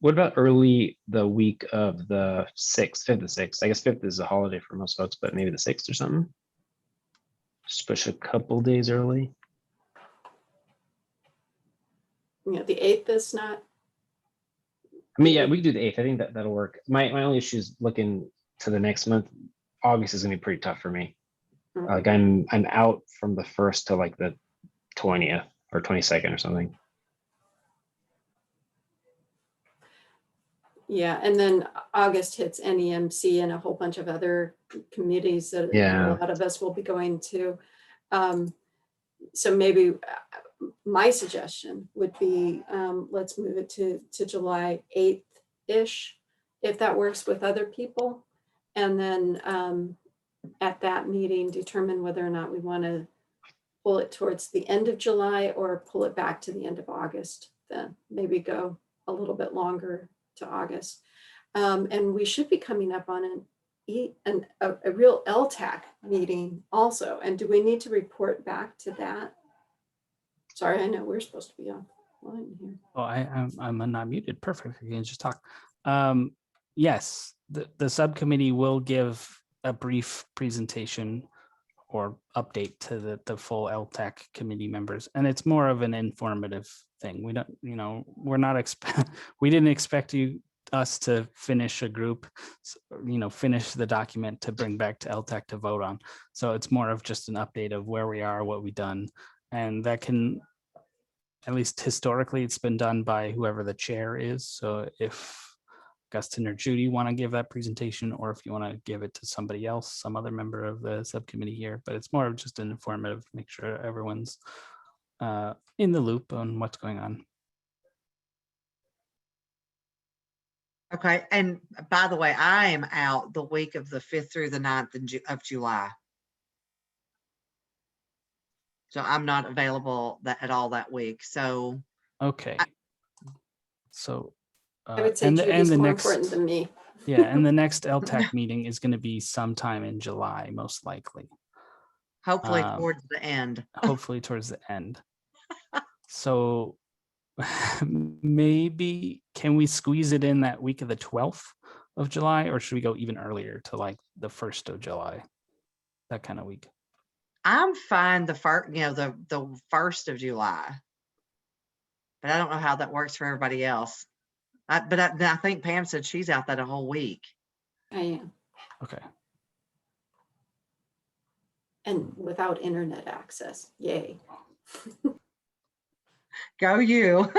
What about early the week of the 6th, 5th, the 6th? I guess 5th is a holiday for most folks, but maybe the 6th or something? Just push a couple days early. You know, the 8th is not. I mean, yeah, we can do the 8th. I think that'll work. My only issue is looking to the next month. August is gonna be pretty tough for me. Like I'm out from the 1st to like the 20th or 22nd or something. Yeah, and then August hits NEMC and a whole bunch of other committees that Yeah. a lot of us will be going to. So maybe my suggestion would be, let's move it to July 8th-ish, if that works with other people. And then at that meeting, determine whether or not we want to pull it towards the end of July or pull it back to the end of August, then maybe go a little bit longer to August. And we should be coming up on a real ELTAC meeting also. And do we need to report back to that? Sorry, I know we're supposed to be online here. Oh, I'm not muted. Perfect. You can just talk. Yes, the subcommittee will give a brief presentation or update to the full ELTAC committee members, and it's more of an informative thing. We don't, you know, we're not we didn't expect us to finish a group, you know, finish the document to bring back to ELTAC to vote on. So it's more of just an update of where we are, what we've done, and that can, at least historically, it's been done by whoever the chair is. So if Gustin or Judy want to give that presentation, or if you want to give it to somebody else, some other member of the subcommittee here, but it's more of just an informative, make sure everyone's in the loop on what's going on. Okay, and by the way, I am out the week of the 5th through the 9th of July. So I'm not available at all that week. So Okay. So I would say Judy's more important than me. Yeah, and the next ELTAC meeting is going to be sometime in July, most likely. hopefully towards the end. Hopefully towards the end. So maybe can we squeeze it in that week of the 12th of July, or should we go even earlier to like the 1st of July? That kind of week. I'm fine the 1st of July. But I don't know how that works for everybody else. But I think Pam said she's out that a whole week. I am. Okay. And without internet access. Yay. Go you.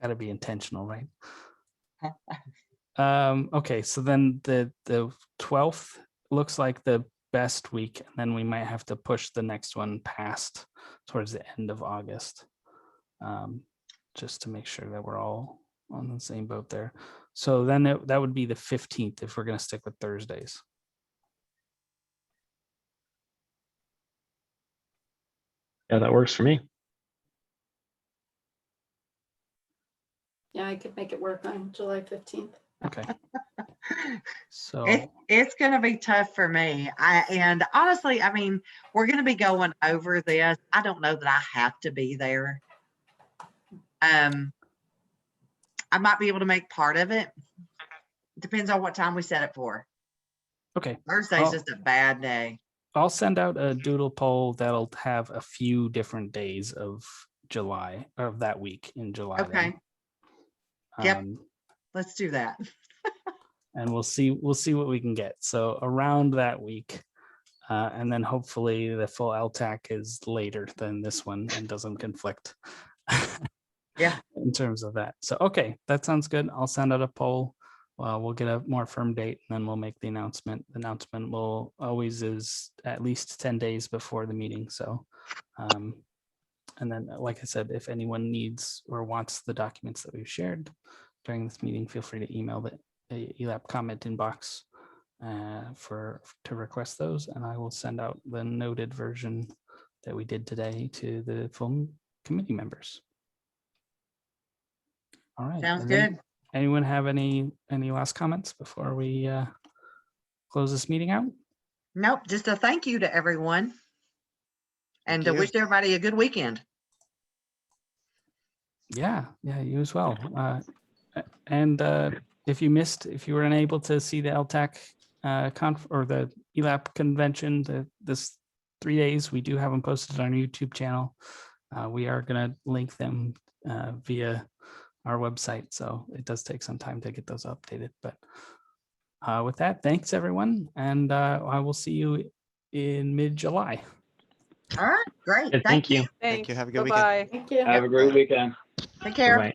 Got to be intentional, right? Okay, so then the 12th looks like the best week, and then we might have to push the next one past towards the end of August, just to make sure that we're all on the same boat there. So then that would be the 15th if we're going to stick with Thursdays. Yeah, that works for me. Yeah, I could make it work on July 15th. Okay. So it's going to be tough for me. And honestly, I mean, we're going to be going over this. I don't know that I have to be there. I might be able to make part of it. Depends on what time we set it for. okay. Thursday's just a bad day. I'll send out a doodle poll that'll have a few different days of July, of that week in July. Okay. Then. Yep. Let's do that. and we'll see what we can get. So around that week, and then hopefully the full LTAC is later than this one and doesn't conflict. Yeah. In terms of that. So, okay, that sounds good. I'll send out a poll. We'll get a more firm date and then we'll make the announcement. The announcement will always is at least 10 days before the meeting. So, and then, like I said, if anyone needs or wants the documents that we've shared during this meeting, feel free to email the ELAP comment inbox to request those. And I will send out the noted version that we did today to the full committee members. All right. Sounds and then good. Anyone have any last comments before we close this meeting out? Nope, just a thank you to everyone. And to you. wish everybody a good weekend. Yeah, you as well. And if you were unable to see the LTAC or the ELAP convention this 3 days, we do have them posted on our YouTube channel. We are going to link them via our website, so it does take some time to get those updated. But with that, thanks everyone, and I will see you in mid-July. All right, great. Thank you. Thank you. Have a good weekend. Bye-bye. Thank you. Have a great weekend. Take care. Bye.